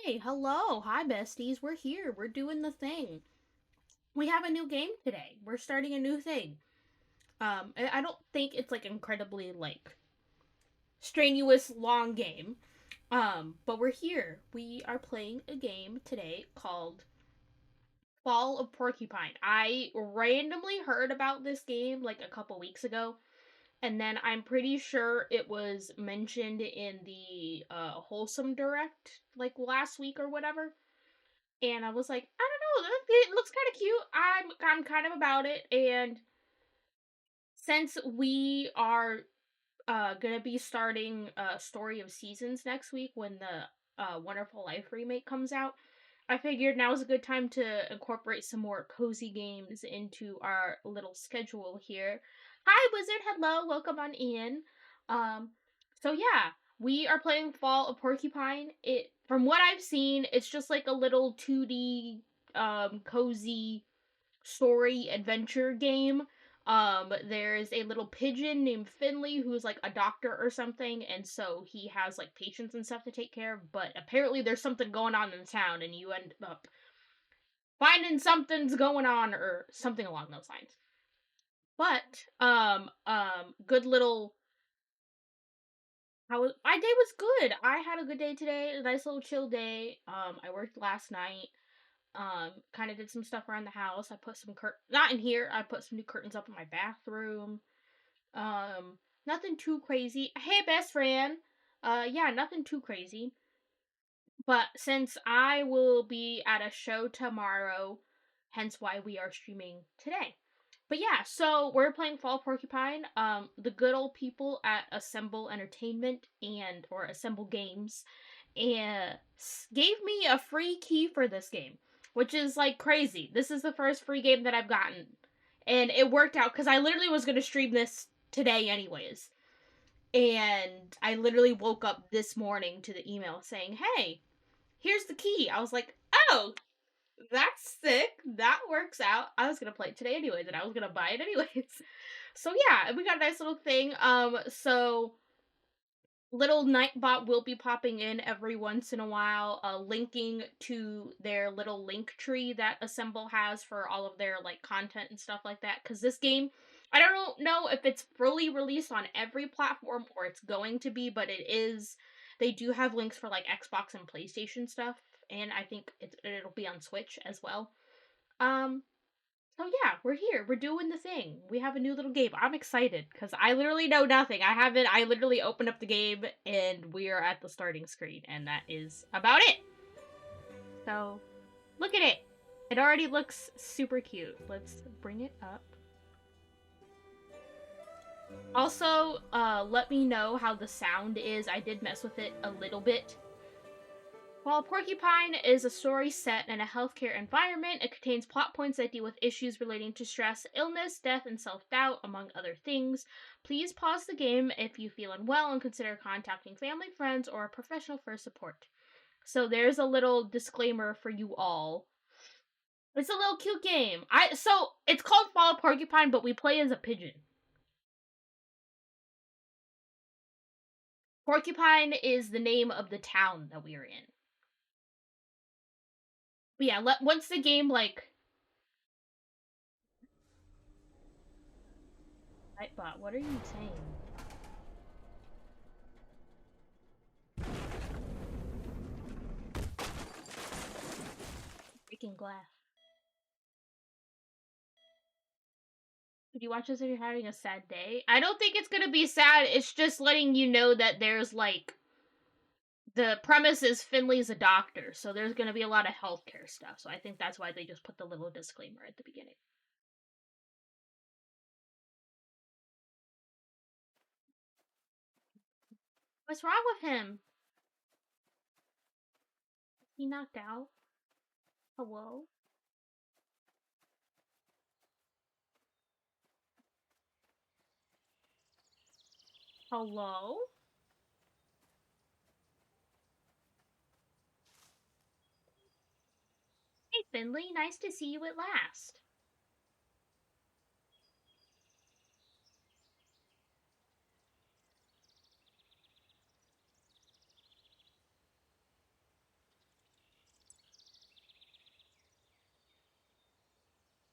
Hey, hello. Hi, besties. We're here. We're doing the thing. We have a new game today. We're starting a new thing. I don't think it's like incredibly like strenuous long game. But we're here. We are playing a game today called Fall of Porcupine. I randomly heard about this game like a couple weeks ago, and then I'm pretty sure it was mentioned in the Wholesome Direct like last week or whatever. And I was like, I don't know, it looks kind of cute. I'm kind of about it. And since we are gonna be starting Story of Seasons next week when the Wonderful Life remake comes out, I figured now is a good time to incorporate some more cozy games into our little schedule here. Hi, Wizard. Hello. Welcome on in. Um, so yeah, we are playing Fall of Porcupine. It, from what I've seen, it's just like a little 2D cozy story adventure game. There's a little pigeon named Finley who's like a doctor or something, and so he has like patients and stuff to take care of, but apparently there's something going on in the town and you end up finding something's going on or something along those lines. But good little how my day was good. I had a good day today, a nice little chill day. I worked last night. Kind of did some stuff around the house. I put some not in here. I put some new curtains up in my bathroom. Nothing too crazy. Hey, best friend. Yeah, nothing too crazy. But since I will be at a show tomorrow, hence why we are streaming today. But yeah, so we're playing Fall Porcupine. The good old people at Assemble Entertainment and or Assemble Games, and gave me a free key for this game, which is like crazy. This is the first free game that I've gotten, and it worked out because I literally was gonna stream this today anyways. And I literally woke up this morning to the email saying, "Hey, here's the key." I was like, "Oh, that's sick. That works out." I was gonna play it today anyways, and I was gonna buy it anyways. So yeah, we got a nice little thing. So little Nightbot will be popping in every once in a while, linking to their little link tree that Assemble has for all of their like content and stuff like that. Because this game, I don't know if it's fully released on every platform or it's going to be, but it is. They do have links for like Xbox and PlayStation stuff, and I think it'll be on Switch as well. Um, so yeah, we're here. We're doing the thing. We have a new little game. I'm excited because I literally know nothing. I literally opened up the game and we are at the starting screen, and that is about it. So look at it. It already looks super cute. Let's bring it up. Also, let me know how the sound is. I did mess with it a little bit. While Porcupine is a story set in a healthcare environment, it contains plot points that deal with issues relating to stress, illness, death, and self doubt, among other things. Please pause the game if you feel unwell and consider contacting family, friends, or a professional for support. So there's a little disclaimer for you all. It's a little cute game. So it's called Fall of Porcupine, but we play as a pigeon. Porcupine is the name of the town that we are in. But yeah, once the game like Nightbot, what are you saying? Breaking glass. Would you watch this if you're having a sad day? I don't think it's gonna be sad. It's just letting you know that there's like the premise is Finley's a doctor, so there's gonna be a lot of healthcare stuff. So I think that's why they just put the little disclaimer at the beginning. What's wrong with him? Is he knocked out? Hello? Hello? Hey Finley, nice to see you at last.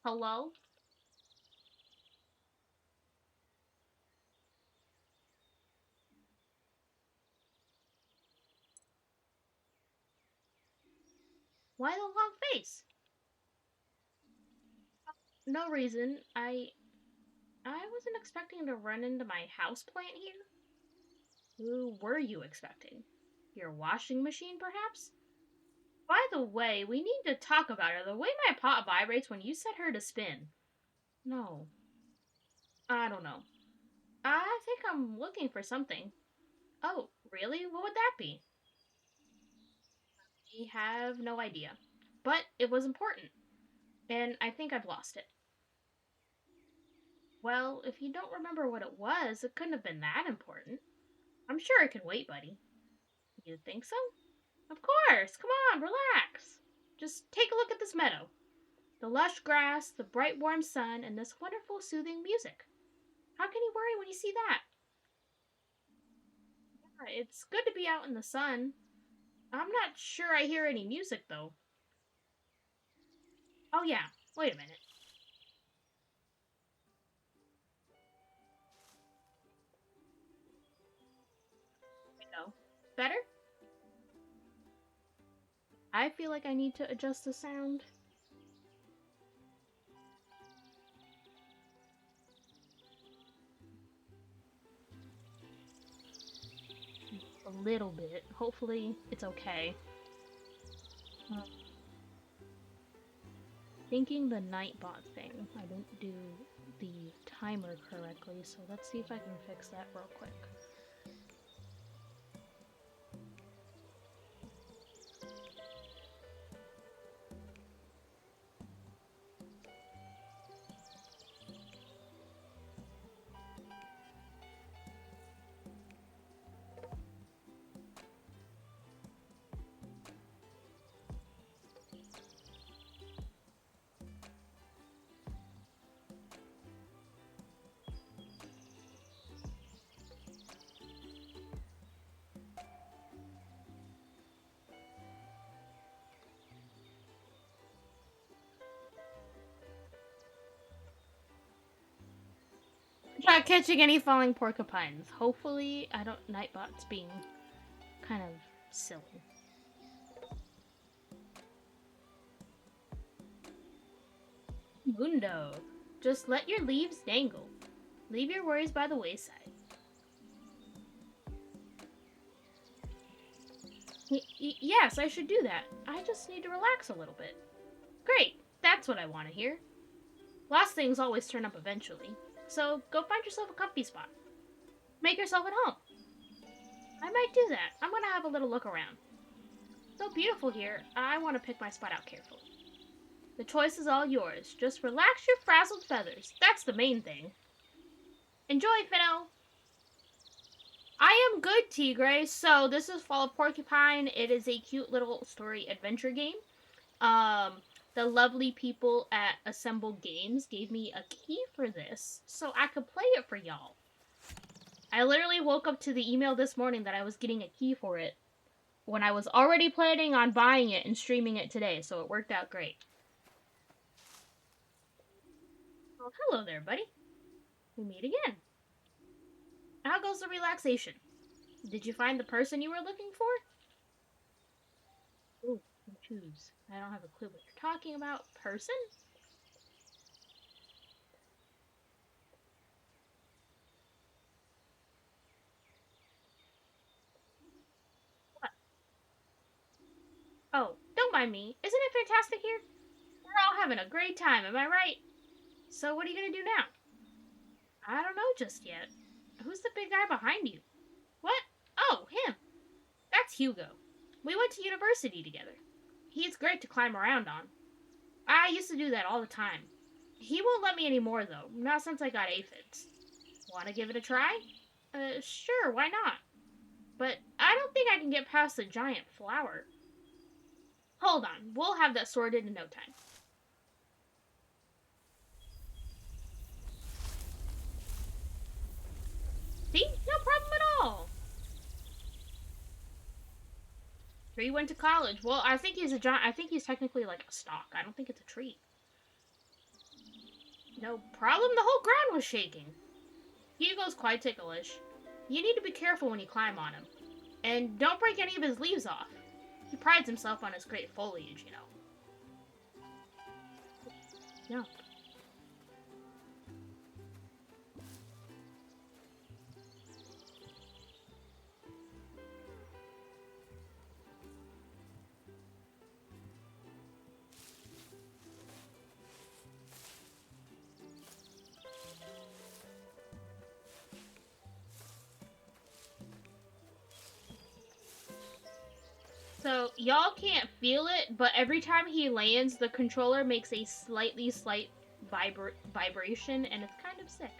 Hello? Why the long face? No reason. I wasn't expecting to run into my houseplant here. Who were you expecting? Your washing machine, perhaps? By the way, we need to talk about her. The way my pot vibrates when you set her to spin. No, I don't know. I think I'm looking for something. Oh, really? What would that be? I have no idea. But it was important, and I think I've lost it. Well, if you don't remember what it was, it couldn't have been that important. I'm sure it can wait, buddy. You think so? Of course! Come on, relax! Just take a look at this meadow. The lush grass, the bright warm sun, and this wonderful soothing music. How can you worry when you see that? It's good to be out in the sun. I'm not sure I hear any music, though. Oh, yeah. Wait a minute. No. Better? I feel like I need to adjust the sound. A little bit. Hopefully, it's okay. Uh, Thinking the Nightbot thing. I didn't do the timer correctly, so let's see if I can fix that real quick. Not catching any falling porcupines. Hopefully, I don't. Nightbot's being kind of silly. Mundo. Just let your leaves dangle. Leave your worries by the wayside. Yes, I should do that. I just need to relax a little bit. Great. That's what I want to hear. Last things always turn up eventually. So go find yourself a comfy spot. Make yourself at home. I might do that. I'm gonna have a little look around. So beautiful here, I want to pick my spot out carefully. The choice is all yours. Just relax your frazzled feathers. That's the main thing. Enjoy, Finno! I am good, Tigre. So this is Fall of Porcupine. It is a cute little story adventure game. Um, the lovely people at Assemble Games gave me a key for this so I could play it for y'all. I literally woke up to the email this morning that I was getting a key for it when I was already planning on buying it and streaming it today, so it worked out great. Well, hello there, buddy. We meet again. How goes the relaxation? Did you find the person you were looking for? Ooh, choose. I don't have a clue what you're talking about. Person? What? Oh, don't mind me. Isn't it fantastic here? We're all having a great time, am I right? So what are you gonna do now? I don't know just yet. Who's the big guy behind you? What? Oh, him. That's Hugo. We went to university together. He's great to climb around on. I used to do that all the time. He won't let me anymore, though. Not since I got aphids. Want to give it a try? Sure, why not? But I don't think I can get past the giant flower. Hold on, we'll have that sorted in no time. See? No problem at all. Tree went to college. Well, I think he's a giant. I think he's technically like a stalk. I don't think it's a tree. No problem, the whole ground was shaking. Hugo's quite ticklish. You need to be careful when you climb on him. And don't break any of his leaves off. He prides himself on his great foliage, you know. Yeah. So, y'all can't feel it, but every time he lands, the controller makes a slight vibration, and it's kind of sick.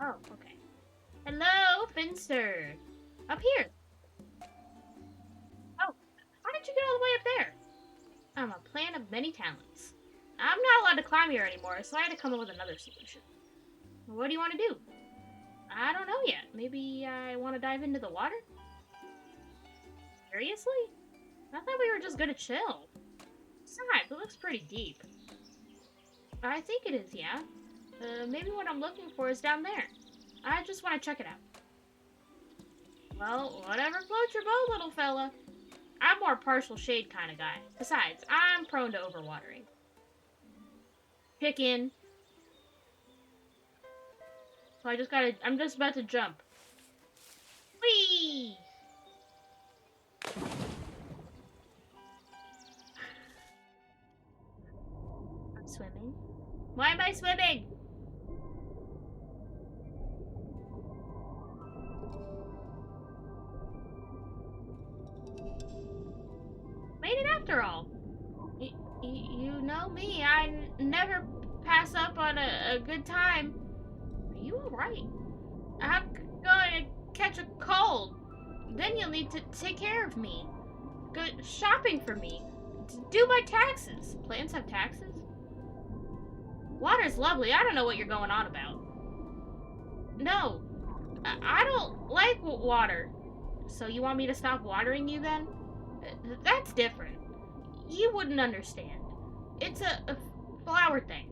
Oh, okay. Hello, Finster. Up here. Oh, how did you get all the way up there? I'm a plant of many talents. I'm not allowed to climb here anymore, so I had to come up with another solution. What do you want to do? I don't know yet. Maybe I want to dive into the water? Seriously? I thought we were just gonna chill. Besides, it looks pretty deep. I think it is, yeah. Maybe what I'm looking for is down there. I just want to check it out. Well, whatever floats your boat, little fella. I'm more partial shade kind of guy. Besides, I'm prone to overwatering. Chicken. So I'm just about to jump. Whee! I'm swimming. Why am I swimming? Made it after all. You know me, I never pass up on a good time. Are you alright? I'm going to catch a cold. Then you'll need to take care of me. Go shopping for me. Do my taxes. Plants have taxes? Water's lovely. I don't know what you're going on about. No, I don't like water. So you want me to stop watering you then? That's different. You wouldn't understand. It's a flower thing.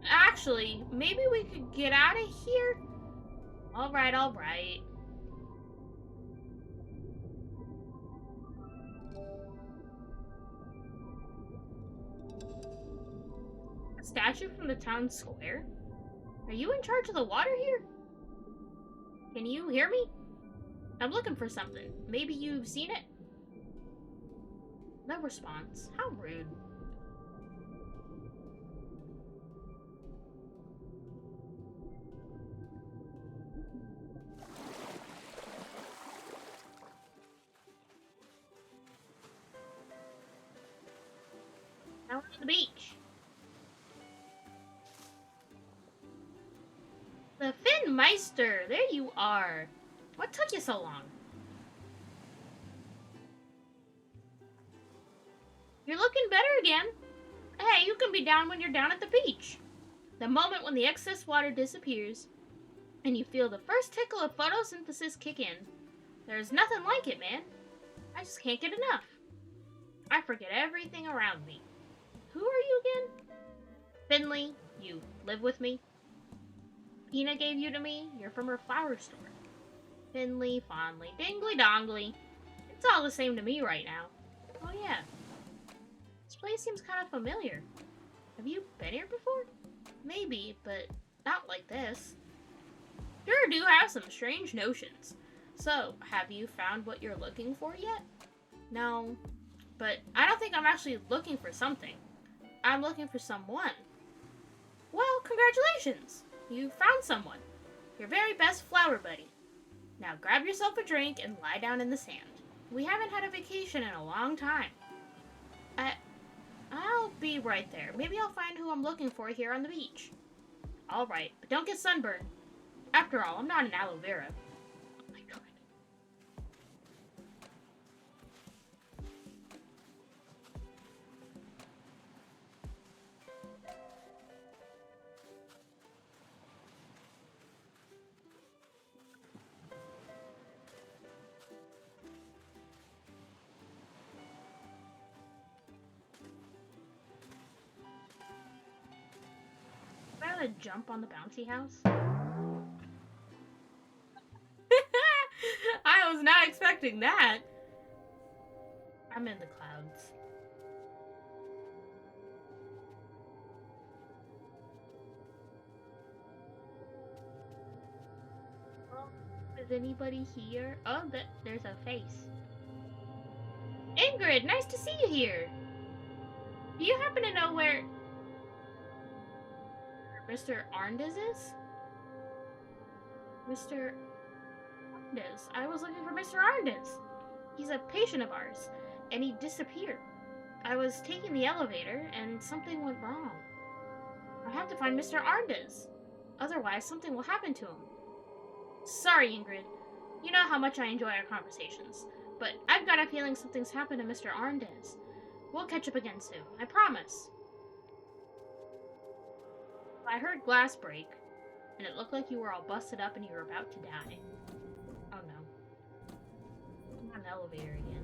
Actually, maybe we could get out of here? Alright, alright. A statue from the town square? Are you in charge of the water here? Can you hear me? I'm looking for something. Maybe you've seen it? No response. How rude. Now we're on the beach. The Finn Meister! There you are. What took you so long? You're looking better again. Hey, you can be down when you're down at the beach. The moment when the excess water disappears and you feel the first tickle of photosynthesis kick in. There's nothing like it, man. I just can't get enough. I forget everything around me. Who are you again? Finley, you live with me? Ina gave you to me. You're from her flower store. Finley, fondly, dingly dongly. It's all the same to me right now. Oh yeah. This place seems kind of familiar. Have you been here before? Maybe, but not like this. Sure do have some strange notions. So, have you found what you're looking for yet? No, but I don't think I'm actually looking for something. I'm looking for someone. Well, congratulations! You found someone. Your very best flower buddy. Now grab yourself a drink and lie down in the sand. We haven't had a vacation in a long time. I'll be right there. Maybe I'll find who I'm looking for here on the beach. Alright, but don't get sunburned. After all, I'm not an aloe vera. Oh my god. to jump on the bouncy house? I was not expecting that. I'm in the clouds. Oh, is anybody here? Oh, there's a face. Ingrid, nice to see you here. Do you happen to know where Mr. Arndis is? Mr. Arndis. I was looking for Mr. Arndis. He's a patient of ours, and he disappeared. I was taking the elevator, and something went wrong. I have to find Mr. Arndis. Otherwise, something will happen to him. Sorry, Ingrid. You know how much I enjoy our conversations, but I've got a feeling something's happened to Mr. Arndis. We'll catch up again soon, I promise. I heard glass break, and it looked like you were all busted up and you were about to die. Oh no. I'm on the elevator again.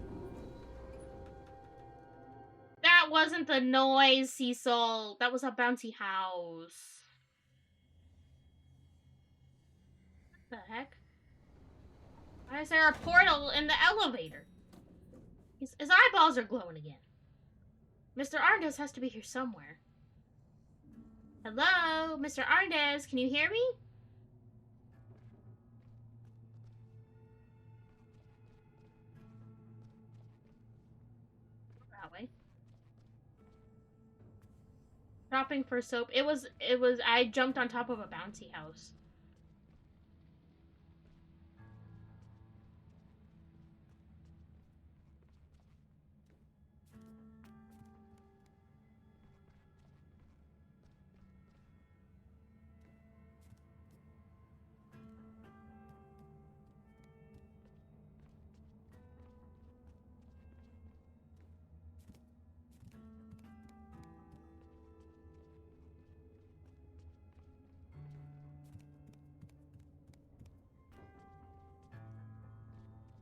That wasn't the noise, Cecil. That was a bouncy house. What the heck? Why is there a portal in the elevator? His eyeballs are glowing again. Mr. Arndis has to be here somewhere. Hello? Mr. Arndis, can you hear me? That way. Shopping for soap. I jumped on top of a bouncy house.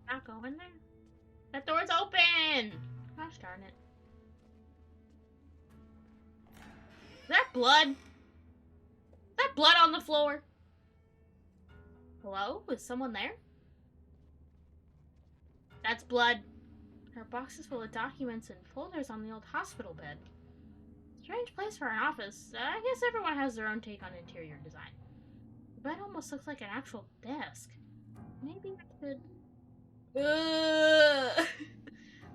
Not going there. That door's open! Gosh darn it. Is that blood? Is that blood on the floor? Hello? Is someone there? That's blood. Her box is full of documents and folders on the old hospital bed. Strange place for an office. I guess everyone has their own take on interior design. The bed almost looks like an actual desk. Maybe I could...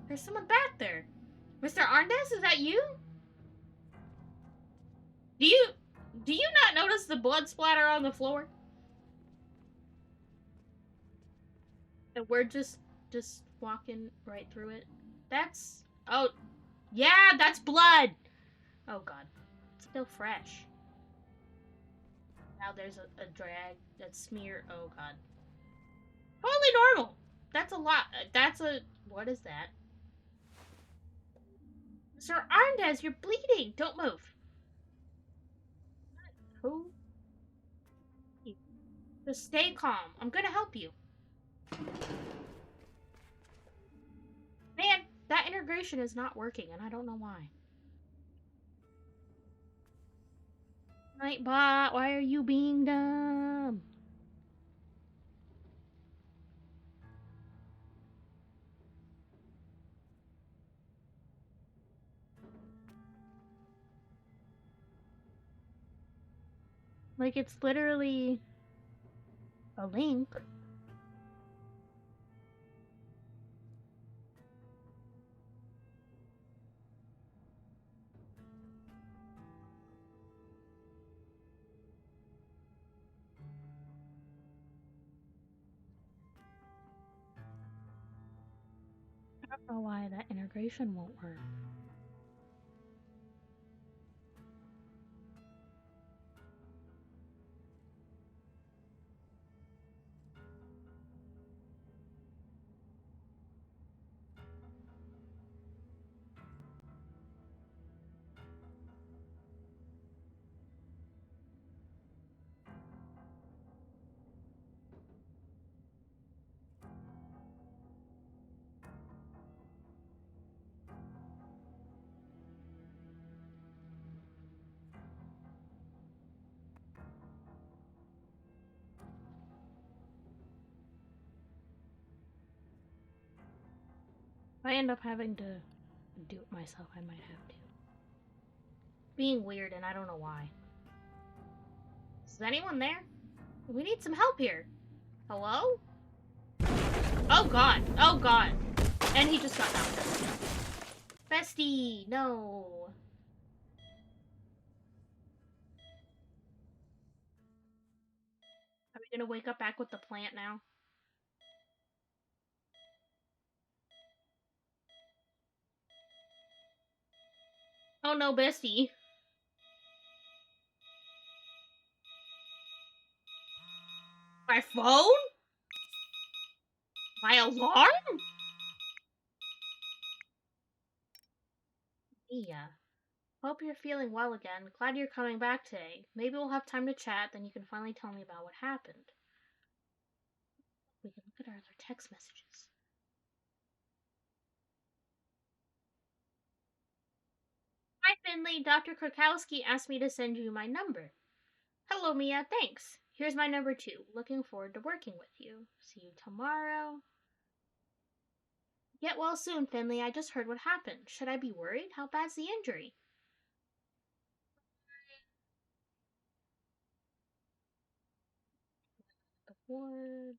There's someone back there. Mr. Arndis, is that you? Do you not notice the blood splatter on the floor? And we're just walking right through it. That's... Oh, yeah, that's blood! Oh, God. It's still fresh. Now there's a drag that's smeared. Oh, God. Totally normal! That's a lot. That's a... What is that? Sir Arndis, you're bleeding! Don't move. Who? Just stay calm. I'm gonna help you. Man, that integration is not working, and I don't know why. Nightbot, why are you being dumb? Like, it's literally a link. I don't know why that integration won't work. If I end up having to do it myself, I might have to. Being weird, and I don't know why. Is anyone there? We need some help here. Hello? Oh god. Oh god. And he just got knocked out. Bestie, no. Are we gonna wake up back with the plant now? Oh no, bestie. My phone? My alarm? Yeah. Hope you're feeling well again. Glad you're coming back today. Maybe we'll have time to chat, then you can finally tell me about what happened. We can look at our other text messages. Hi, Finley. Dr. Krakowski asked me to send you my number. Hello, Mia. Thanks. Here's my number too. Looking forward to working with you. See you tomorrow. Get well soon, Finley. I just heard what happened. Should I be worried? How bad's the injury? The ward.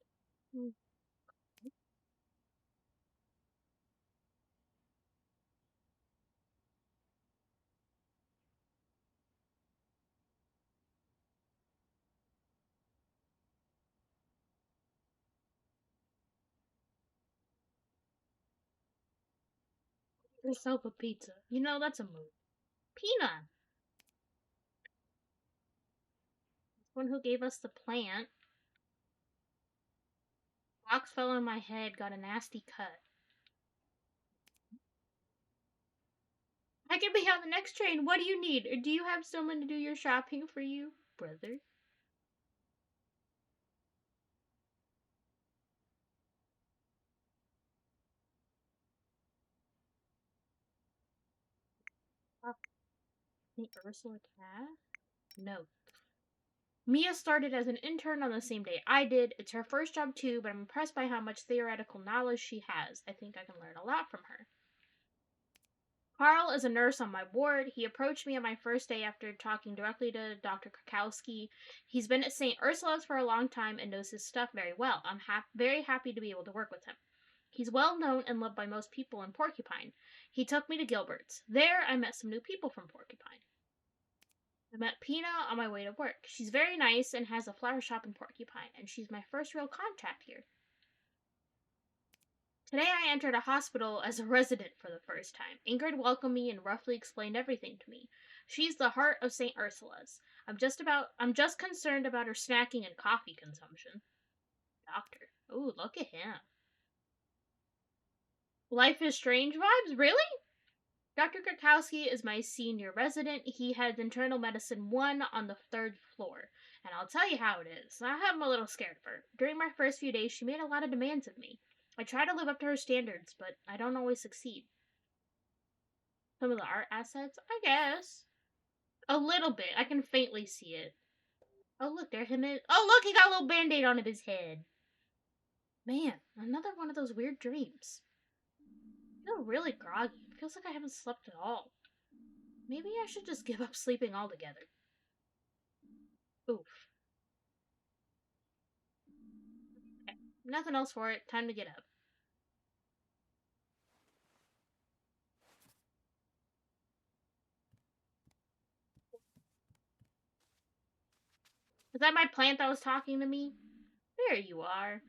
Yourself a pizza. You know, that's a move. Pina! One who gave us the plant. Box fell on my head, got a nasty cut. I can be on the next train. What do you need? Or do you have someone to do your shopping for you, brother? The Ursula cat? No. Mia started as an intern on the same day I did. It's her first job too, but I'm impressed by how much theoretical knowledge she has. I think I can learn a lot from her. Carl is a nurse on my ward. He approached me on my first day after talking directly to Dr. Krakowski. He's been at St. Ursula's for a long time and knows his stuff very well. I'm very happy to be able to work with him. He's well known and loved by most people in Porcupine. He took me to Gilbert's. There, I met some new people from Porcupine. I met Pina on my way to work. She's very nice and has a flower shop in Porcupine, and she's my first real contact here. Today I entered a hospital as a resident for the first time. Ingrid welcomed me and roughly explained everything to me. She's the heart of St. Ursula's. I'm just concerned about her snacking and coffee consumption. Doctor. Ooh, look at him. Life is strange vibes? Really? Dr. Krakowski is my senior resident. He has internal medicine 1 on the 3rd floor. And I'll tell you how it is. I'm a little scared of her. During my first few days, she made a lot of demands of me. I try to live up to her standards, but I don't always succeed. Some of the art assets? I guess. A little bit. I can faintly see it. Oh, look, there him is. Oh, look, he got a little band-aid on his head. Man, another one of those weird dreams. I feel really groggy. It feels like I haven't slept at all. Maybe I should just give up sleeping altogether. Oof. Okay, nothing else for it. Time to get up. Is that my plant that was talking to me? There you are.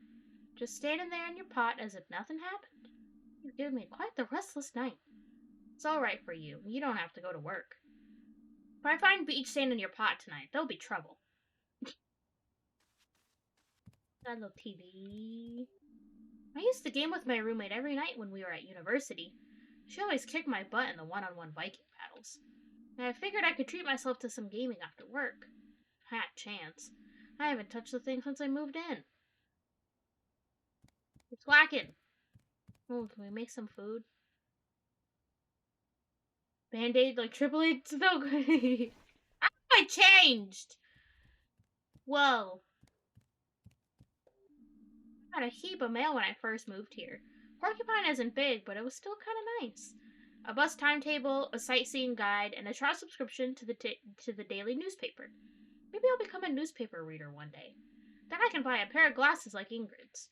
Just standing there in your pot as if nothing happened. You've given me quite the restless night. It's alright for you. You don't have to go to work. If I find beach sand in your pot tonight, there'll be trouble. Got a little TV. I used to game with my roommate every night when we were at university. She always kicked my butt in the one-on-one Viking battles. And I figured I could treat myself to some gaming after work. Fat chance. I haven't touched the thing since I moved in. It's lacking. Oh, can we make some food? Band-Aid like Triple H? No good. I changed! Whoa. I got a heap of mail when I first moved here. Porcupine isn't big, but it was still kind of nice. A bus timetable, a sightseeing guide, and a trial subscription to the daily newspaper. Maybe I'll become a newspaper reader one day. Then I can buy a pair of glasses like Ingrid's.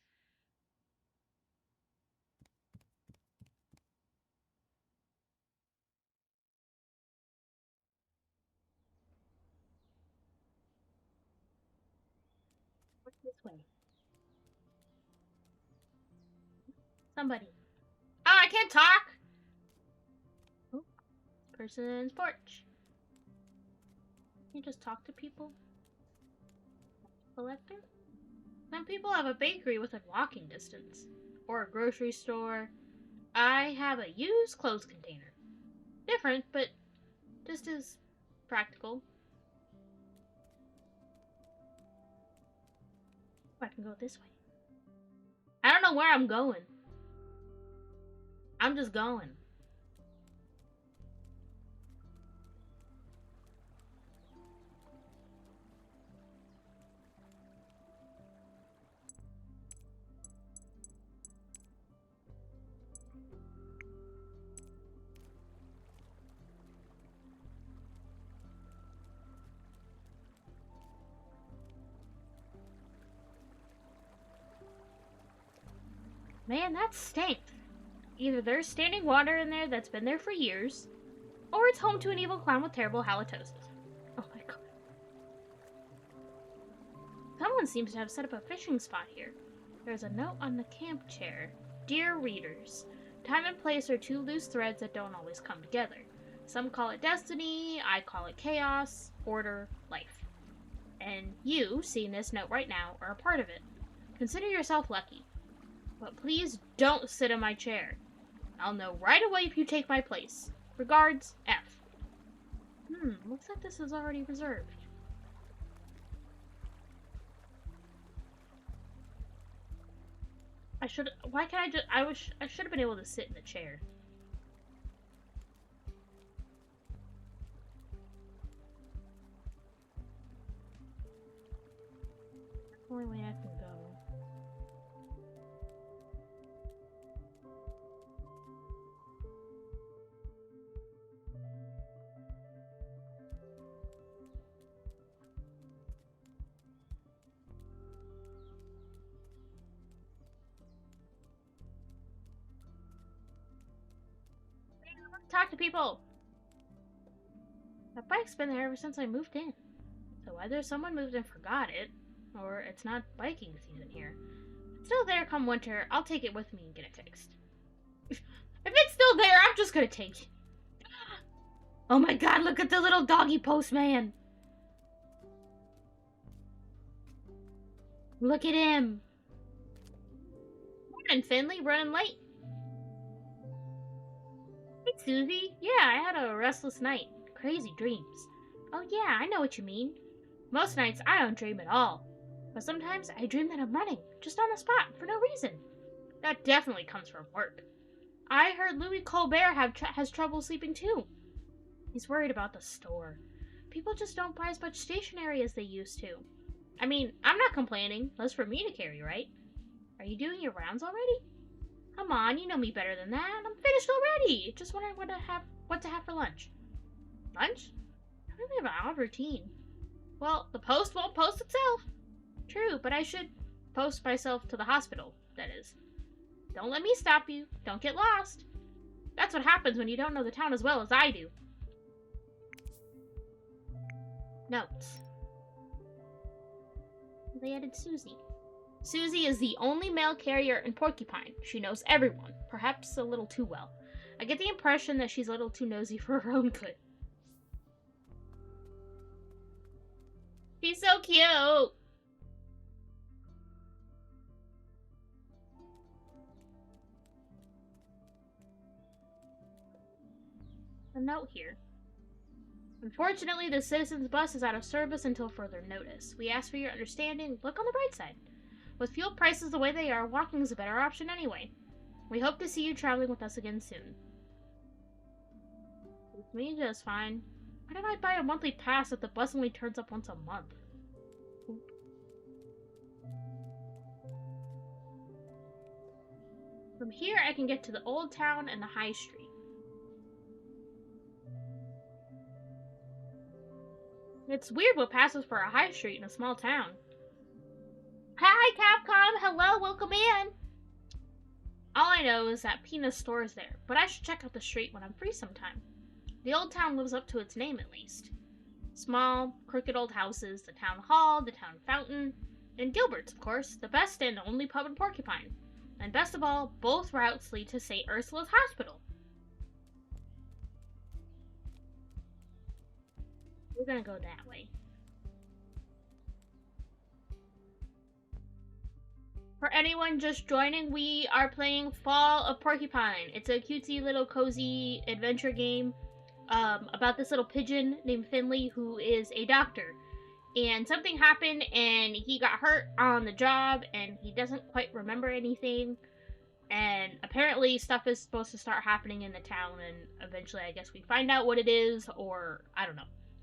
What's this way? Somebody. Oh, I can't talk! Oh, person's porch. You just talk to people? Collector? Some people have a bakery within walking distance. Or a grocery store. I have a used clothes container. Different, but just as practical. I can go this way. I don't know where I'm going. I'm just going. Man, that stinks. Either there's standing water in there that's been there for years, or it's home to an evil clown with terrible halitosis. Oh my god. Someone seems to have set up a fishing spot here. There's a note on the camp chair. Dear readers, time and place are two loose threads that don't always come together. Some call it destiny, I call it chaos, order, life. And you, seeing this note right now, are a part of it. Consider yourself lucky. But please don't sit in my chair. I'll know right away if you take my place. Regards, F. Looks like this is already reserved. Why can't I just, I should have been able to sit in the chair. That's the only way I can go. Talk to people! That bike's been there ever since I moved in. So either someone moved and forgot it, or it's not biking season here. If it's still there come winter, I'll take it with me and get it fixed. If it's still there, I'm just gonna take it. Oh my god, look at the little doggy postman! Look at him! Morning, Finley, running late. Hey, Susie. Yeah, I had a restless night. Crazy dreams. Oh yeah, I know what you mean. Most nights I don't dream at all. But sometimes I dream that I'm running, just on the spot, for no reason. That definitely comes from work. I heard Louis Colbert has trouble sleeping too. He's worried about the store. People just don't buy as much stationery as they used to. I mean, I'm not complaining. Less for me to carry, right? Are you doing your rounds already? Come on, you know me better than that. I'm finished already. Just wondering what to have for lunch. Lunch? I really have an odd routine. Well, the post won't post itself. True, but I should post myself to the hospital, that is. Don't let me stop you. Don't get lost. That's what happens when you don't know the town as well as I do. Notes. They added Susie. Susie is the only mail carrier in Porcupine. She knows everyone, perhaps a little too well. I get the impression that she's a little too nosy for her own good. She's so cute! A note here. Unfortunately, the citizens' bus is out of service until further notice. We ask for your understanding. Look on the bright side. With fuel prices the way they are, walking is a better option anyway. We hope to see you traveling with us again soon. With me, just fine. Why did I buy a monthly pass if the bus only turns up once a month? From here, I can get to the old town and the high street. It's weird what passes for a high street in a small town. Hi, Capcom! Hello, welcome in! All I know is that Pina's store is there, but I should check out the street when I'm free sometime. The old town lives up to its name, at least. Small, crooked old houses, the town hall, the town fountain, and Gilbert's, of course, the best and only pub in Porcupine. And best of all, both routes lead to St. Ursula's Hospital. We're gonna go that way. For anyone just joining, we are playing Fall of Porcupine. It's a cutesy little cozy adventure game about this little pigeon named Finley who is a doctor. And something happened and he got hurt on the job and he doesn't quite remember anything. And apparently stuff is supposed to start happening in the town and eventually I guess we find out what it is, or I don't know.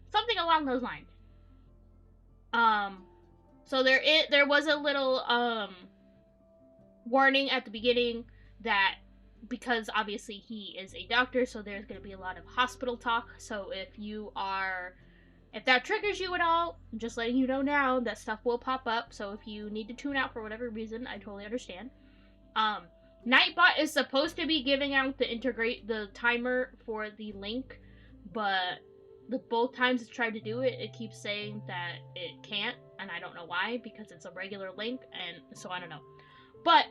Something along those lines. So there was a little warning at the beginning that because obviously he is a doctor, so there's going to be a lot of hospital talk. So if that triggers you at all, I'm just letting you know now that stuff will pop up. So if you need to tune out for whatever reason, I totally understand. Nightbot is supposed to be giving out the timer for the link, but both times it's tried to do it, it keeps saying that it can't, and I don't know why, because it's a regular link, and so I don't know. But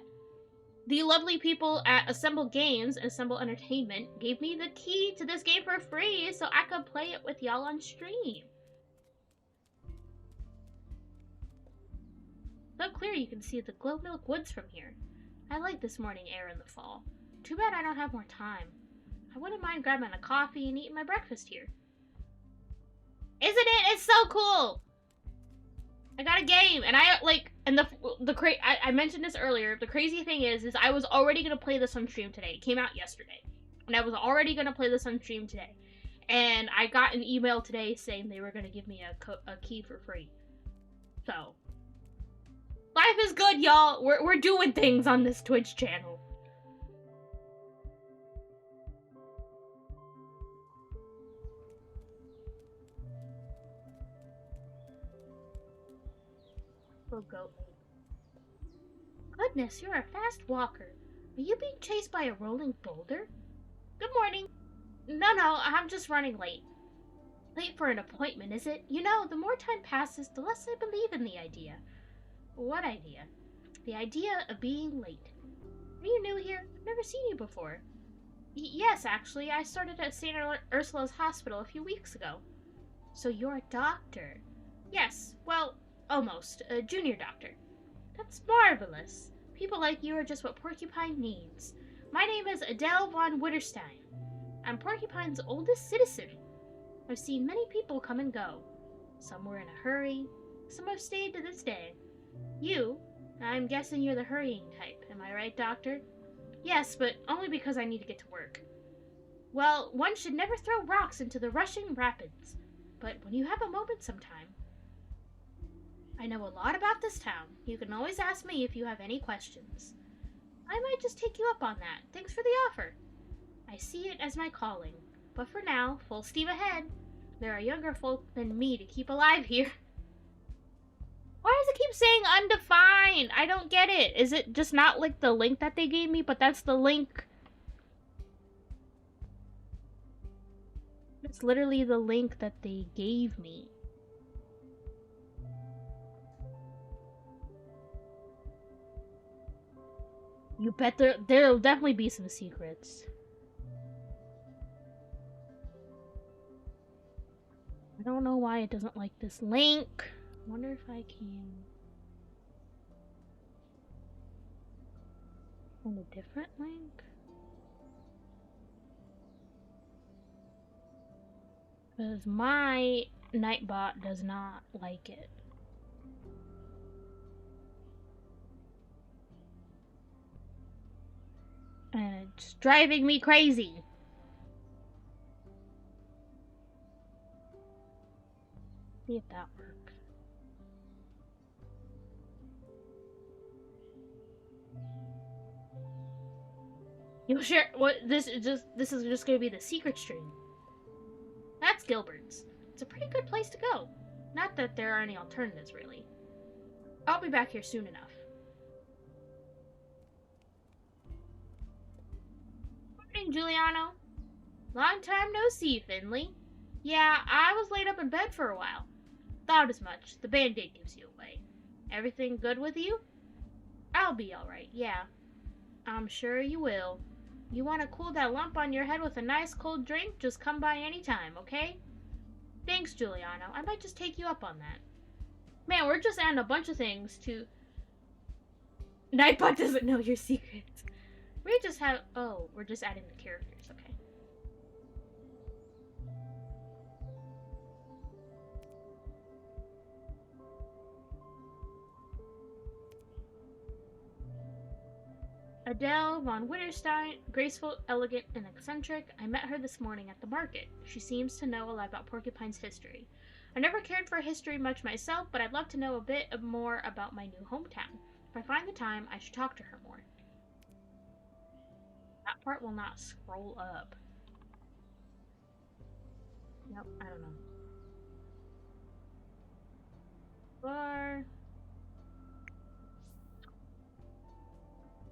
the lovely people at Assemble Games, Assemble Entertainment, gave me the key to this game for free so I could play it with y'all on stream. So clear you can see the Glow Milk Woods from here. I like this morning air in the fall. Too bad I don't have more time. I wouldn't mind grabbing a coffee and eating my breakfast here. Isn't it? It's so cool! I got a game, and I mentioned this earlier. The crazy thing is I was already gonna play this on stream today. It came out yesterday, and I was already gonna play this on stream today. And I got an email today saying they were gonna give me a key for free. So, life is good, y'all. We're doing things on this Twitch channel. Goat. Goodness, you're a fast walker. Are you being chased by a rolling boulder? Good morning. No, I'm just running late. Late for an appointment, is it? You know, the more time passes, the less I believe in the idea. What idea? The idea of being late. Are you new here? I've never seen you before. Yes, actually, I started at St. Ursula's Hospital a few weeks ago. So you're a doctor? Yes, well, almost. A junior doctor. That's marvelous. People like you are just what Porcupine needs. My name is Adele von Witterstein. I'm Porcupine's oldest citizen. I've seen many people come and go. Some were in a hurry. Some have stayed to this day. I'm guessing you're the hurrying type. Am I right, doctor? Yes, but only because I need to get to work. Well, one should never throw rocks into the rushing rapids. But when you have a moment sometime, I know a lot about this town. You can always ask me if you have any questions. I might just take you up on that. Thanks for the offer. I see it as my calling. But for now, full steam ahead. There are younger folk than me to keep alive here. Why does it keep saying undefined? I don't get it. Is it just not like the link that they gave me? But that's the link. It's literally the link that they gave me. You bet there'll definitely be some secrets. I don't know why it doesn't like this link. I wonder if I can find a different link. Because my Nightbot does not like it. And it's driving me crazy. See if that works. You'll share what this is just gonna be the secret stream. That's Gilbert's. It's a pretty good place to go. Not that there are any alternatives, really. I'll be back here soon enough. Morning, Giuliano. Long time no see, Finley. Yeah, I was laid up in bed for a while. Thought as much. The band-aid gives you away. Everything good with you? I'll be alright, yeah. I'm sure you will. You want to cool that lump on your head with a nice cold drink? Just come by any time, okay? Thanks, Giuliano. I might just take you up on that. Man, we're just adding a bunch of things to... Nightbot doesn't know your secrets. We just have... Oh, we're just adding the characters, okay. Adele von Winterstein, graceful, elegant, and eccentric. I met her this morning at the market. She seems to know a lot about Porcupine's history. I never cared for history much myself, but I'd love to know a bit more about my new hometown. If I find the time, I should talk to her more. That part will not scroll up. Nope, I don't know. Bar.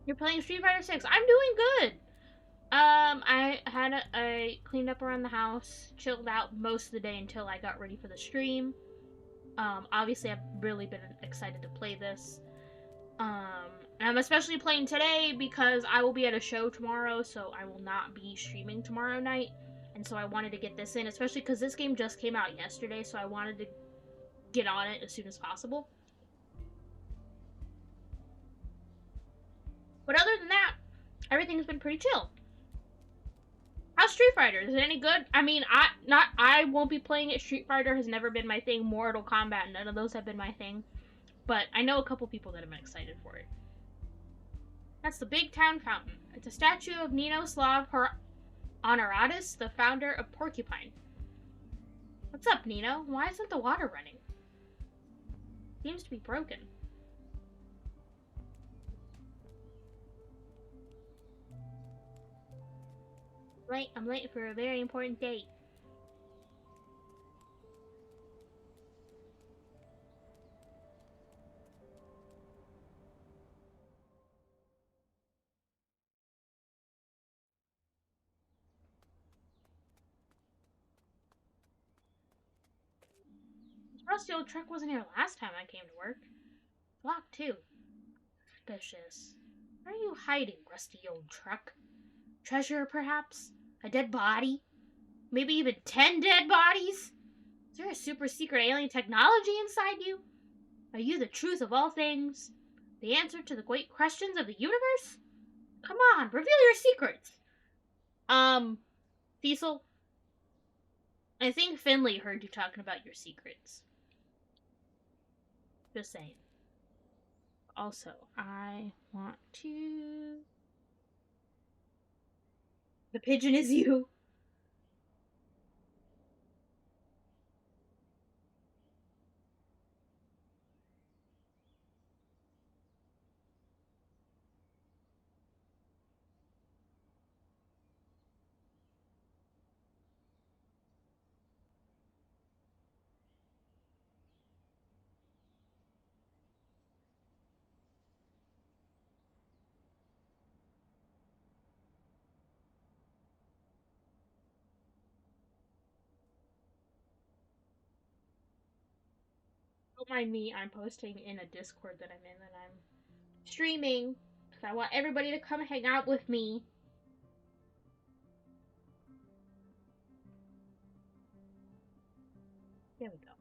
You're playing Street Fighter 6. I'm doing good. I cleaned up around the house, chilled out most of the day until I got ready for the stream. Obviously I've really been excited to play this. And I'm especially playing today because I will be at a show tomorrow, so I will not be streaming tomorrow night. And so I wanted to get this in, especially because this game just came out yesterday, so I wanted to get on it as soon as possible. But other than that, everything's been pretty chill. How's Street Fighter? Is it any good? I mean, I won't be playing it. Street Fighter has never been my thing. Mortal Kombat, none of those have been my thing. But I know a couple people that have been excited for it. That's the Big Town Fountain. It's a statue of Nino Slav Honoratus, the founder of Porcupine. What's up, Nino? Why isn't the water running? Seems to be broken. Right, I'm late for a very important date. This rusty old truck wasn't here last time I came to work. Locked, too. Suspicious. What are you hiding, rusty old truck? Treasure, perhaps? A dead body? Maybe even 10 dead bodies? Is there a super secret alien technology inside you? Are you the truth of all things? The answer to the great questions of the universe? Come on, reveal your secrets! Cecil? I think Finley heard you talking about your secrets. Just saying. Also, I want to... The pigeon is you. Don't mind me, I'm posting in a Discord that I'm in that I'm streaming because I want everybody to come hang out with me. There we go.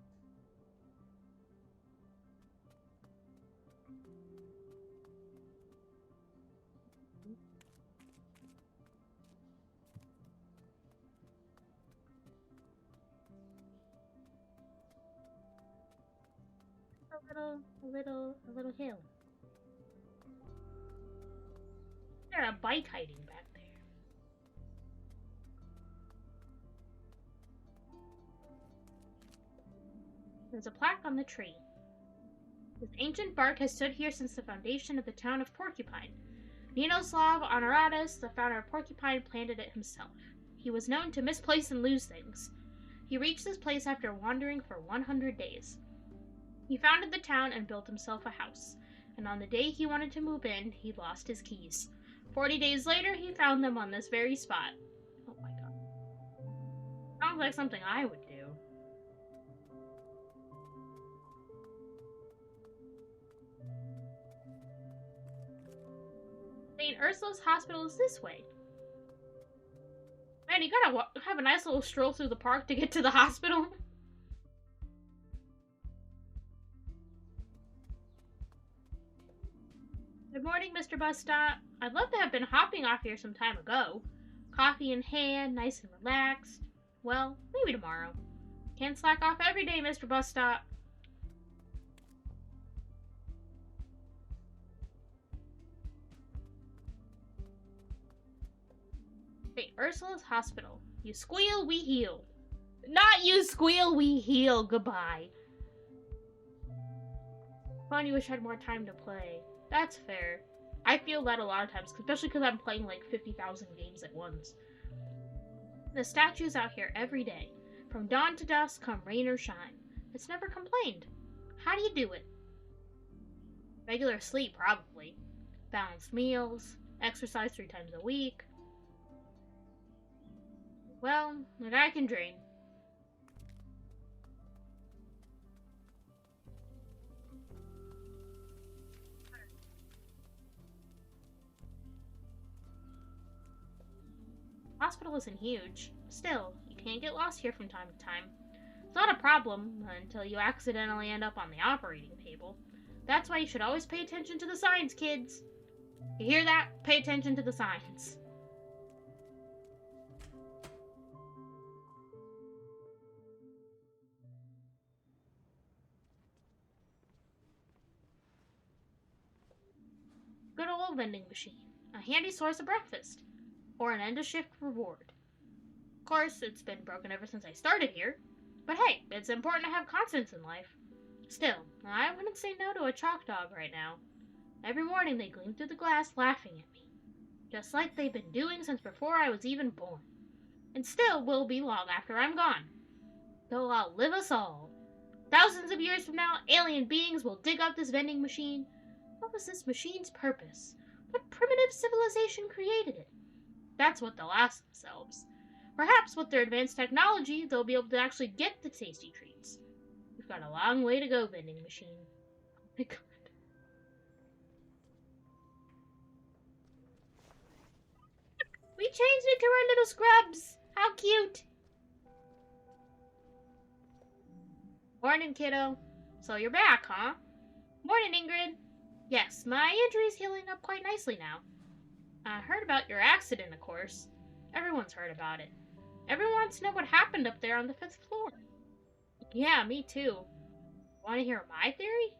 A little hill. There's a bike hiding back there. There's a plaque on the tree. This ancient bark has stood here since the foundation of the town of Porcupine. Ninoslav Honoratus, the founder of Porcupine, planted it himself. He was known to misplace and lose things. He reached this place after wandering for 100 days. He founded the town and built himself a house, and on the day he wanted to move in, he lost his keys. 40 days later, he found them on this very spot. Oh my god. Sounds like something I would do. St. Ursula's Hospital is this way. Man, you gotta have a nice little stroll through the park to get to the hospital. Good morning, Mr. Bus Stop. I'd love to have been hopping off here some time ago. Coffee in hand, nice and relaxed. Well, maybe tomorrow. Can't slack off every day, Mr. Bus Stop. St. Ursula's Hospital. You squeal, we heal. Not you squeal, we heal. Goodbye. Fun, you wish I had more time to play. That's fair. I feel that a lot of times, especially because I'm playing like 50,000 games at once. The statue's out here every day. From dawn to dusk, come rain or shine. It's never complained. How do you do it? Regular sleep, probably. Balanced meals. Exercise 3 times a week. Well, the guy can drain. Hospital isn't huge. Still, you can't get lost here from time to time. It's not a problem until you accidentally end up on the operating table. That's why you should always pay attention to the signs, kids. You hear that? Pay attention to the signs. Good old vending machine. A handy source of breakfast. Or an end-of-shift reward. Of course, it's been broken ever since I started here. But hey, it's important to have constants in life. Still, I wouldn't say no to a chalk dog right now. Every morning they gleam through the glass laughing at me. Just like they've been doing since before I was even born. And still will be long after I'm gone. They'll outlive us all. Thousands of years from now, alien beings will dig up this vending machine. What was this machine's purpose? What primitive civilization created it? That's what they'll ask themselves. Perhaps with their advanced technology, they'll be able to actually get the tasty treats. We've got a long way to go, vending machine. Oh my god. We changed into our little scrubs! How cute! Morning, kiddo. So you're back, huh? Morning, Ingrid. Yes, my injury's healing up quite nicely now. I heard about your accident, of course. Everyone's heard about it. Everyone wants to know what happened up there on the 5th floor. Yeah, me too. Want to hear my theory?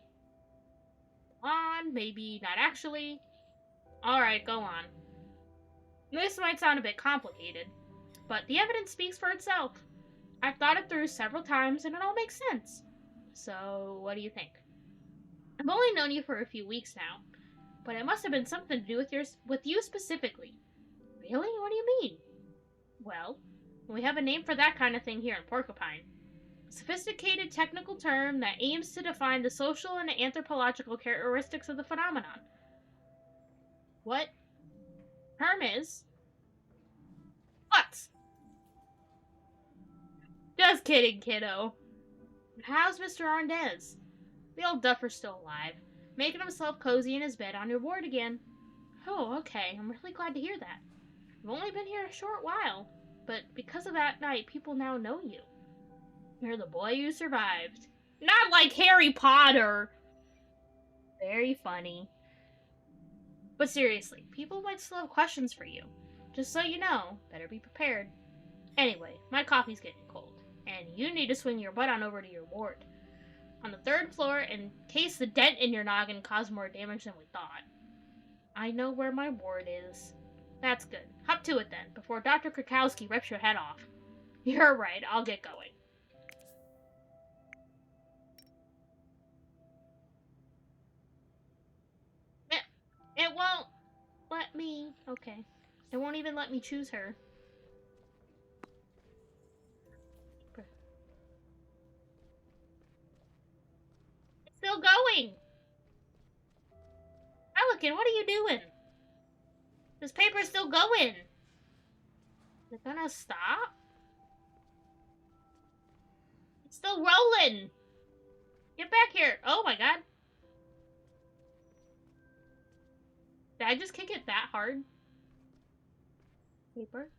On, maybe not actually. Alright, go on. This might sound a bit complicated, but the evidence speaks for itself. I've thought it through several times and it all makes sense. So, what do you think? I've only known you for a few weeks now, but it must have been something to do with you specifically. Really? What do you mean? Well, we have a name for that kind of thing here in Porcupine. A sophisticated technical term that aims to define the social and anthropological characteristics of the phenomenon. What term is? What? Just kidding, kiddo. How's Mr. Arndez? The old duffer's still alive, making himself cozy in his bed on your ward again. Oh, okay. I'm really glad to hear that. I've only been here a short while, but because of that night, people now know you. You're the boy who survived. Not like Harry Potter! Very funny. But seriously, people might still have questions for you. Just so you know, better be prepared. Anyway, my coffee's getting cold, and you need to swing your butt on over to your ward. On the 3rd floor, in case the dent in your noggin caused more damage than we thought. I know where my ward is. That's good. Hop to it then, before Dr. Krakowski rips your head off. You're right, I'll get going. It won't let Okay. It won't even let me choose her. It's still going! Pelican, what are you doing? This paper's still going! Is it gonna stop? It's still rolling! Get back here! Oh my god. Did I just kick it that hard? Paper?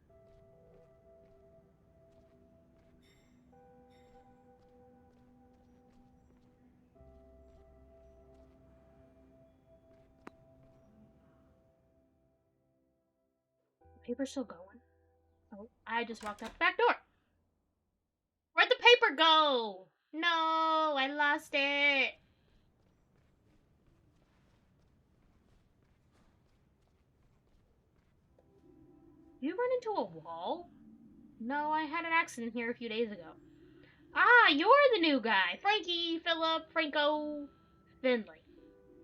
The paper's still going. Oh, I just walked out the back door. Where'd the paper go? No, I lost it. You run into a wall? No, I had an accident here a few days ago. Ah, you're the new guy. Frankie, Philip, Franco, Finley.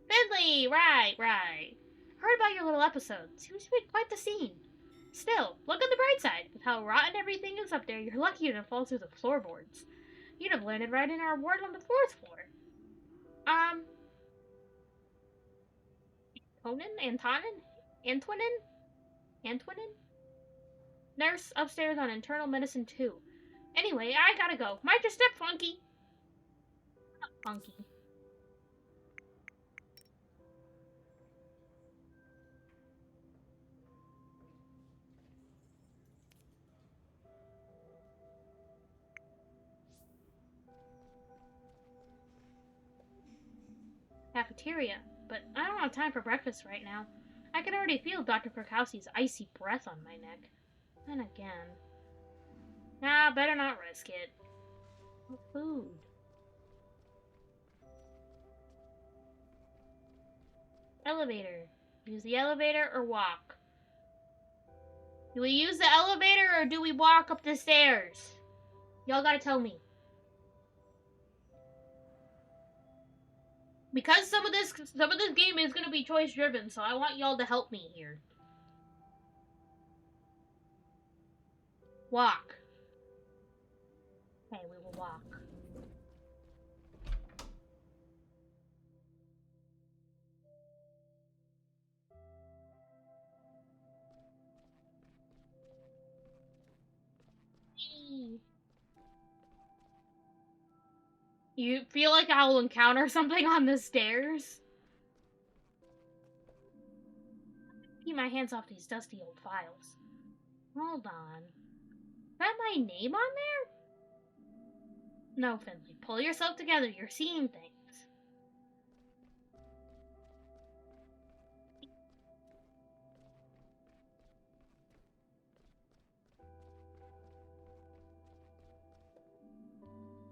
Finley, right. Heard about your little episode. Seems to be quite the scene. Still, look on the bright side. With how rotten everything is up there, you're lucky you didn't fall through the floorboards. You'd have landed right in our ward on the 4th floor. Antonin? Nurse upstairs on internal medicine 2. Anyway, I gotta go. Mind your step, Funky. Not Funky. Cafeteria, but I don't have time for breakfast right now. I can already feel Dr. Perkowski's icy breath on my neck. Then again. Nah, better not risk it. No food. Elevator. Use the elevator or walk? Do we use the elevator or do we walk up the stairs? Y'all gotta tell me. Because some of this game is gonna be choice driven, so I want y'all to help me here. Walk. Okay, we will walk. You feel like I will encounter something on the stairs? Keep my hands off these dusty old files. Hold on. Is that my name on there? No, Finley. Pull yourself together. You're seeing things.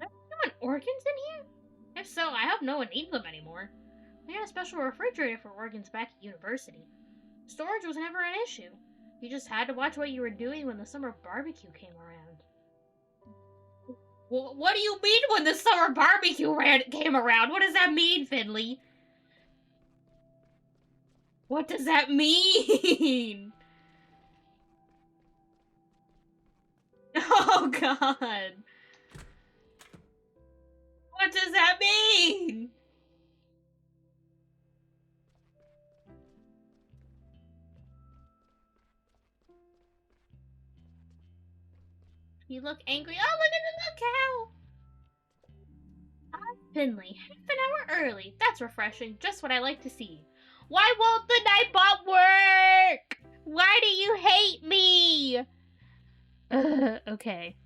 Anyone organs in here? If so, I hope no one needs them anymore. We had a special refrigerator for organs back at university. Storage was never an issue. You just had to watch what you were doing when the summer barbecue came around. What do you mean when the summer barbecue came around? What does that mean, Finley? What does that mean? Oh, God. What does that mean? You look angry. Oh, look at the cow. Finley, half an hour early. That's refreshing. Just what I like to see. Why won't the Nightbot work? Why do you hate me? Okay.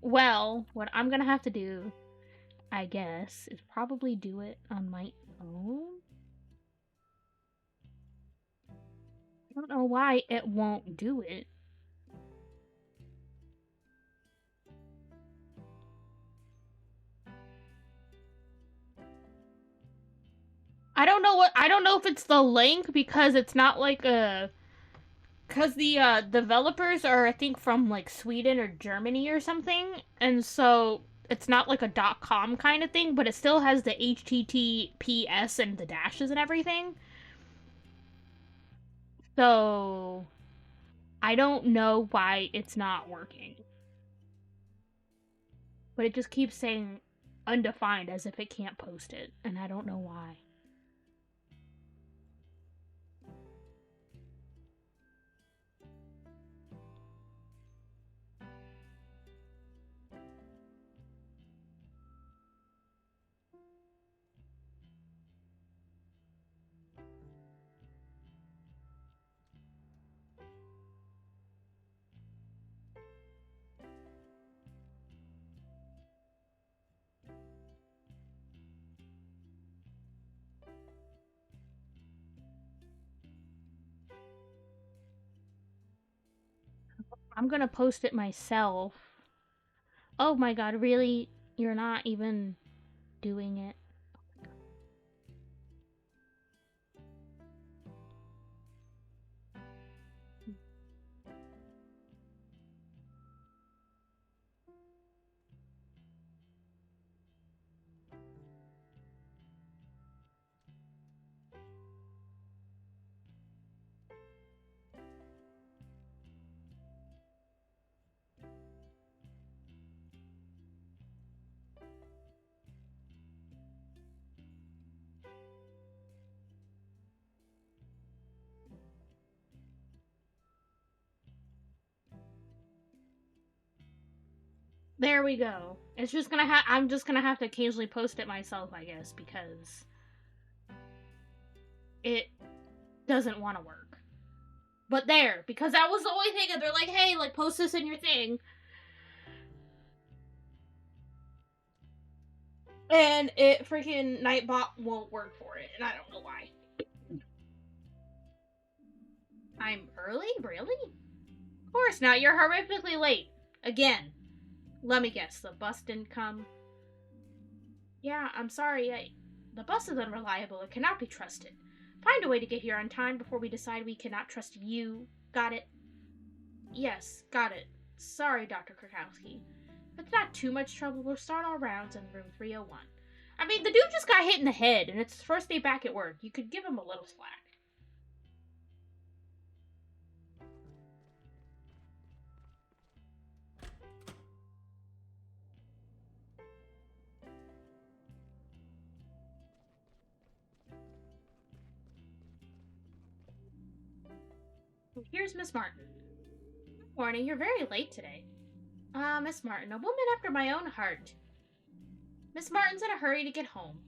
Well, what I'm gonna have to do, I guess, is probably do it on my own. I don't know why it won't do it. I don't know if it's the link because it's not like a because the developers are I think from like Sweden or Germany or something, and so it's not like a .com kind of thing, but it still has the HTTPS and the dashes and everything. So I don't know why it's not working. But it just keeps saying undefined as if it can't post it, and I don't know why. I'm gonna post it myself. Oh my god, really? You're not even doing it? There we go. It's just gonna I'm just gonna have to occasionally post it myself, I guess, because it doesn't want to work. But there, because that was the only thing, and they're like, hey, like, post this in your thing. And it freaking Nightbot won't work for it, and I don't know why. I'm early? Really? Of course not, you're horrifically late. Again. Let me guess, the bus didn't come? Yeah, I'm sorry, the bus is unreliable. It cannot be trusted. Find a way to get here on time before we decide we cannot trust you. Got it? Yes, got it. Sorry, Dr. Krakowski. If it's not too much trouble, we'll start our rounds in room 301. I mean, the dude just got hit in the head, and it's his first day back at work. You could give him a little slack. Here's Miss Martin. Good morning, you're very late today. Miss Martin, a woman after my own heart. Miss Martin's in a hurry to get home.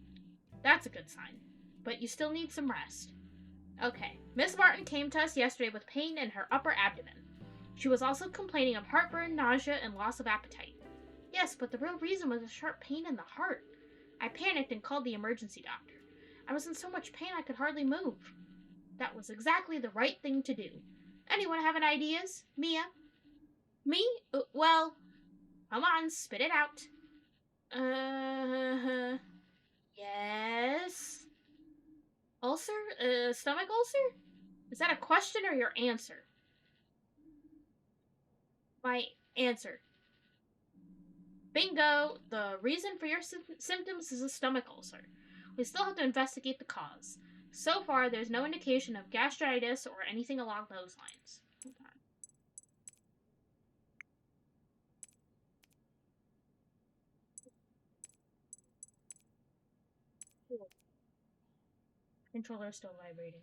That's a good sign. But you still need some rest. Okay. Miss Martin came to us yesterday with pain in her upper abdomen. She was also complaining of heartburn, nausea, and loss of appetite. Yes, but the real reason was a sharp pain in the heart. I panicked and called the emergency doctor. I was in so much pain I could hardly move. That was exactly the right thing to do. Anyone have any ideas? Mia? Me? Well, come on, spit it out. Yes? Ulcer? Stomach ulcer? Is that a question or your answer? My answer. Bingo! The reason for your symptoms is a stomach ulcer. We still have to investigate the cause. So far, there's no indication of gastritis or anything along those lines. Controller still vibrating.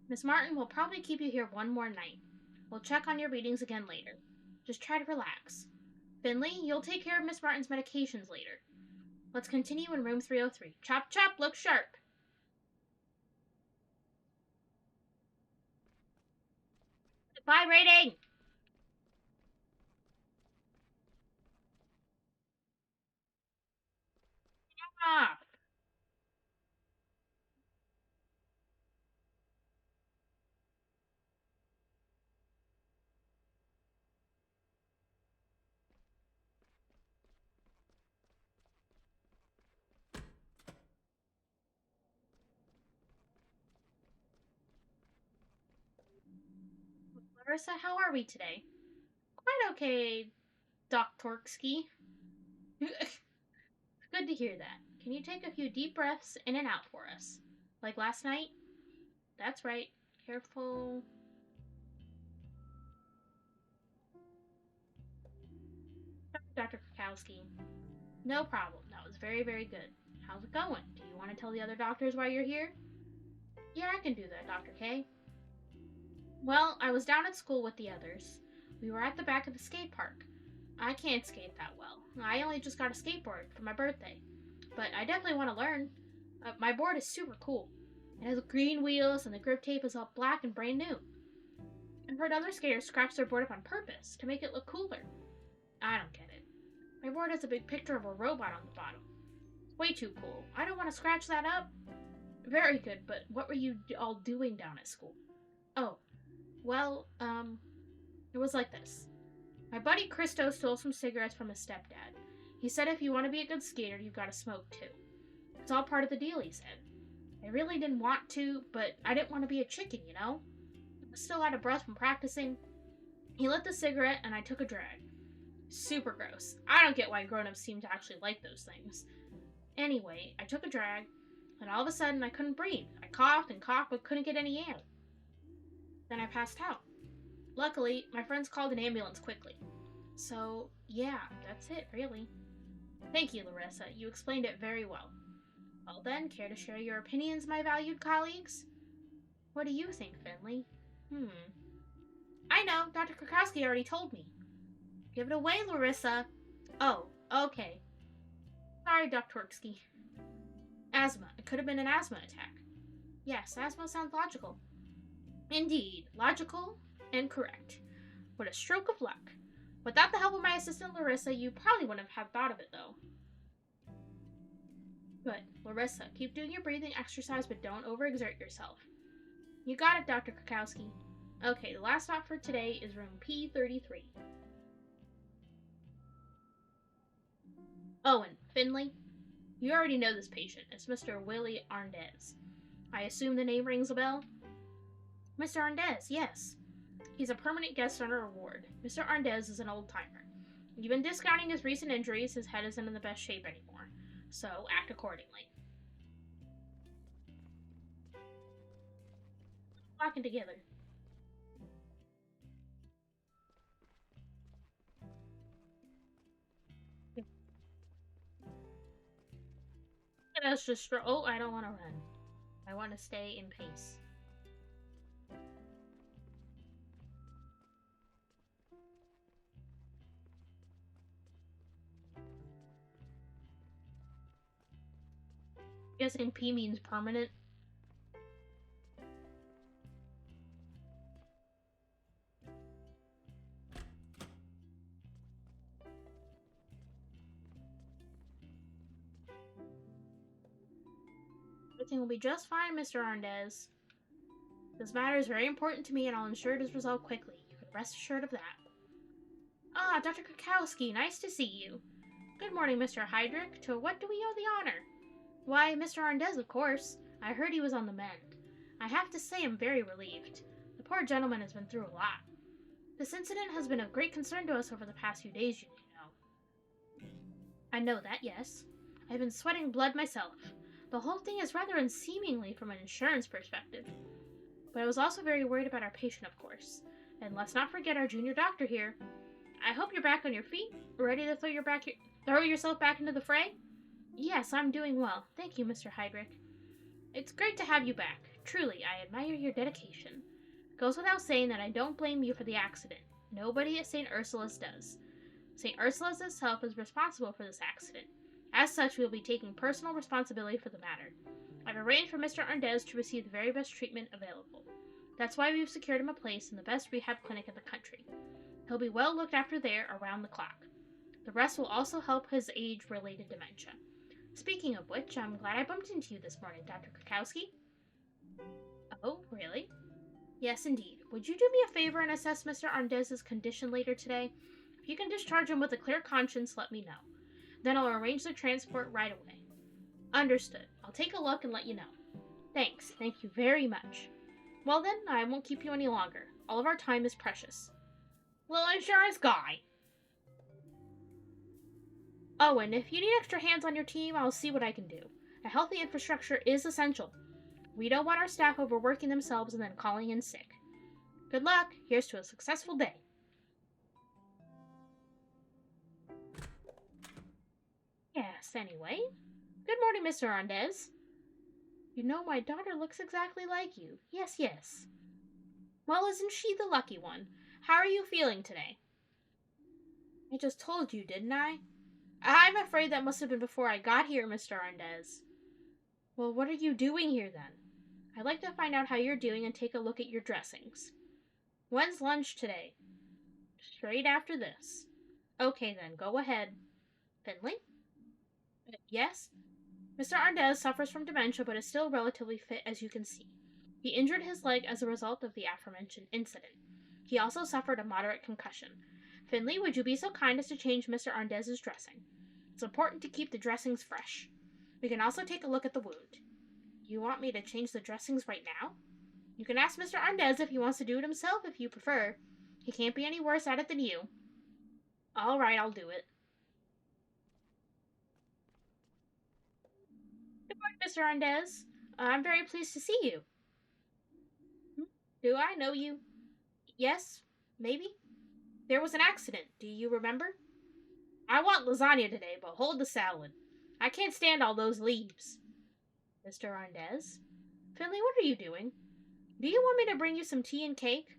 Miss Martin will probably keep you here one more night. We'll check on your readings again later. Just try to relax. Finley, you'll take care of Miss Martin's medications later. Let's continue in room 303. Chop chop, look sharp. Vibrating! Ah! Larissa, how are we today? Quite okay, Doc Torksky. Good to hear that. Can you take a few deep breaths in and out for us? Like last night? That's right. Careful. Dr. Krakowski. No problem. That was very, very good. How's it going? Do you want to tell the other doctors why you're here? Yeah, I can do that, Dr. K. Well, I was down at school with the others. We were at the back of the skate park. I can't skate that well. I only just got a skateboard for my birthday. But I definitely want to learn. My board is super cool. It has green wheels and the grip tape is all black and brand new. I've heard other skaters scratch their board up on purpose to make it look cooler. I don't get it. My board has a big picture of a robot on the bottom. It's way too cool. I don't want to scratch that up. Very good, but what were you all doing down at school? Oh, well, it was like this. My buddy Christo stole some cigarettes from his stepdad. He said if you want to be a good skater, you've got to smoke too. It's all part of the deal, he said. I really didn't want to, but I didn't want to be a chicken, you know? I was still out of breath from practicing. He lit the cigarette and I took a drag. Super gross. I don't get why grown-ups seem to actually like those things. Anyway, I took a drag, and all of a sudden I couldn't breathe. I coughed and coughed but couldn't get any air. Then I passed out. Luckily, my friends called an ambulance quickly. So, yeah, that's it, really. Thank you, Larissa. You explained it very well. Well then, care to share your opinions, my valued colleagues? What do you think, Finley? I know, Dr. Krakowski already told me. Give it away, Larissa. Oh, okay. Sorry, Dr. Twerksky. Asthma. It could have been an asthma attack. Yes, asthma sounds logical. Indeed, logical and correct. What a stroke of luck. Without the help of my assistant Larissa, you probably wouldn't have thought of it, though. Good. Larissa, keep doing your breathing exercise, but don't overexert yourself. You got it, Dr. Krakowski. Okay, the last stop for today is room P33. Owen, Finley, you already know this patient. It's Mr. Willie Arndez. I assume the name rings a bell? Mr. Arndez, yes. He's a permanent guest on our ward. Mr. Arndez is an old-timer. Even discounting his recent injuries, his head isn't in the best shape anymore. So, act accordingly. Walking together. Let's just oh, I don't want to run. I want to stay in pace. Guessing P means permanent. Everything will be just fine, Mr. Arndez. This matter is very important to me, and I'll ensure it is resolved quickly. You can rest assured of that. Ah, Dr. Krakowski, nice to see you. Good morning, Mr. Heydrich. To what do we owe the honor? Why, Mr. Arndez, of course. I heard he was on the mend. I have to say I'm very relieved. The poor gentleman has been through a lot. This incident has been of great concern to us over the past few days, you know. I know that, yes. I've been sweating blood myself. The whole thing is rather unseemly from an insurance perspective. But I was also very worried about our patient, of course. And let's not forget our junior doctor here. I hope you're back on your feet, ready to throw yourself back into the fray? Yes, I'm doing well. Thank you, Mr. Heydrich. It's great to have you back. Truly, I admire your dedication. It goes without saying that I don't blame you for the accident. Nobody at St. Ursula's does. St. Ursula's itself is responsible for this accident. As such, we will be taking personal responsibility for the matter. I've arranged for Mr. Arndez to receive the very best treatment available. That's why we've secured him a place in the best rehab clinic in the country. He'll be well looked after there around the clock. The rest will also help his age-related dementia. Speaking of which, I'm glad I bumped into you this morning, Dr. Krakowski. Oh, really? Yes, indeed. Would you do me a favor and assess Mr. Arndez's condition later today? If you can discharge him with a clear conscience, let me know. Then I'll arrange the transport right away. Understood. I'll take a look and let you know. Thanks. Thank you very much. Well then, I won't keep you any longer. All of our time is precious. Little insurance guy. Oh, and if you need extra hands on your team, I'll see what I can do. A healthy infrastructure is essential. We don't want our staff overworking themselves and then calling in sick. Good luck. Here's to a successful day. Yes, anyway. Good morning, Mr. Arndez. You know, my daughter looks exactly like you. Yes, yes. Well, isn't she the lucky one? How are you feeling today? I just told you, didn't I? I'm afraid that must have been before I got here, Mr. Arndez. Well, what are you doing here then? I'd like to find out how you're doing and take a look at your dressings. When's lunch today? Straight after this. Okay then, go ahead. Finley? Yes? Mr. Arndez suffers from dementia but is still relatively fit, as you can see. He injured his leg as a result of the aforementioned incident. He also suffered a moderate concussion. Finley, would you be so kind as to change Mr. Arndez's dressing? It's important to keep the dressings fresh. We can also take a look at the wound. You want me to change the dressings right now? You can ask Mr. Arndez if he wants to do it himself if you prefer. He can't be any worse at it than you. All right, I'll do it. Good morning, Mr. Arndez. I'm very pleased to see you. Do I know you? Yes, maybe. There was an accident. Do you remember? I want lasagna today, but hold the salad. I can't stand all those leaves. Mr. Arndez? Finley, what are you doing? Do you want me to bring you some tea and cake?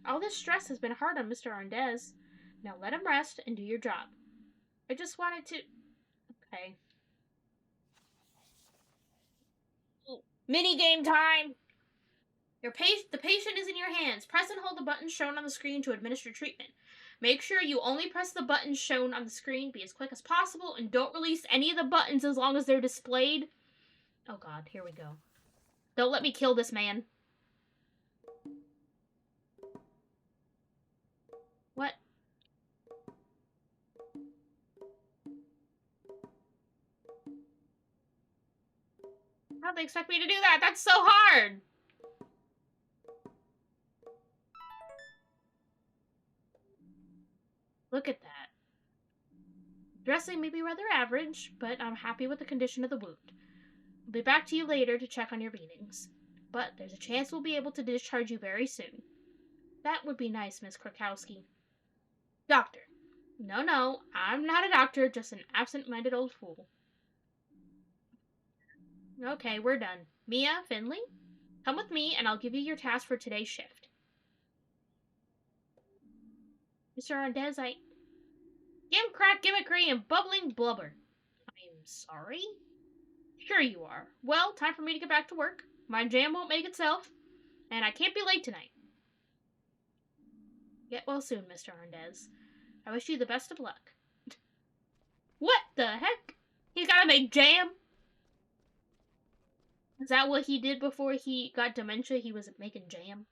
All this stress has been hard on Mr. Arndez. Now let him rest and do your job. I just wanted to... Okay. Mini game time! The patient is in your hands. Press and hold the buttons shown on the screen to administer treatment. Make sure you only press the buttons shown on the screen. Be as quick as possible and don't release any of the buttons as long as they're displayed. Oh god, here we go. Don't let me kill this man. What? How'd they expect me to do that? That's so hard! Look at that. Dressing may be rather average, but I'm happy with the condition of the wound. I'll be back to you later to check on your readings. But there's a chance we'll be able to discharge you very soon. That would be nice, Miss Krakowski. Doctor. No, I'm not a doctor, just an absent-minded old fool. Okay, we're done. Mia, Finley, come with me and I'll give you your task for today's shift. Mr. Arndez, Gimcrack, gimmickry, and bubbling blubber. I'm sorry? Sure you are. Well, time for me to get back to work. My jam won't make itself, and I can't be late tonight. Get well soon, Mr. Arndez. I wish you the best of luck. What the heck? He's gotta make jam? Is that what he did before he got dementia? He was making jam?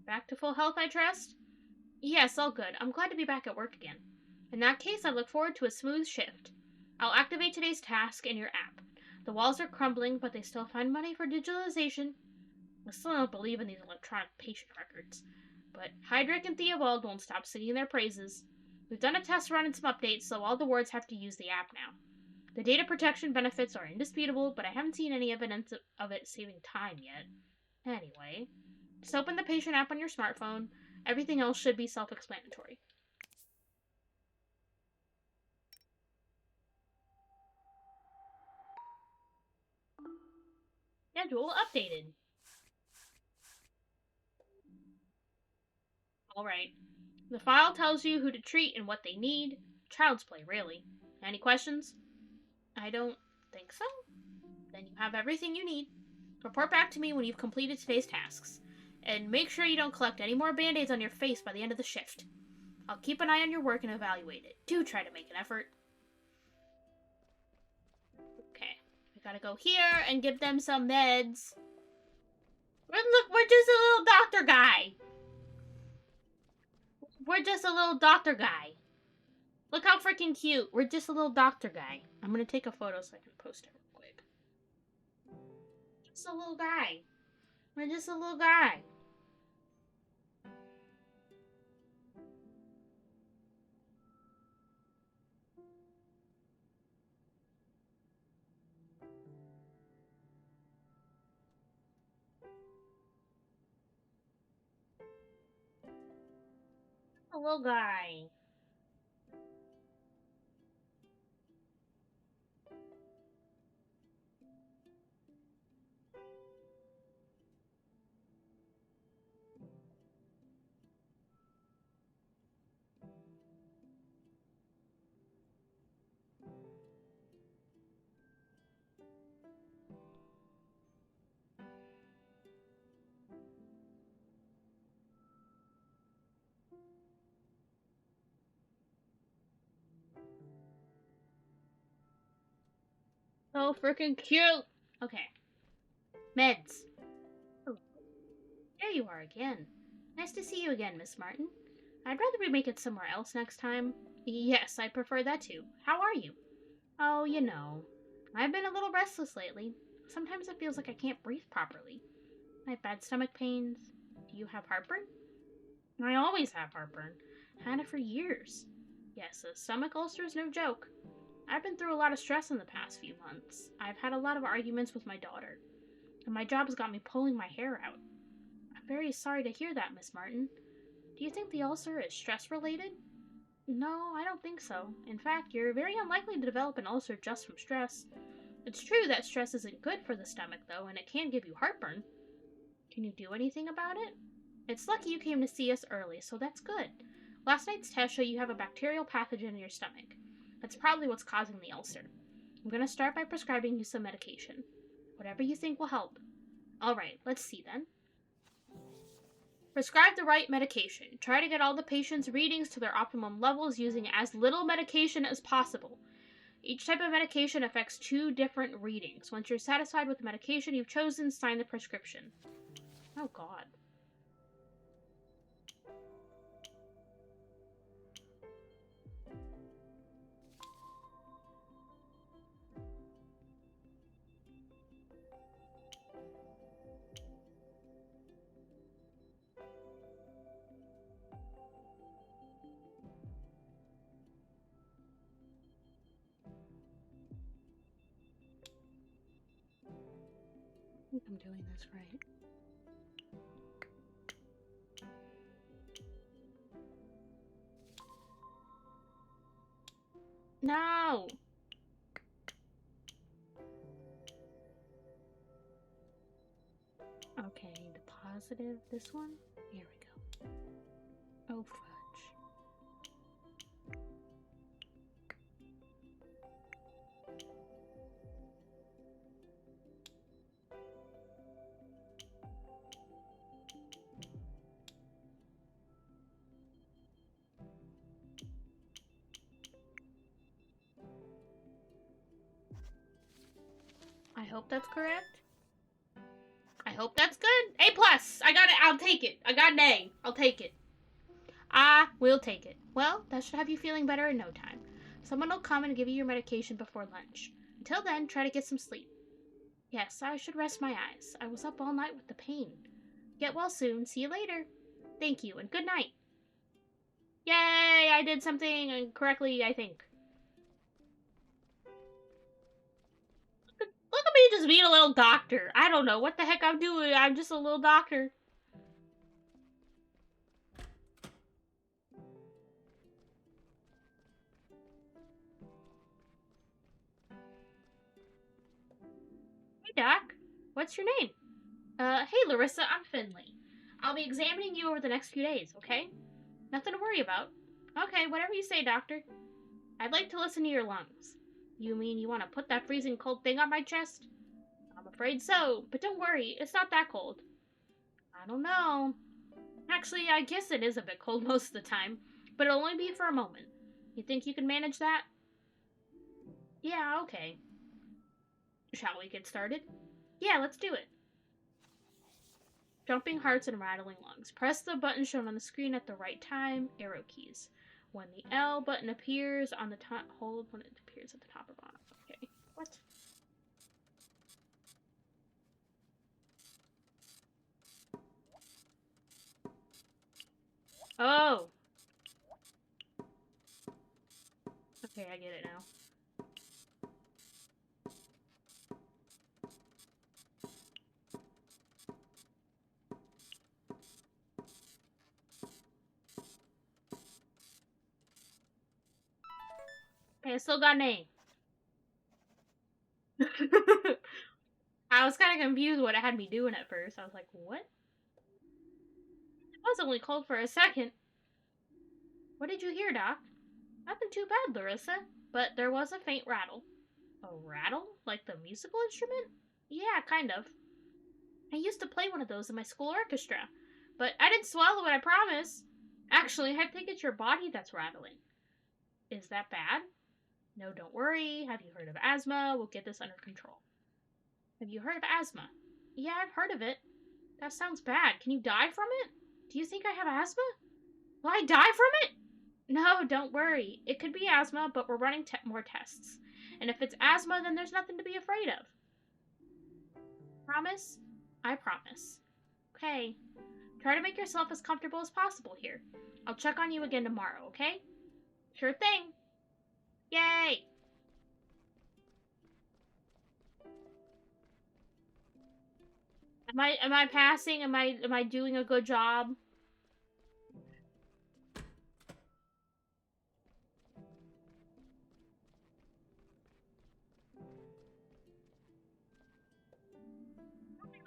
Back to full health, I trust? Yes, all good. I'm glad to be back at work again. In that case, I look forward to a smooth shift. I'll activate today's task in your app. The walls are crumbling, but they still find money for digitalization. I still don't believe in these electronic patient records. But Hydrick and Theobald won't stop singing their praises. We've done a test run and some updates, so all the wards have to use the app now. The data protection benefits are indisputable, but I haven't seen any evidence of it saving time yet. Anyway, just open the patient app on your smartphone. Everything else should be self-explanatory. Schedule updated. Alright. The file tells you who to treat and what they need. Child's play, really. Any questions? I don't think so. Then you have everything you need. Report back to me when you've completed today's tasks. And make sure you don't collect any more band-aids on your face by the end of the shift. I'll keep an eye on your work and evaluate it. Do try to make an effort. Okay. We gotta go here and give them some meds. Look, we're just a little doctor guy. We're just a little doctor guy. Look how freaking cute. We're just a little doctor guy. I'm gonna take a photo so I can post it real quick. Just a little guy. We're just a little guy. little guy. So freaking cute. Okay. Meds. Oh, there you are again. Nice to see you again, Miss Martin. I'd rather we make it somewhere else next time. Yes, I prefer that too. How are you? Oh, I've been a little restless lately. Sometimes it feels like I can't breathe properly. I have bad stomach pains. Do you have heartburn? I always have heartburn. Had it for years. Yes, a stomach ulcer is no joke. I've been through a lot of stress in the past few months. I've had a lot of arguments with my daughter, and my job has got me pulling my hair out. I'm very sorry to hear that, Miss Martin. Do you think the ulcer is stress related? No, I don't think so. In fact, you're very unlikely to develop an ulcer just from stress. It's true that stress isn't good for the stomach, though, and it can give you heartburn. Can you do anything about it? It's lucky you came to see us early, so that's good. Last night's tests show you have a bacterial pathogen in your stomach. That's probably what's causing the ulcer. I'm going to start by prescribing you some medication. Whatever you think will help. Alright, let's see then. Prescribe the right medication. Try to get all the patient's readings to their optimum levels using as little medication as possible. Each type of medication affects 2 different readings. Once you're satisfied with the medication you've chosen, sign the prescription. Oh god. I think I'm doing this right. No! Okay, the positive, this one? Here we go. Oh, fudge. I hope that's correct. I hope that's good. A plus! I got it. I'll take it. I got an A. I'll take it. I will take it. Well, that should have you feeling better in no time. Someone will come and give you your medication before lunch. Until then, try to get some sleep. Yes, I should rest my eyes. I was up all night with the pain. Get well soon. See you later. Thank you, and good night. Yay! I did something correctly, I think. Look at me just being a little doctor. I don't know what the heck I'm doing. I'm just a little doctor. Hey, Doc. What's your name? Hey, Larissa. I'm Finley. I'll be examining you over the next few days, okay? Nothing to worry about. Okay, whatever you say, doctor. I'd like to listen to your lungs. You mean you want to put that freezing cold thing on my chest? I'm afraid so, but don't worry, it's not that cold. I don't know. Actually, I guess it is a bit cold most of the time, but it'll only be for a moment. You think you can manage that? Yeah, okay. Shall we get started? Yeah, let's do it. Jumping hearts and rattling lungs. Press the button shown on the screen at the right time. Arrow keys. When the L button appears on the top, hold when it appears at the top or bottom. Okay. What? Oh! Okay, I get it now. Hey, I still got a name. I was kind of confused what it had me doing at first. I was like, what? It was only cold for a second. What did you hear, Doc? Nothing too bad, Larissa. But there was a faint rattle. A rattle? Like the musical instrument? Yeah, kind of. I used to play one of those in my school orchestra. But I didn't swallow it, I promise. Actually, I think it's your body that's rattling. Is that bad? No, don't worry. Have you heard of asthma? We'll get this under control. Have you heard of asthma? Yeah, I've heard of it. That sounds bad. Can you die from it? Do you think I have asthma? Will I die from it? No, don't worry. It could be asthma, but we're running more tests. And if it's asthma, then there's nothing to be afraid of. Promise? I promise. Okay. Try to make yourself as comfortable as possible here. I'll check on you again tomorrow, okay? Sure thing. Yay! Am I passing? Am I doing a good job?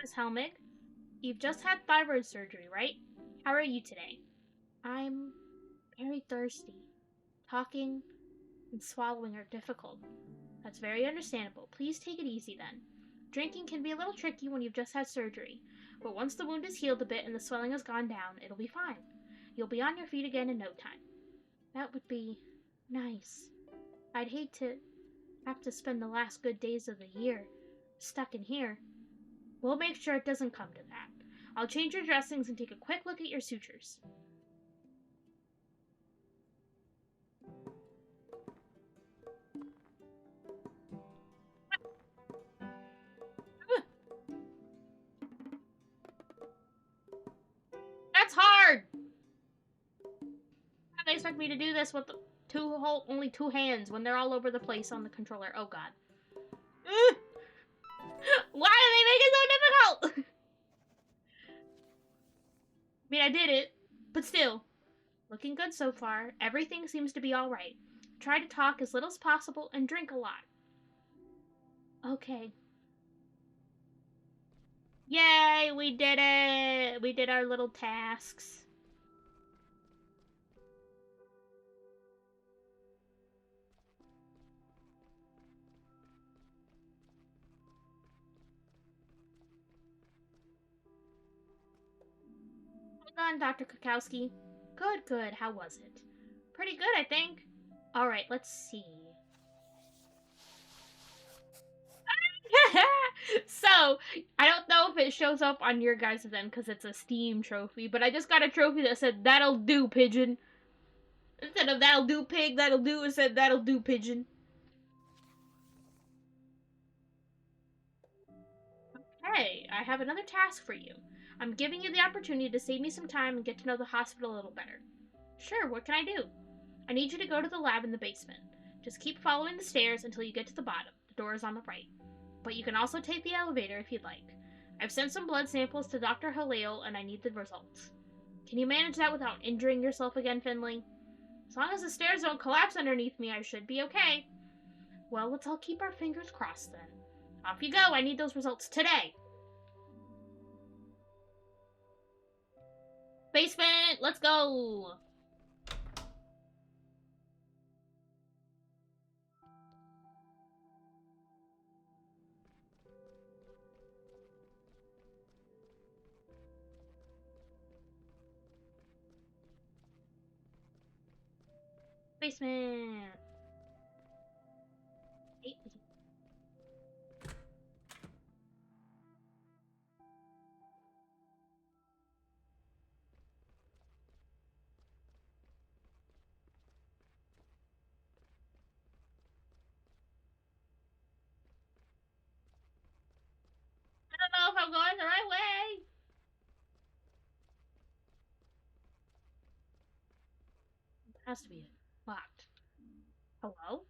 Miss Helmig, you've just had thyroid surgery, right? How are you today? I'm very thirsty. Talking and swallowing are difficult. That's very understandable. Please take it easy then. Drinking can be a little tricky when you've just had surgery, but once the wound is healed a bit and the swelling has gone down, it'll be fine. You'll be on your feet again in no time. That would be nice. I'd hate to have to spend the last good days of the year stuck in here. We'll make sure it doesn't come to that. I'll change your dressings and take a quick look at your sutures. That's hard! How do they expect me to do this with only two hands when they're all over the place on the controller? Oh god. Why do they make it so difficult? I mean, I did it, but still. Looking good so far. Everything seems to be alright. Try to talk as little as possible and drink a lot. Okay. Yay, we did it! We did our little tasks. Hold on, Dr. Kukowski. Good, good. How was it? Pretty good, I think. Alright, let's see. So, I don't know if it shows up on your guys' end because it's a Steam trophy, but I just got a trophy that said, "That'll do, pigeon." Instead of "That'll do, pig," "That'll do," it said, "That'll do, pigeon." Hey, I have another task for you. I'm giving you the opportunity to save me some time and get to know the hospital a little better. Sure, what can I do? I need you to go to the lab in the basement. Just keep following the stairs until you get to the bottom. The door is on the right. But you can also take the elevator if you'd like. I've sent some blood samples to Dr. Halil and I need the results. Can you manage that without injuring yourself again, Finley? As long as the stairs don't collapse underneath me, I should be okay. Well, let's all keep our fingers crossed then. Off you go. I need those results today. Basement, let's go. Basement. Hey. I don't know if I'm going the right way. It has to be locked. Hello?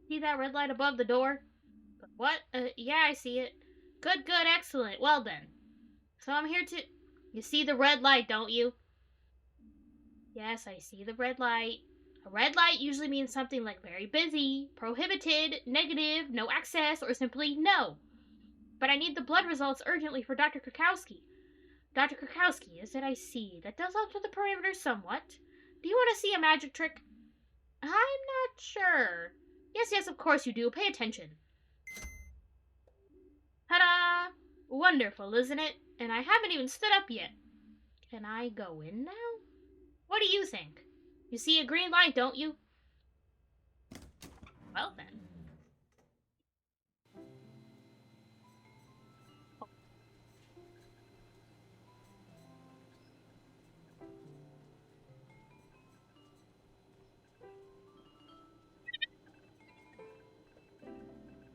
See that red light above the door? What? Yeah, I see it. Good, good, excellent. Well then. So I'm here to... You see the red light, don't you? Yes, I see the red light. A red light usually means something like very busy, prohibited, negative, no access, or simply no. But I need the blood results urgently for Dr. Krakowski. Dr. Krakowski, is it I see? That does alter the parameters somewhat. Do you want to see a magic trick? I'm not sure. Yes, of course you do. Pay attention. Ta-da! Wonderful, isn't it? And I haven't even stood up yet. Can I go in now? What do you think? You see a green light, don't you? Well then.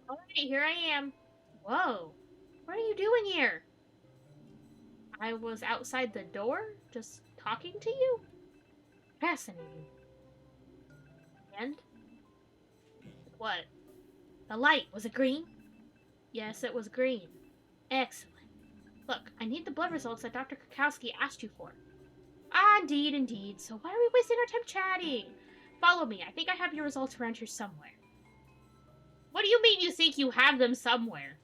Alright, here I am. Whoa. What are you doing here? I was outside the door, just talking to you? Fascinating. And? What? The light, was it green? Yes, it was green. Excellent. Look, I need the blood results that Dr. Krakowski asked you for. Ah, indeed. So why are we wasting our time chatting? Follow me. I think I have your results around here somewhere. What do you mean you think you have them somewhere?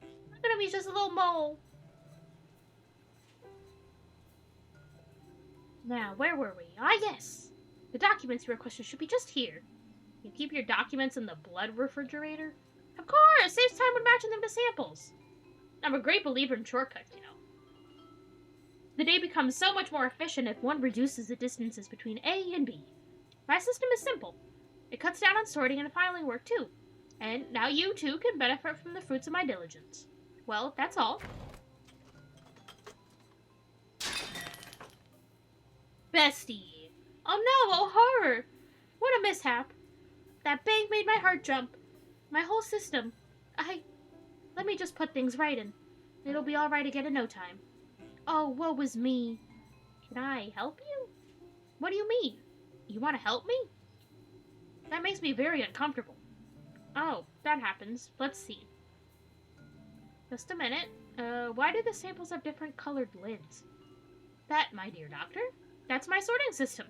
Look at him, he's just a little mole. Now, where were we? Ah, yes. The documents you requested should be just here. You keep your documents in the blood refrigerator? Of course! Saves time when matching them to samples. I'm a great believer in shortcuts, you know. The day becomes so much more efficient if one reduces the distances between A and B. My system is simple. It cuts down on sorting and filing work, too. And now you, too, can benefit from the fruits of my diligence. Well, that's all. Bestie. Oh no, oh horror. What a mishap. That bang made my heart jump. My whole system. Let me just put things right in. It'll be all right again in no time. Oh, woe was me. Can I help you? What do you mean? You want to help me? That makes me very uncomfortable. Oh, that happens. Let's see. Just a minute. Why do the samples have different colored lids? That, my dear doctor, that's my sorting system.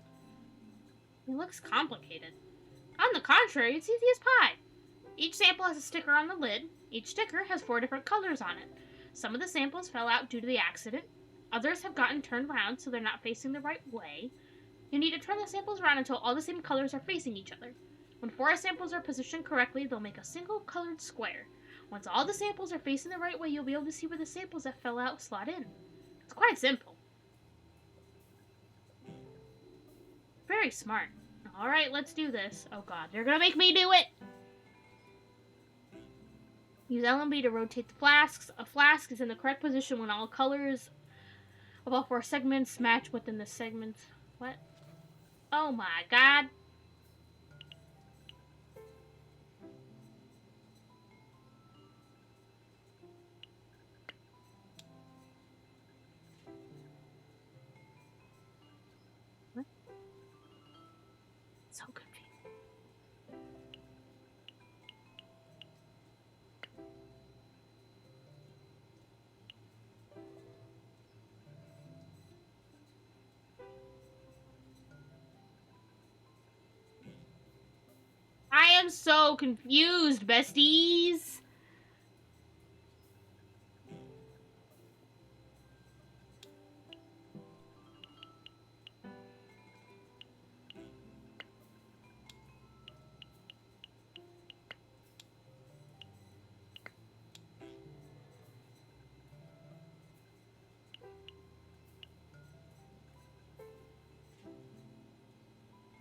It looks complicated. On the contrary, it's easy as pie. Each sample has a sticker on the lid. Each sticker has 4 different colors on it. Some of the samples fell out due to the accident. Others have gotten turned around so they're not facing the right way. You need to turn the samples around until all the same colors are facing each other. When 4 samples are positioned correctly, they'll make a single colored square. Once all the samples are facing the right way, you'll be able to see where the samples that fell out slot in. It's quite simple. Very smart. Alright, let's do this. Oh god, they're gonna make me do it! Use LMB to rotate the flasks. A flask is in the correct position when all colors of all 4 segments match within the segment. What? Oh my god. What? So confused. I am so confused, besties.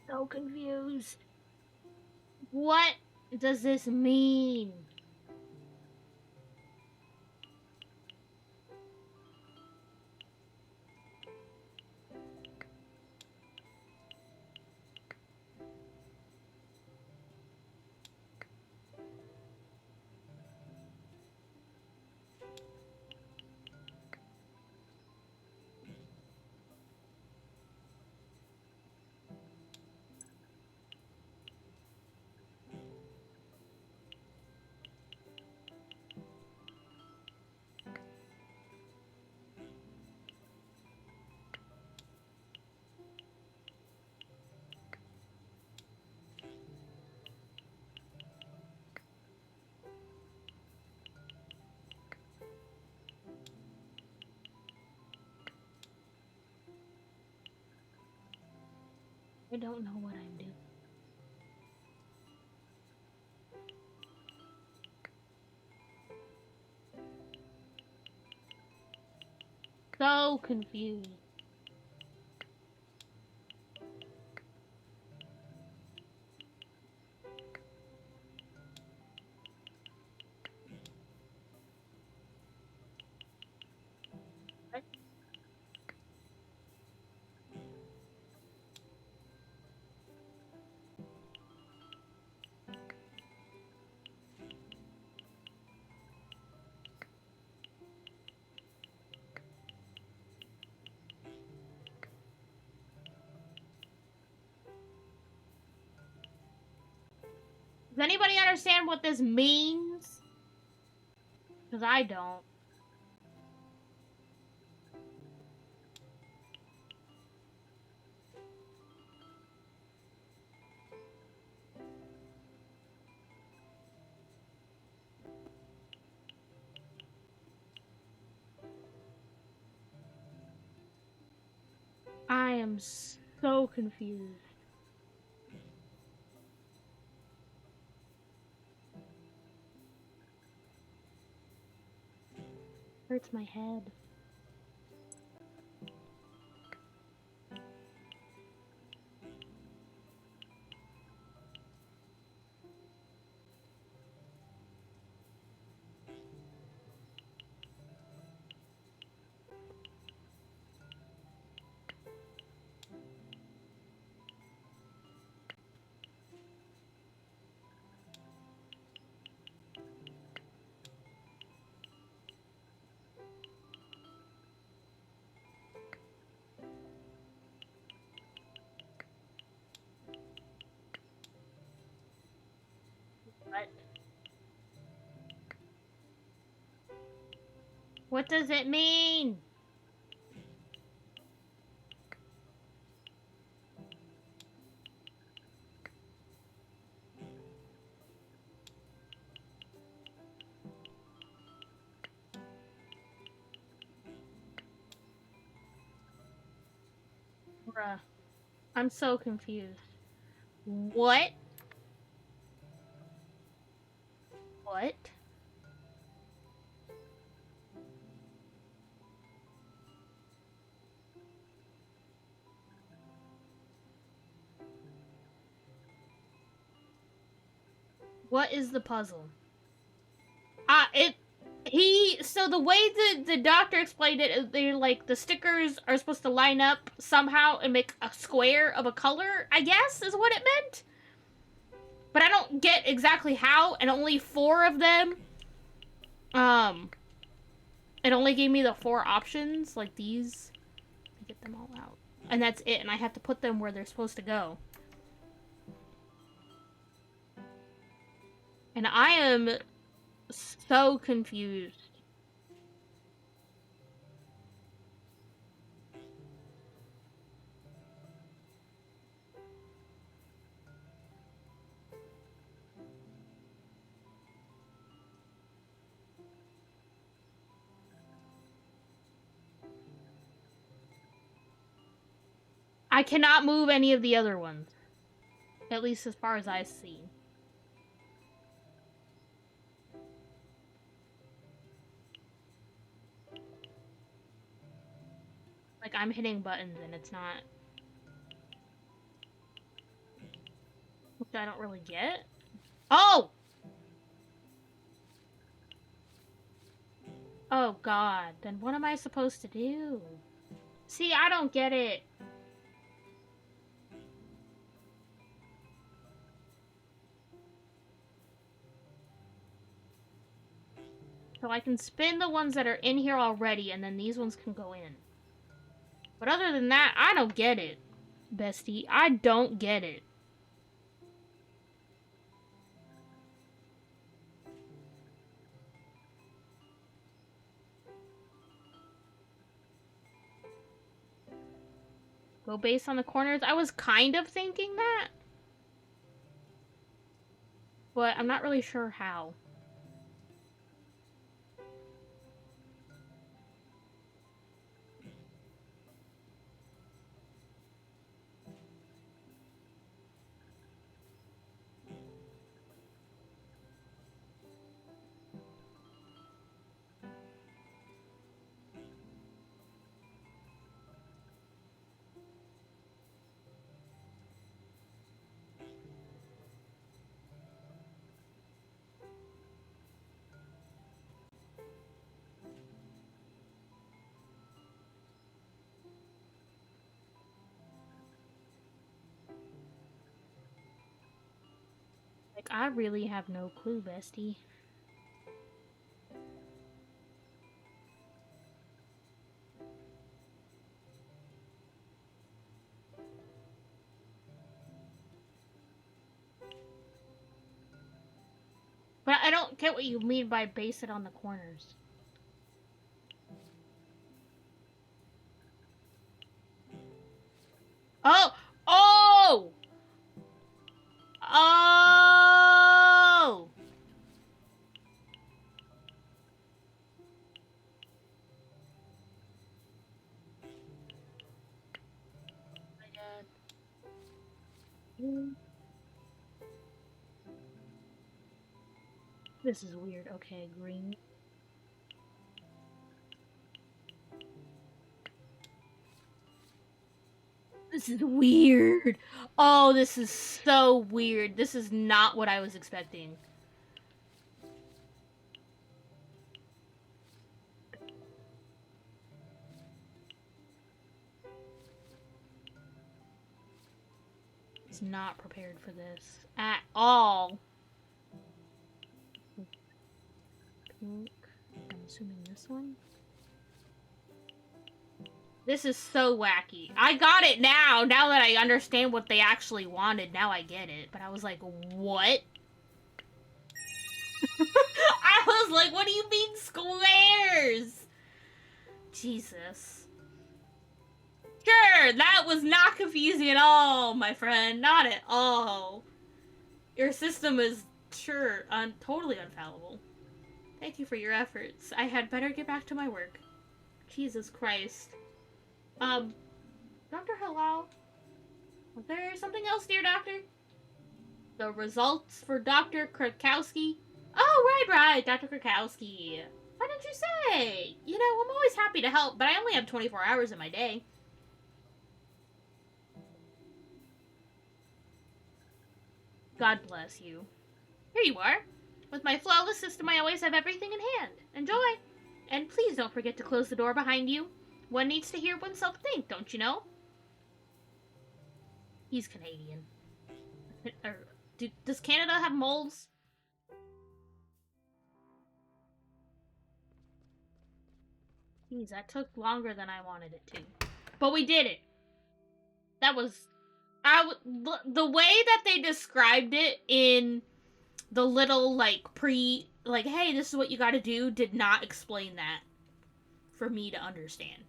So confused. What does this mean? I don't know what I'm doing. So confused. Does anybody understand what this means? Because I don't. I am so confused. Hurts my head. What? What does it mean? Bruh. I'm so confused. What? What? What is the puzzle? So the way the doctor explained it is they're like the stickers are supposed to line up somehow and make a square of a color, I guess is what it meant. But I don't get exactly how, and only 4 of them. It only gave me the 4 options, like these. Get them all out. And that's it, and I have to put them where they're supposed to go. And I am so confused. I cannot move any of the other ones. At least as far as I've seen. Like, I'm hitting buttons and it's not... Which I don't really get. Oh! Oh, God. Then what am I supposed to do? See, I don't get it. So I can spin the ones that are in here already, and then these ones can go in. But other than that, I don't get it, bestie. I don't get it. Go based on the corners. I was kind of thinking that. But I'm not really sure how. I really have no clue, bestie. But I don't get what you mean by base it on the corners. Oh! Oh! Oh! My God. This is weird. Okay, green. This is weird. Oh, this is so weird. This is not what I was expecting. It's not prepared for this at all. Pink. I'm assuming this one. This is so wacky. I got it now. Now that I understand what they actually wanted, now I get it. But I was like, what? I was like, what do you mean squares? Jesus. Sure, that was not confusing at all, my friend. Not at all. Your system is, sure, totally unfallible. Thank you for your efforts. I had better get back to my work. Jesus Christ. Dr. Halal? Was there something else, dear doctor? The results for Dr. Krakowski? Oh, right, Dr. Krakowski. Why didn't you say? You know, I'm always happy to help, but I only have 24 hours in my day. God bless you. Here you are. With my flawless system, I always have everything in hand. Enjoy. And please don't forget to close the door behind you. One needs to hear oneself think, don't you know? He's Canadian. Does Canada have moles? Jeez, that took longer than I wanted it to. But we did it. That was... the way that they described it in the little, like, hey, this is what you gotta do, did not explain that for me to understand.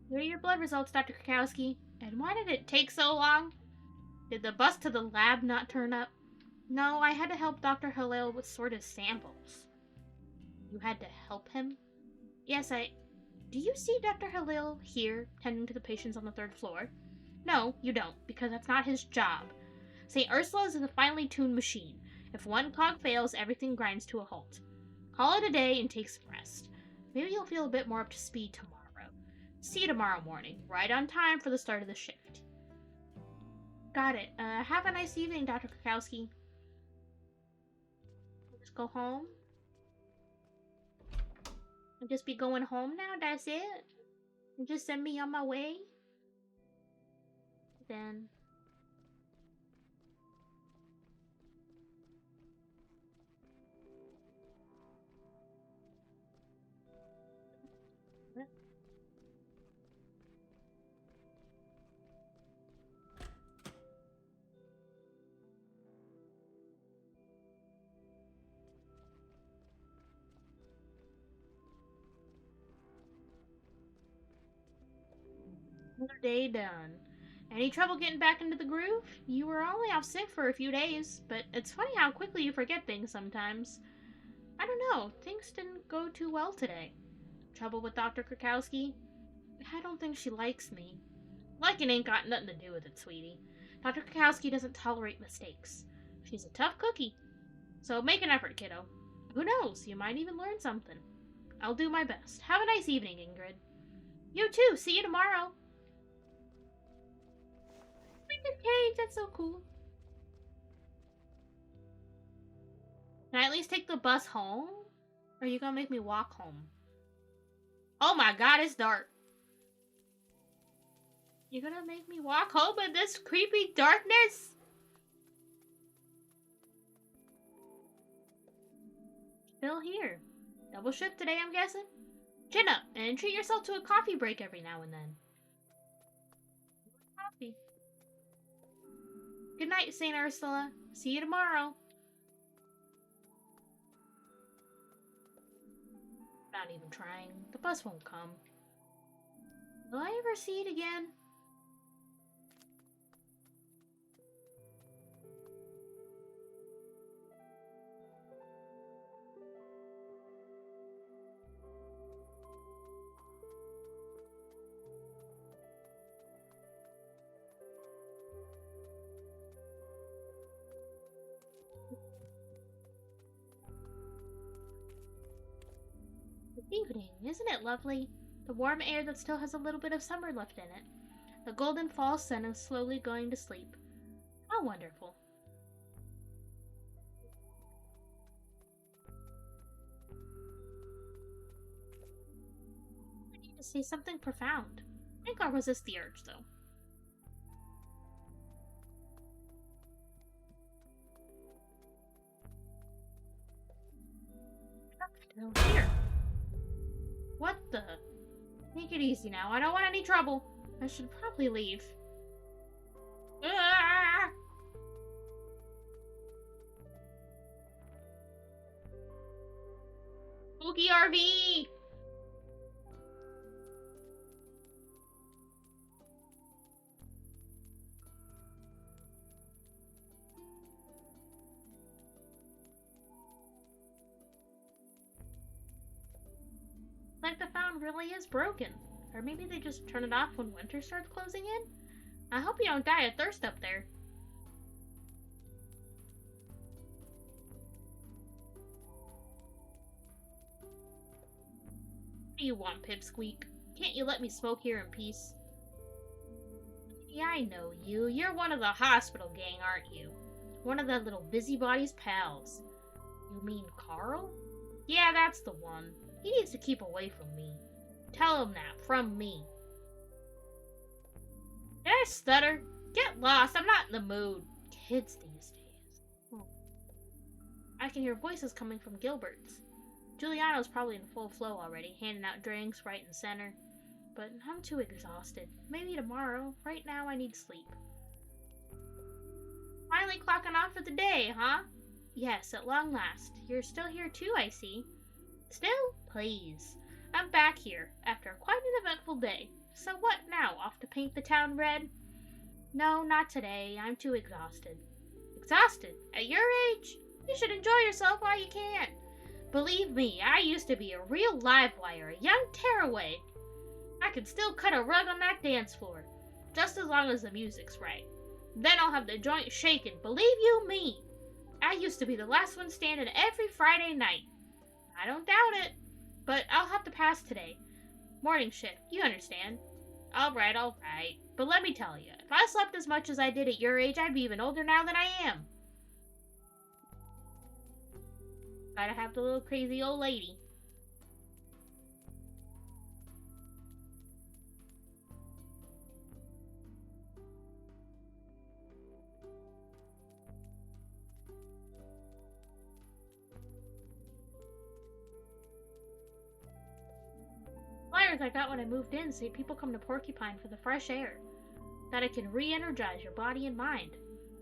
Here are your blood results, Dr. Krakowski. And why did it take so long? Did the bus to the lab not turn up? No, I had to help Dr. Halil with sort of samples. You had to help him? Yes, Do you see Dr. Halil here, tending to the patients on the 3rd floor? No, you don't, because that's not his job. St. Ursula's is a finely tuned machine. If one cog fails, everything grinds to a halt. Call it a day and take some rest. Maybe you'll feel a bit more up to speed tomorrow. See you tomorrow morning, right on time for the start of the shift. Got it. Have a nice evening, Dr. Krakowski. Just go home? I'll just be going home now, that's it? You just send me on my way? Then... Another day done. Any trouble getting back into the groove? You were only off sick for a few days, but it's funny how quickly you forget things sometimes. I don't know, things didn't go too well today. Trouble with Dr. Krakowski? I don't think she likes me. Liking ain't got nothing to do with it, sweetie. Dr. Krakowski doesn't tolerate mistakes. She's a tough cookie. So make an effort, kiddo. Who knows, you might even learn something. I'll do my best. Have a nice evening, Ingrid. You too, see you tomorrow. Hey, that's so cool. Can I at least take the bus home? Or are you gonna make me walk home? Oh my god, it's dark. You're gonna make me walk home in this creepy darkness? Still here. Double shift today, I'm guessing? Chin up and treat yourself to a coffee break every now and then. Coffee. Good night, St. Ursula. See you tomorrow. Not even trying. The bus won't come. Will I ever see it again? Evening, isn't it lovely? The warm air that still has a little bit of summer left in it. The golden fall sun is slowly going to sleep. How wonderful. I need to say something profound. I think I'll resist the urge, though. Still here. What the? Take it easy now. I don't want any trouble. I should probably leave. Ah! Spooky RV! Like the fountain really is broken. Or maybe they just turn it off when winter starts closing in? I hope you don't die of thirst up there. What do you want, Pipsqueak? Can't you let me smoke here in peace? Yeah, I know you. You're one of the hospital gang, aren't you? One of the little busybody's pals. You mean Carl? Yeah, that's the one. He needs to keep away from me. Tell him that, from me. Did I stutter? Get lost, I'm not in the mood. Kids these days. I can hear voices coming from Gilbert's. Giuliano's probably in full flow already, handing out drinks right and center. But I'm too exhausted. Maybe tomorrow. Right now I need sleep. Finally clocking off for the day, huh? Yes, at long last. You're still here too, I see. Still? Please. I'm back here, after quite an eventful day. So what now, off to paint the town red? No, not today. I'm too exhausted. Exhausted? At your age? You should enjoy yourself while you can. Believe me, I used to be a real live wire, a young tearaway. I could still cut a rug on that dance floor, just as long as the music's right. Then I'll have the joint shaking, believe you me. I used to be the last one standing every Friday night. I don't doubt it, but I'll have to pass today. Morning shift, you understand. Alright. But let me tell you, if I slept as much as I did at your age, I'd be even older now than I am. Gotta have the little crazy old lady. Flyers I got when I moved in say people come to Porcupine for the fresh air. That it can re-energize your body and mind.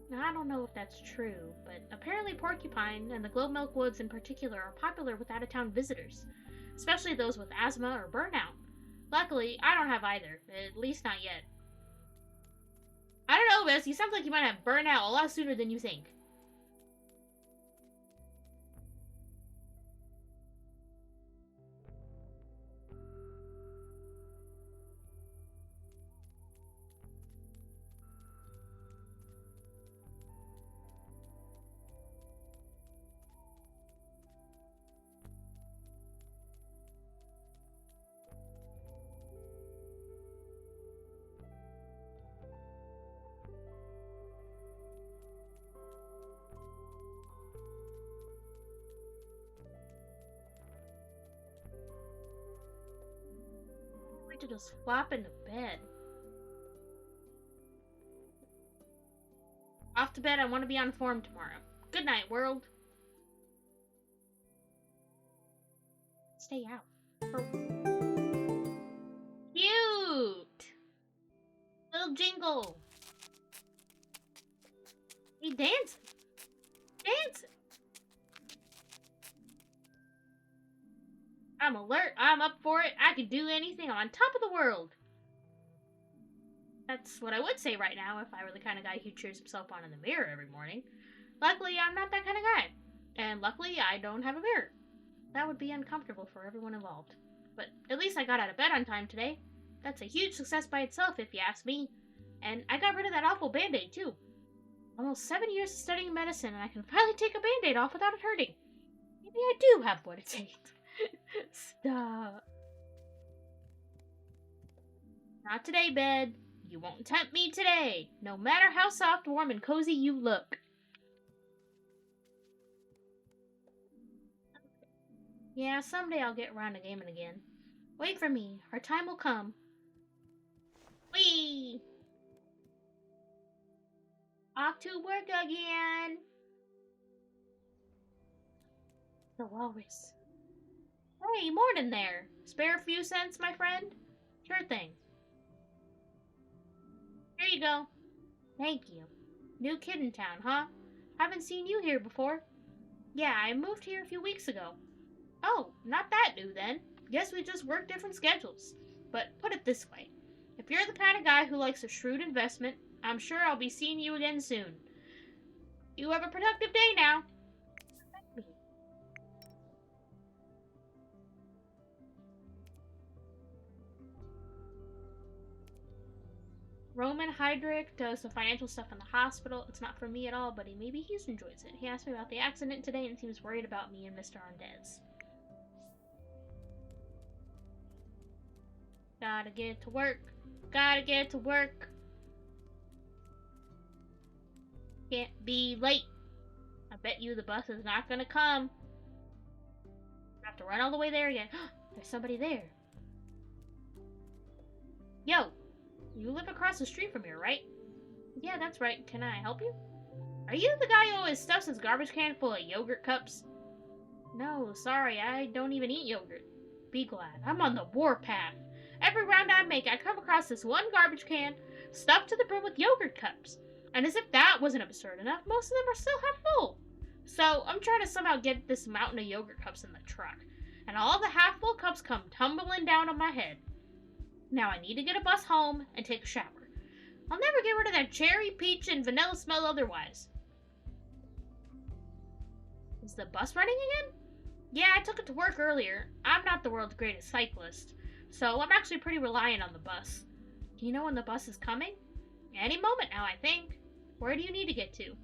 Now, I don't know if that's true, but apparently Porcupine, and the Glowmilk Woods in particular, are popular with out-of-town visitors, especially those with asthma or burnout. Luckily, I don't have either, at least not yet. I don't know, Wes, you sound like you might have burnout a lot sooner than you think. to just flop into bed. Off to bed, I want to be on form tomorrow. Good night, world. Stay out. Cute! Little jingle. He dancing. Dancing. I'm alert. I'm up for it. I can do anything. I'm on top of the world. That's what I would say right now if I were the kind of guy who cheers himself on in the mirror every morning. Luckily, I'm not that kind of guy. And luckily, I don't have a mirror. That would be uncomfortable for everyone involved. But at least I got out of bed on time today. That's a huge success by itself, if you ask me. And I got rid of that awful band-aid, too. Almost 7 years of studying medicine, and I can finally take a band-aid off without it hurting. Maybe I do have what it takes. Stop. Not today, bed. You won't tempt me today, no matter how soft, warm, and cozy you look. Yeah, someday I'll get around to gaming again. Wait for me. Our time will come. Whee! Off to work again. The walrus. Hey, morning there. Spare a few cents, my friend? Sure thing. Here you go. Thank you. New kid in town, huh? Haven't seen you here before. Yeah, I moved here a few weeks ago. Oh, not that new then. Guess we just work different schedules. But put it this way. If you're the kind of guy who likes a shrewd investment, I'm sure I'll be seeing you again soon. You have a productive day now. Roman Hydrick does the financial stuff in the hospital. It's not for me at all, but maybe he enjoys it. He asked me about the accident today and seems worried about me and Mr. Arndez. Gotta get to work. Gotta get to work. Can't be late. I bet you the bus is not gonna come. I have to run all the way there again. There's somebody there. Yo, you live across the street from here, right? Yeah, that's right. Can I help you? Are you the guy who always stuffs his garbage can full of yogurt cups? No, sorry, I don't even eat yogurt. Be glad. I'm on the warpath. Every round I make, I come across this one garbage can stuffed to the brim with yogurt cups. And as if that wasn't absurd enough, most of them are still half full. So I'm trying to somehow get this mountain of yogurt cups in the truck. And all the half full cups come tumbling down on my head. Now I need to get a bus home and take a shower. I'll never get rid of that cherry, peach, and vanilla smell otherwise. Is the bus running again? Yeah, I took it to work earlier. I'm not the world's greatest cyclist, so I'm actually pretty reliant on the bus. Do you know when the bus is coming? Any moment now, I think. Where do you need to get to?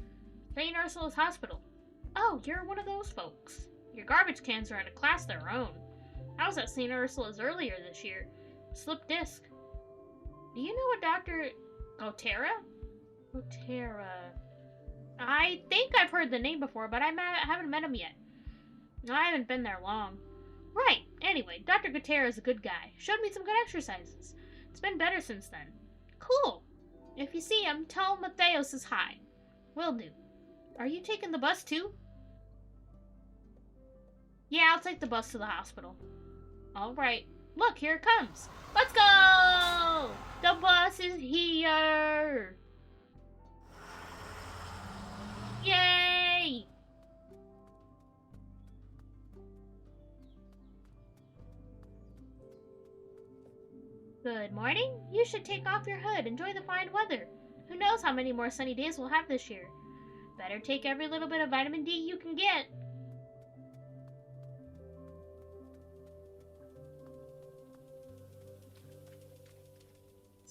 St. Ursula's Hospital. Oh, you're one of those folks. Your garbage cans are in a class of their own. I was at St. Ursula's earlier this year. Slip disc. Do you know a Dr. Gotera? Gotera. I think I've heard the name before, but I haven't met him yet. I haven't been there long. Right. Anyway, Dr. Gotera is a good guy. Showed me some good exercises. It's been better since then. Cool. If you see him, tell him Matteo says hi. Will do. Are you taking the bus too? Yeah, I'll take the bus to the hospital. All right. Look, here it comes. Let's go! The bus is here! Yay! Good morning. You should take off your hood. Enjoy the fine weather. Who knows how many more sunny days we'll have this year. Better take every little bit of vitamin D you can get.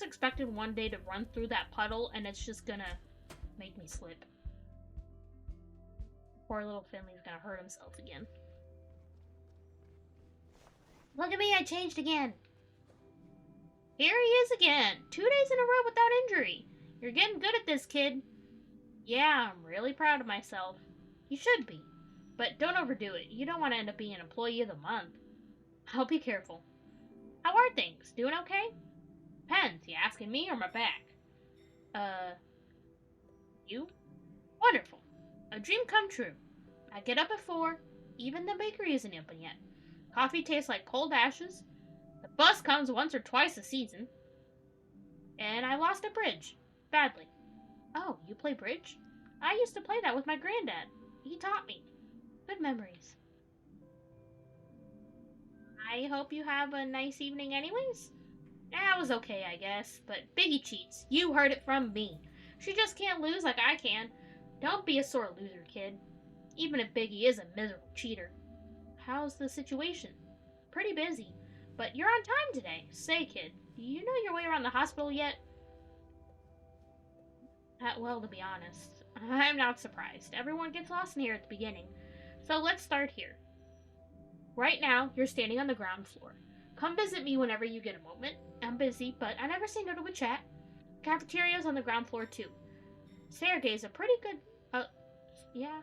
I expected one day to run through that puddle and it's just gonna make me slip. Poor little Finley's gonna hurt himself again. Look at me, I changed again. Here he is again. 2 days in a row without injury. You're getting good at this, kid. Yeah, I'm really proud of myself. You should be. But don't overdo it. You don't want to end up being Employee of the Month. I'll be careful. How are things? Doing okay? Depends. You asking me or my back? Uh, you? Wonderful. A dream come true. I get up at 4. Even the bakery isn't open yet. Coffee tastes like cold ashes. The bus comes once or twice a season. And I lost a bridge. Badly. Oh, you play bridge? I used to play that with my granddad. He taught me. Good memories. I hope you have a nice evening anyways. That was okay, I guess. But Biggie cheats. You heard it from me. She just can't lose like I can. Don't be a sore loser, kid. Even if Biggie is a miserable cheater. How's the situation? Pretty busy. But you're on time today. Say, kid, do you know your way around the hospital yet? Well, to be honest, I'm not surprised. Everyone gets lost in here at the beginning. So let's start here. Right now, you're standing on the ground floor. Come visit me whenever you get a moment. I'm busy, but I never say no to a chat. Cafeteria's on the ground floor, too. Sergey's a yeah,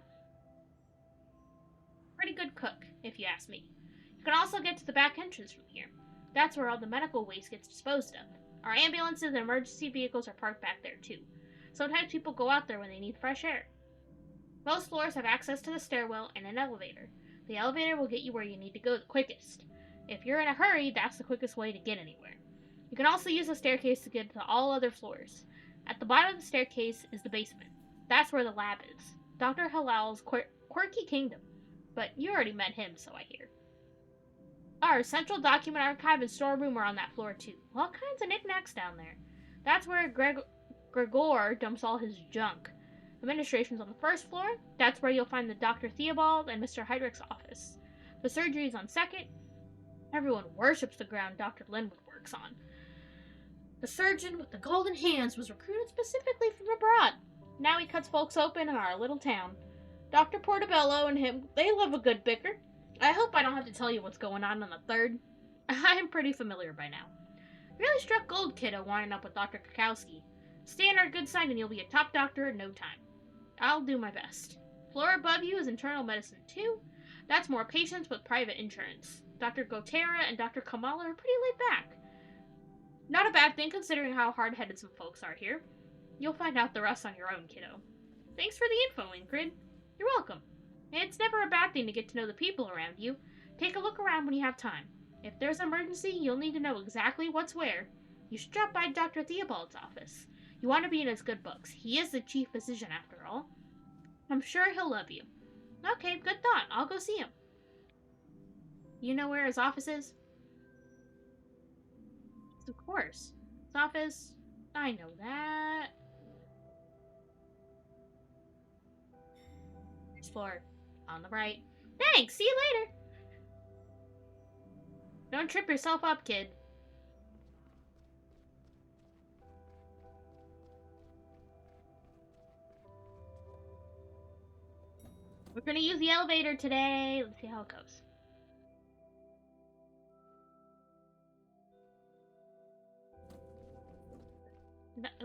pretty good cook, if you ask me. You can also get to the back entrance from here. That's where all the medical waste gets disposed of. Our ambulances and emergency vehicles are parked back there, too. Sometimes people go out there when they need fresh air. Most floors have access to the stairwell and an elevator. The elevator will get you where you need to go the quickest. If you're in a hurry, that's the quickest way to get anywhere. You can also use the staircase to get to all other floors. At the bottom of the staircase is the basement. That's where the lab is. Dr. Halal's quirky kingdom. But you already met him, so I hear. Our central document archive and storeroom are on that floor, too. All kinds of knickknacks down there. That's where Gregor dumps all his junk. Administration's on the first floor. That's where you'll find the Dr. Theobald and Mr. Heydrich's office. The surgery's on second. Everyone worships the ground Dr. Linwood works on. The surgeon with the golden hands was recruited specifically from abroad. Now he cuts folks open in our little town. Dr. Portobello and him, they love a good bicker. I hope I don't have to tell you what's going on the third. I'm pretty familiar by now. Really struck gold, kiddo, winding up with Dr. Kakowski. Stay on our good side and you'll be a top doctor in no time. I'll do my best. Floor above you is internal medicine, too. That's more patients with private insurance. Dr. Gotera and Dr. Kamala are pretty laid back. Not a bad thing considering how hard-headed some folks are here. You'll find out the rest on your own, kiddo. Thanks for the info, Ingrid. You're welcome. It's never a bad thing to get to know the people around you. Take a look around when you have time. If there's an emergency, you'll need to know exactly what's where. You should drop by Dr. Theobald's office. You want to be in his good books. He is the chief physician, after all. I'm sure he'll love you. Okay, good thought. I'll go see him. You know where his office is? Of course. His office. I know that. First floor. On the right. Thanks! See you later! Don't trip yourself up, kid. We're gonna use the elevator today. Let's see how it goes.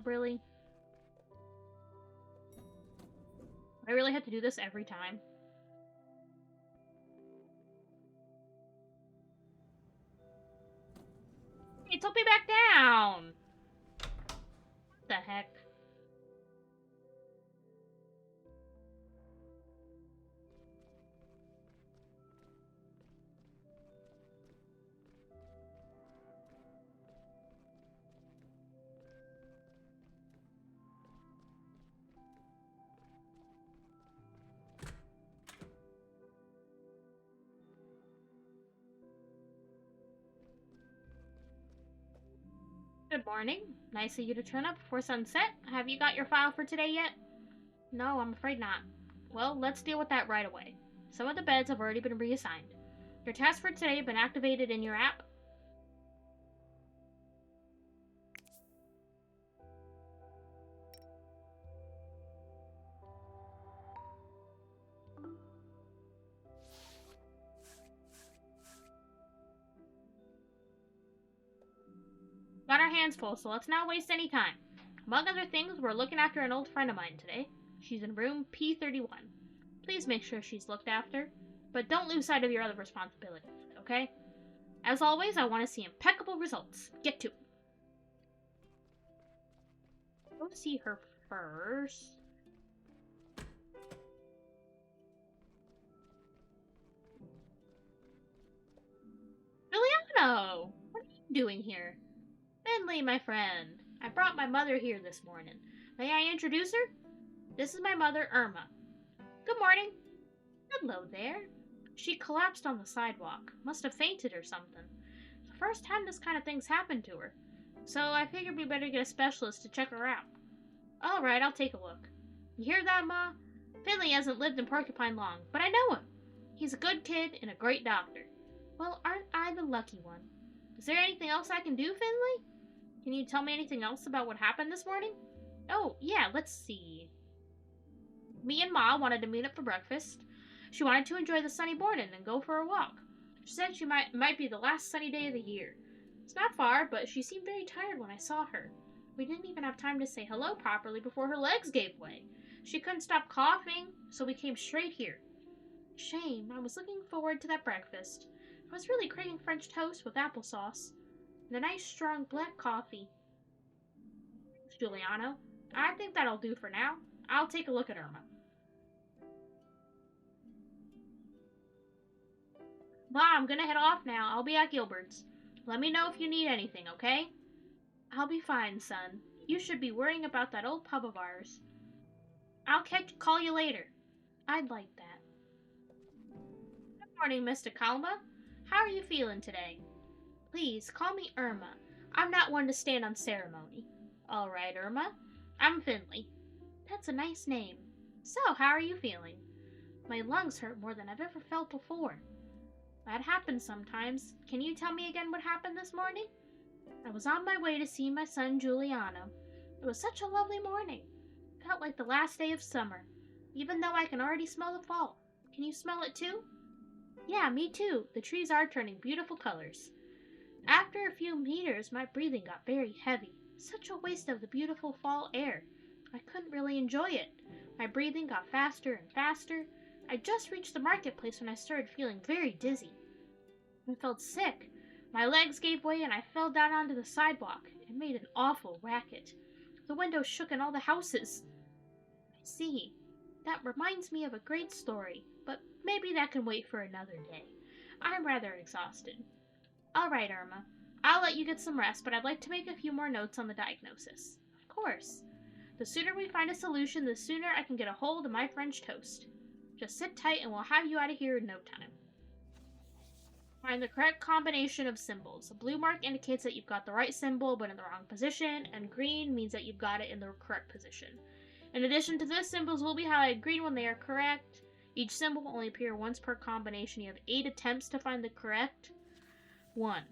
Really? I really have to do this every time. Hey, took me back down! What the heck? Good morning. Nice of you to turn up before sunset. Have you got your file for today yet? No, I'm afraid not. Well, let's deal with that right away. Some of the beds have already been reassigned. Your tasks for today have been activated in your app. Got our hands full, so let's not waste any time. Among other things, we're looking after an old friend of mine today. She's in room P31. Please make sure she's looked after, but don't lose sight of your other responsibilities, okay? As always, I want to see impeccable results. Get to it. Go see her first. Juliano! What are you doing here? Finley, my friend. I brought my mother here this morning. May I introduce her? This is my mother, Irma. Good morning. Hello there. She collapsed on the sidewalk. Must have fainted or something. It's the first time this kind of thing's happened to her. So I figured we better get a specialist to check her out. Alright, I'll take a look. You hear that, Ma? Finley hasn't lived in Porcupine long, but I know him. He's a good kid and a great doctor. Well, aren't I the lucky one? Is there anything else I can do, Finley? Can you tell me anything else about what happened this morning? Oh, yeah, let's see. Me and Ma wanted to meet up for breakfast. She wanted to enjoy the sunny morning and go for a walk. She said she might be the last sunny day of the year. It's not far, but she seemed very tired when I saw her. We didn't even have time to say hello properly before her legs gave way. She couldn't stop coughing, so we came straight here. Shame, I was looking forward to that breakfast. I was really craving French toast with applesauce and a nice strong black coffee. Thanks, Giuliano. I think that'll do for now. I'll take a look at Irma. Ma, I'm gonna head off now. I'll be at Gilbert's. Let me know if you need anything, okay? I'll be fine, son. You should be worrying about that old pub of ours. I'll call you later. I'd like that. Good morning, Mr. Kalma. How are you feeling today? Please, call me Irma. I'm not one to stand on ceremony. All right, Irma. I'm Finley. That's a nice name. So, how are you feeling? My lungs hurt more than I've ever felt before. That happens sometimes. Can you tell me again what happened this morning? I was on my way to see my son Giuliano. It was such a lovely morning. Felt like the last day of summer, even though I can already smell the fall. Can you smell it too? Yeah, me too. The trees are turning beautiful colors. After a few meters, my breathing got very heavy. Such a waste of the beautiful fall air. I couldn't really enjoy it. My breathing got faster and faster. I just reached the marketplace when I started feeling very dizzy. I felt sick. My legs gave way and I fell down onto the sidewalk. It made an awful racket. The windows shook in all the houses. I see. That reminds me of a great story, but maybe that can wait for another day. I'm rather exhausted. All right, Irma. I'll let you get some rest, but I'd like to make a few more notes on the diagnosis. Of course. The sooner we find a solution, the sooner I can get a hold of my French toast. Just sit tight and we'll have you out of here in no time. Find the correct combination of symbols. A blue mark indicates that you've got the right symbol but in the wrong position, and green means that you've got it in the correct position. In addition to this, symbols will be highlighted green when they are correct. Each symbol will only appear once per combination. You have 8 attempts to find the correct one.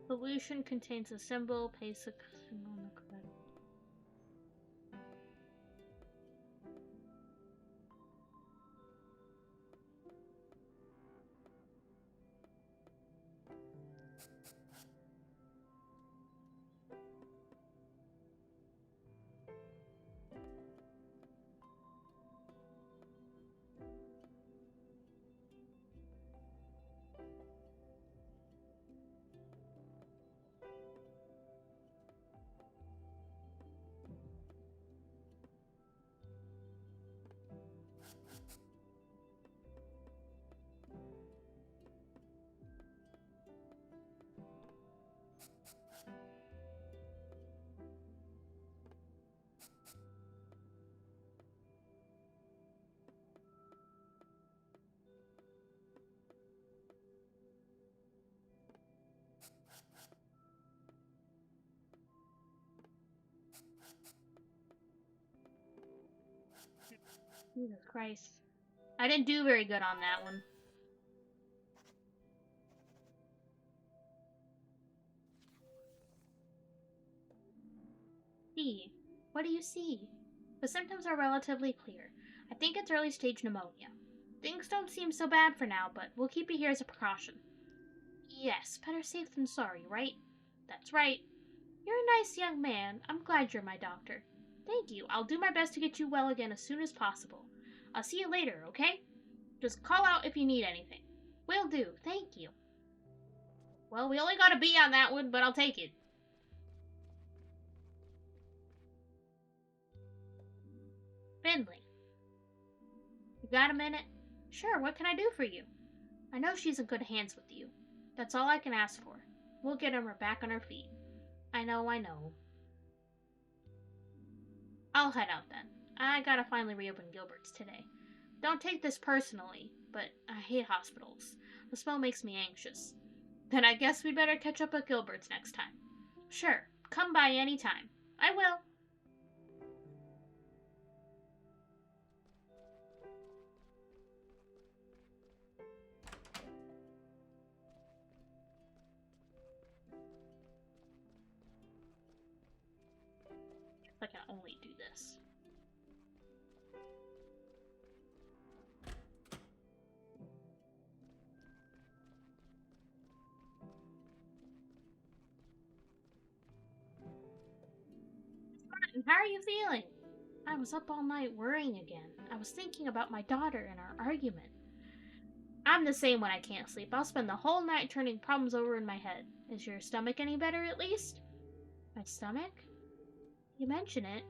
Solution contains a symbol, paste the symbol on the correct. Jesus Christ. I didn't do very good on that one. See. What do you see? The symptoms are relatively clear. I think it's early stage pneumonia. Things don't seem so bad for now, but we'll keep you here as a precaution. Yes, better safe than sorry, right? That's right. You're a nice young man. I'm glad you're my doctor. Thank you. I'll do my best to get you well again as soon as possible. I'll see you later, okay? Just call out if you need anything. Will do. Thank you. Well, we only got a B on that one, but I'll take it. Finley, you got a minute? Sure, what can I do for you? I know she's in good hands with you. That's all I can ask for. We'll get her back on her feet. I know, I know. I'll head out then. I gotta finally reopen Gilbert's today. Don't take this personally, but I hate hospitals. The smell makes me anxious. Then I guess we'd better catch up at Gilbert's next time. Sure, come by any time. I will. I can only do this. Martin, how are you feeling? I was up all night worrying again. I was thinking about my daughter and our argument. I'm the same when I can't sleep. I'll spend the whole night turning problems over in my head. Is your stomach any better at least? My stomach? You mention it.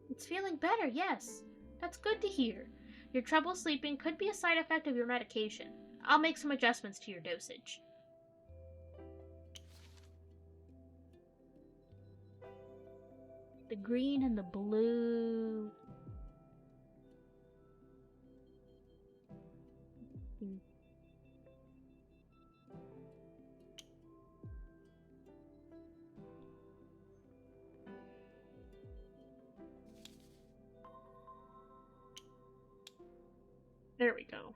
It's feeling better, yes. That's good to hear. Your trouble sleeping could be a side effect of your medication. I'll make some adjustments to your dosage. The green and the blue. There we go.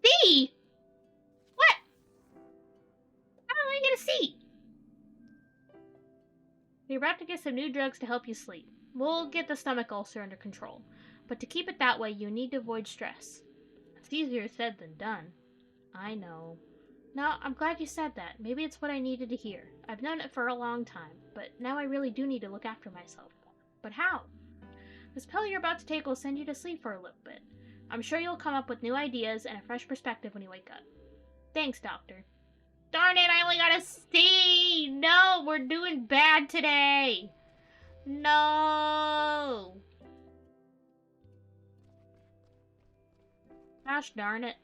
C? What? How do I get a C? You're about to get some new drugs to help you sleep. We'll get the stomach ulcer under control. But to keep it that way, you need to avoid stress. It's easier said than done. I know. No, I'm glad you said that. Maybe it's what I needed to hear. I've known it for a long time, but now I really do need to look after myself. But how? This pill you're about to take will send you to sleep for a little bit. I'm sure you'll come up with new ideas and a fresh perspective when you wake up. Thanks, Doctor. Darn it, I only got a C! No, we're doing bad today! No! Gosh darn it.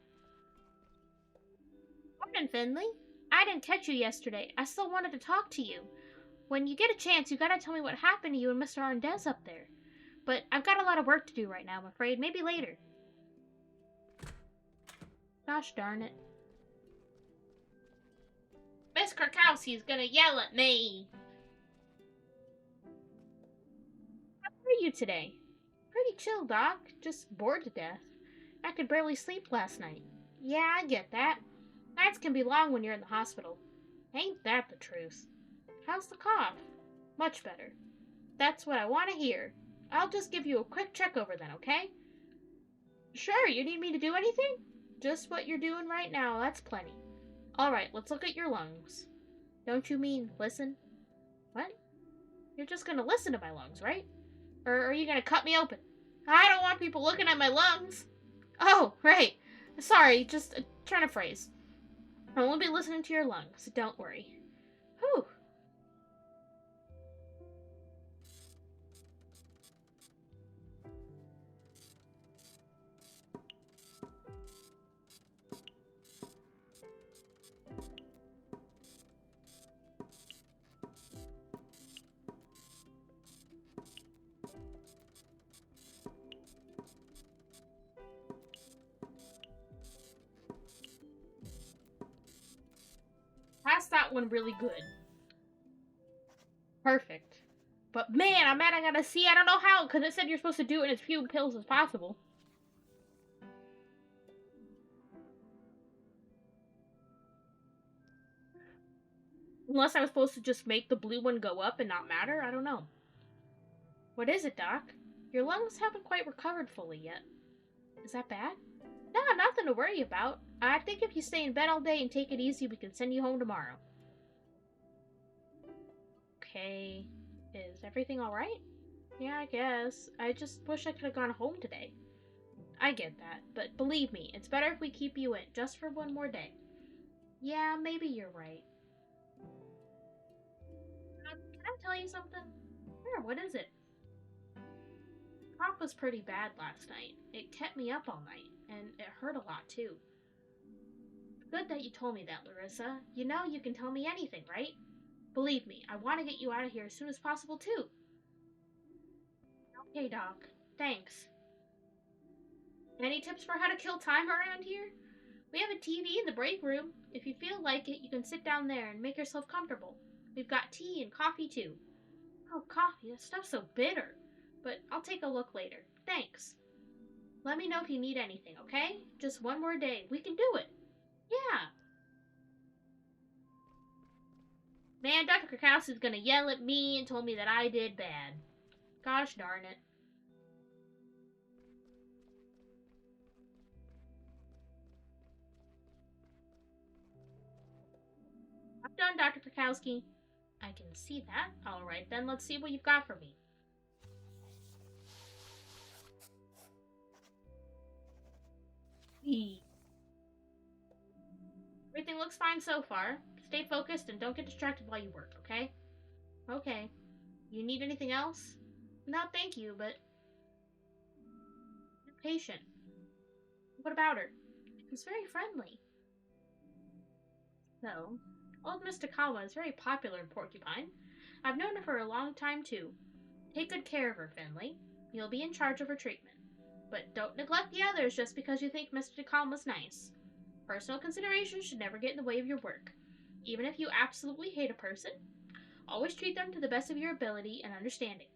Morning, Finley. I didn't catch you yesterday. I still wanted to talk to you. When you get a chance, you gotta tell me what happened to you and Mr. Arndez up there. But I've got a lot of work to do right now, I'm afraid. Maybe later. Gosh darn it. Miss Krakowski's gonna yell at me. How are you today? Pretty chill, Doc. Just bored to death. I could barely sleep last night. Yeah, I get that. Nights can be long when you're in the hospital. Ain't that the truth? How's the cough? Much better. That's what I want to hear. I'll just give you a quick check over then, okay? Sure, you need me to do anything? Just what you're doing right now, that's plenty. Alright, let's look at your lungs. Don't you mean listen? What? You're just gonna listen to my lungs, right? Or are you gonna cut me open? I don't want people looking at my lungs. Oh, right. Sorry, just trying to phrase. I won't be listening to your lungs, don't worry. Whew. Passed that one really good. Perfect. But man, I'm mad I gotta see. I don't know how, because it said you're supposed to do it in as few pills as possible. Unless I was supposed to just make the blue one go up and not matter, I don't know. What is it, Doc? Your lungs haven't quite recovered fully yet. Is that bad? No, nothing to worry about. I think if you stay in bed all day and take it easy, we can send you home tomorrow. Okay. Is everything alright? Yeah, I guess. I just wish I could have gone home today. I get that, but believe me, it's better if we keep you in, just for one more day. Yeah, maybe you're right. Can I tell you something? Sure, what is it? Cough was pretty bad last night. It kept me up all night, and it hurt a lot too. Good that you told me that, Larissa. You know you can tell me anything, right? Believe me, I want to get you out of here as soon as possible too. Okay, Doc. Thanks. Any tips for how to kill time around here? We have a TV in the break room. If you feel like it, you can sit down there and make yourself comfortable. We've got tea and coffee too. Oh, coffee, that stuff's so bitter. But I'll take a look later. Thanks. Let me know if you need anything, okay? Just one more day. We can do it. Yeah. Man, Dr. Krakowski's gonna yell at me and told me that I did bad. Gosh darn it. I'm done, Dr. Krakowski. I can see that. Alright then, let's see what you've got for me. Everything looks fine so far. Stay focused and don't get distracted while you work, okay? Okay. You need anything else? No, thank you, but you're patient. What about her? She's very friendly. So, old Miss Takama is very popular in Porcupine. I've known her for a long time, too. Take good care of her, Finley. You'll be in charge of her treatment. But don't neglect the others just because you think Mr. Takama's nice. Personal consideration should never get in the way of your work. Even if you absolutely hate a person, always treat them to the best of your ability and understanding.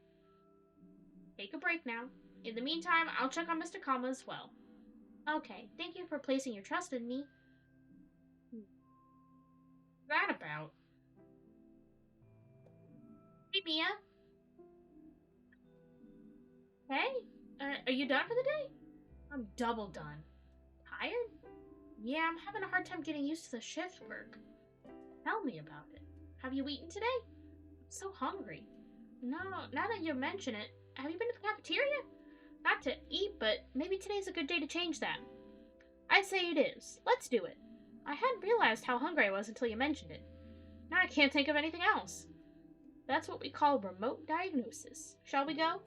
Take a break now. In the meantime, I'll check on Mr. Kama as well. Okay, thank you for placing your trust in me. What's that about? Hey, Mia. Hey? Are you done for the day? I'm double done. Tired? Yeah, I'm having a hard time getting used to the shift work. Tell me about it. Have you eaten today? I'm so hungry. No, now that you mention it, have you been to the cafeteria? Not to eat, but maybe today's a good day to change that. I say it is. Let's do it. I hadn't realized how hungry I was until you mentioned it. Now I can't think of anything else. That's what we call remote diagnosis. Shall we go?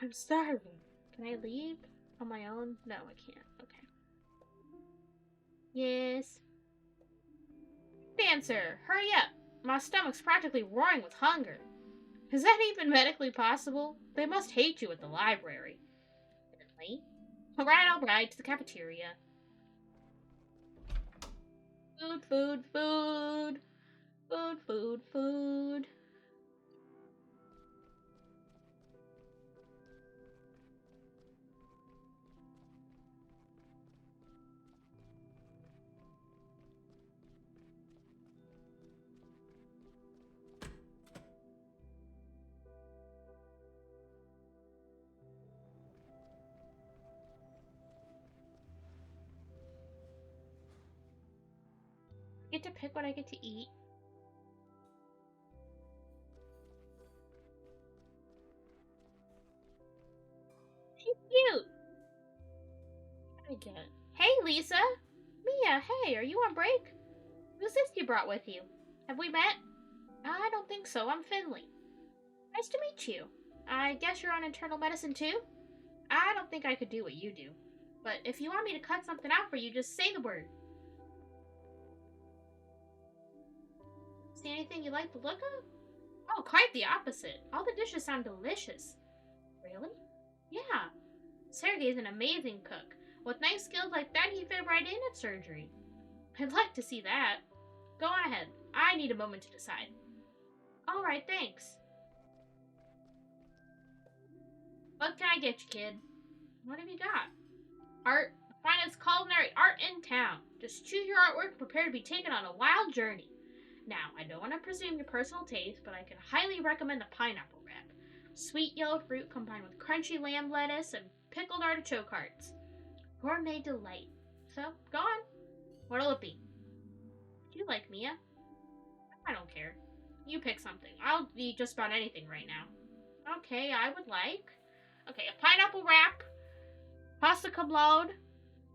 I'm starving. Can I leave on my own? No, I can't. Okay. Yes. Dancer, hurry up. My stomach's practically roaring with hunger. Is that even medically possible? They must hate you at the library. Finley. Alright, to the cafeteria. Food, food, food. Food, food, food. I get to pick what I get to eat. She's cute. I get it. Hey, Lisa. Mia, hey, are you on break? Who's this you brought with you? Have we met? I don't think so. I'm Finley. Nice to meet you. I guess you're on internal medicine too? I don't think I could do what you do. But if you want me to cut something out for you, just say the word. See anything you like the look of? Oh, quite the opposite. All the dishes sound delicious. Really? Yeah. Sergey's an amazing cook. With nice skills like that, he'd fit right in at surgery. I'd like to see that. Go on ahead. I need a moment to decide. Alright, thanks. What can I get you, kid? What have you got? Art, Finest culinary art in town. Just choose your artwork and prepare to be taken on a wild journey. Now, I don't want to presume your personal taste, but I can highly recommend the pineapple wrap. Sweet yellow fruit combined with crunchy lamb lettuce and pickled artichoke hearts. Gourmet delight. So, go on. What'll it be? Do you like Mia? I don't care. You pick something. I'll eat just about anything right now. Okay, I would like. Okay, a pineapple wrap, pasta cum laude,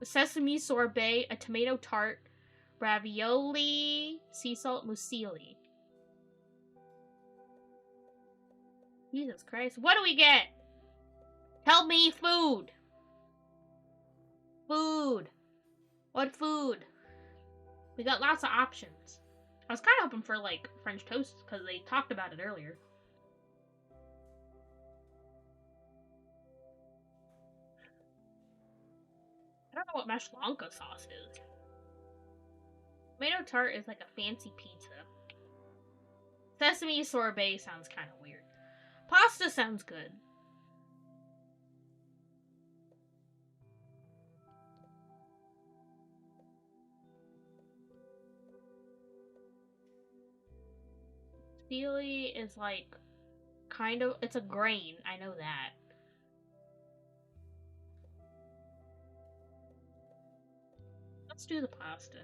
a sesame sorbet, a tomato tart, ravioli, sea salt muesli. Jesus Christ. What do we get? Tell me food. Food. What food? We got lots of options. I was kind of hoping for, like, French toast, because they talked about it earlier. I don't know what mashed lanka sauce is. Tomato tart is like a fancy pizza. Sesame sorbet sounds kind of weird. Pasta sounds good. Steely is like kind of, it's a grain. I know that. Let's do the pasta.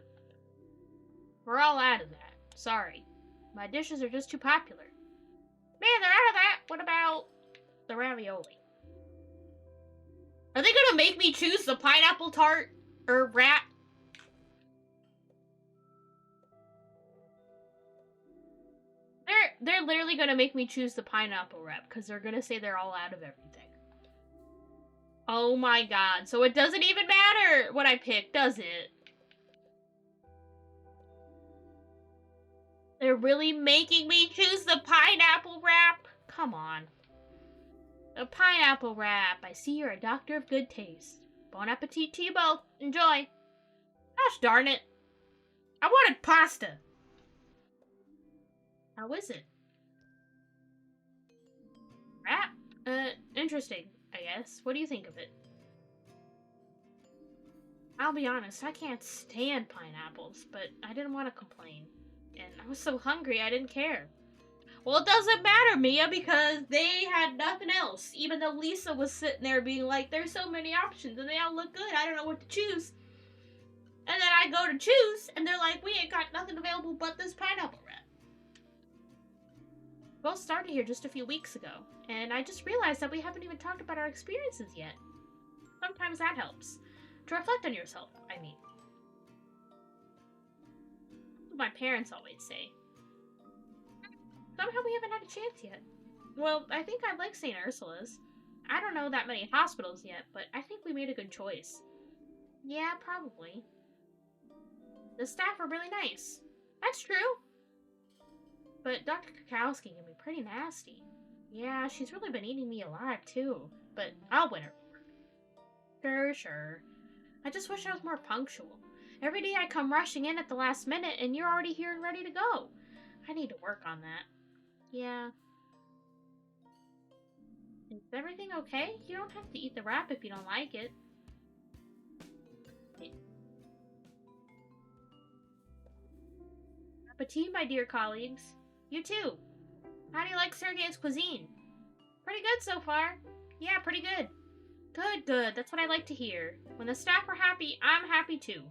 We're all out of that. Sorry. My dishes are just too popular. Man, they're out of that. What about the ravioli? Are they gonna make me choose the pineapple tart or wrap? They're literally gonna make me choose the pineapple wrap because they're gonna say they're all out of everything. Oh my god. So it doesn't even matter what I pick, does it? They're really making me choose the pineapple wrap? Come on. The pineapple wrap. I see you're a doctor of good taste. Bon appetit to you both. Enjoy. Gosh darn it. I wanted pasta. How is it? Wrap? Interesting, I guess. What do you think of it? I'll be honest, I can't stand pineapples, but I didn't want to complain. And I was so hungry, I didn't care. Well, it doesn't matter, Mia, because they had nothing else. Even though Lisa was sitting there being like, there's so many options and they all look good, I don't know what to choose. And then I go to choose, and they're like, we ain't got nothing available but this pineapple wrap. We both started here just a few weeks ago, and I just realized that we haven't even talked about our experiences yet. Sometimes that helps. To reflect on yourself, I mean. That's what my parents always say. Somehow we haven't had a chance yet. Well, I think I like St. Ursula's. I don't know that many hospitals yet, but I think we made a good choice. Yeah, probably. The staff are really nice. That's true. But Dr. Kakowski can be pretty nasty. Yeah, she's really been eating me alive, too. But I'll win her. Sure. I just wish I was more punctual. Every day I come rushing in at the last minute, and you're already here and ready to go. I need to work on that. Yeah. Is everything okay? You don't have to eat the wrap if you don't like it. Appetit, my dear colleagues. You too. How do you like Sergei's cuisine? Pretty good so far. Yeah, pretty good. Good. That's what I like to hear. When the staff are happy, I'm happy too.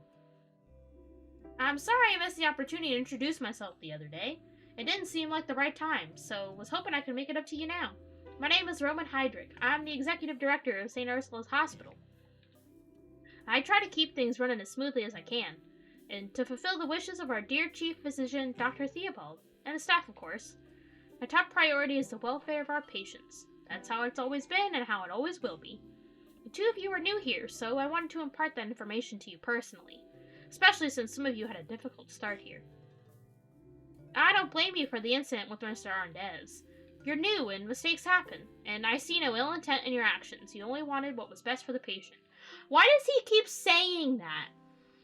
I'm sorry I missed the opportunity to introduce myself the other day. It didn't seem like the right time, so was hoping I could make it up to you now. My name is Roman Heydrich. I'm the executive director of St. Ursula's Hospital. I try to keep things running as smoothly as I can, and to fulfill the wishes of our dear chief physician, Dr. Theobald, and the staff, of course. My top priority is the welfare of our patients. That's how it's always been and how it always will be. The two of you are new here, so I wanted to impart that information to you personally, especially since some of you had a difficult start here. I don't blame you for the incident with Mr. Arndez. You're new and mistakes happen, and I see no ill intent in your actions. You only wanted what was best for the patient. Why does he keep saying that?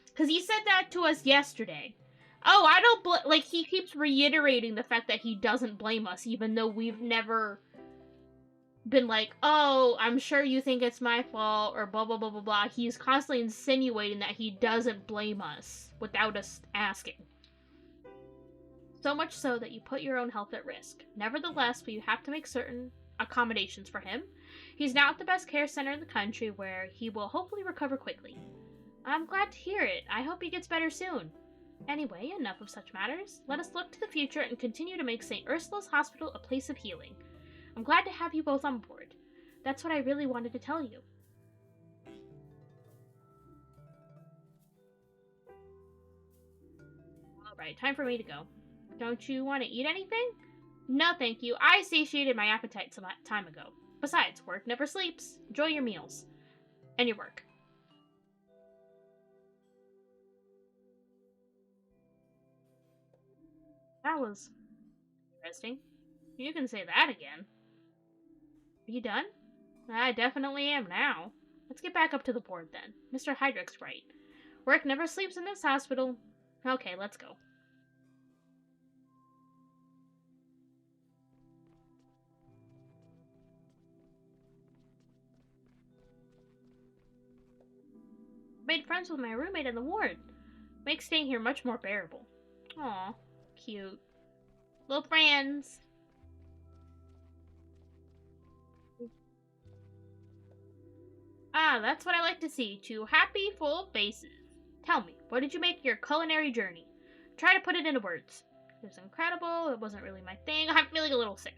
Because he said that to us yesterday. Oh, I don't like, he keeps reiterating the fact that he doesn't blame us, even though we've never been like, oh, I'm sure you think it's my fault, or blah, blah, blah, blah, blah. He's constantly insinuating that he doesn't blame us without us asking. So much so that you put your own health at risk. Nevertheless, you have to make certain accommodations for him. He's now at the best care center in the country where he will hopefully recover quickly. I'm glad to hear it. I hope he gets better soon. Anyway, enough of such matters. Let us look to the future and continue to make St. Ursula's Hospital a place of healing. I'm glad to have you both on board. That's what I really wanted to tell you. Alright, time for me to go. Don't you want to eat anything? No, thank you. I satiated my appetite some time ago. Besides, work never sleeps. Enjoy your meals. And your work. That was interesting. You can say that again. Are you done? I definitely am now. Let's get back up to the board then. Mr. Heydrich's right. Work never sleeps in this hospital. Okay, let's go. Made friends with my roommate in the ward. Makes staying here much more bearable. Aw, cute. Little friends. Ah, that's what I like to see. Two happy, full faces. Tell me, what did you make of your culinary journey? Try to put it into words. It was incredible. It wasn't really my thing. I'm feeling a little sick.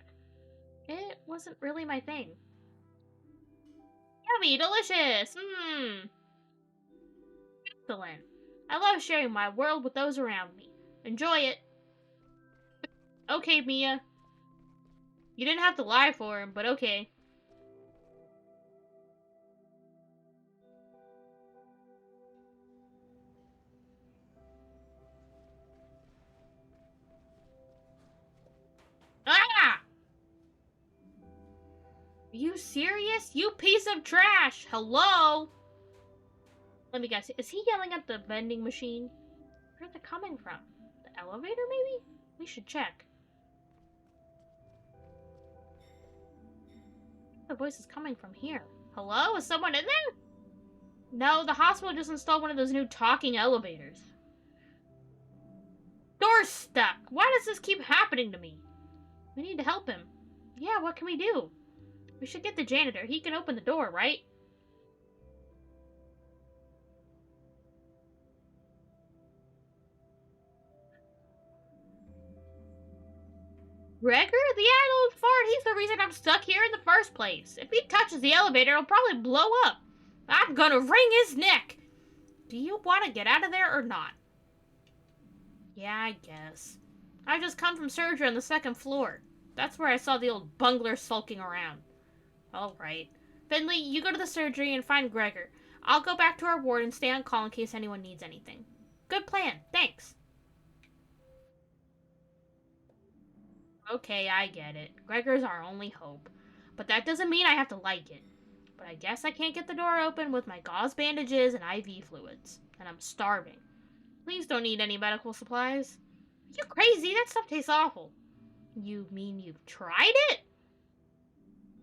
It wasn't really my thing. Yummy, delicious. Excellent. I love sharing my world with those around me. Enjoy it. Okay, Mia. You didn't have to lie for him, but okay. Ah! Are you serious? You piece of trash! Hello? Let me guess. Is he yelling at the vending machine? Where's it coming from? The elevator, maybe? We should check. The voice is coming from here. Hello? Is someone in there? No, the hospital just installed one of those new talking elevators. Door's stuck. Why does this keep happening to me? We need to help him. Yeah, what can we do? We should get the janitor. He can open the door, right? Gregor? The old fart, he's the reason I'm stuck here in the first place. If he touches the elevator, it'll probably blow up. I'm gonna wring his neck. Do you want to get out of there or not? Yeah, I guess. I just come from surgery on the second floor. That's where I saw the old bungler sulking around. Alright. Finley, you go to the surgery and find Gregor. I'll go back to our ward and stay on call in case anyone needs anything. Good plan. Thanks. Okay, I get it. Gregor's our only hope. But that doesn't mean I have to like it. But I guess I can't get the door open with my gauze bandages and IV fluids. And I'm starving. Please don't need any medical supplies. Are you crazy? That stuff tastes awful. You mean you've tried it?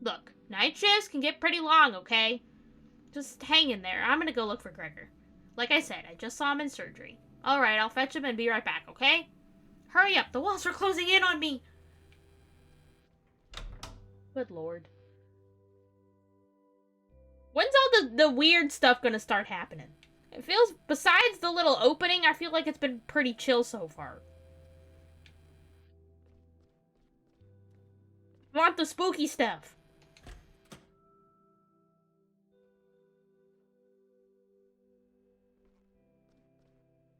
Look, night shifts can get pretty long, okay? Just hang in there. I'm gonna go look for Gregor. Like I said, I just saw him in surgery. Alright, I'll fetch him and be right back, okay? Hurry up, the walls are closing in on me! Good lord. When's all the weird stuff gonna start happening? It feels, besides the little opening, I feel like it's been pretty chill so far. I want the spooky stuff.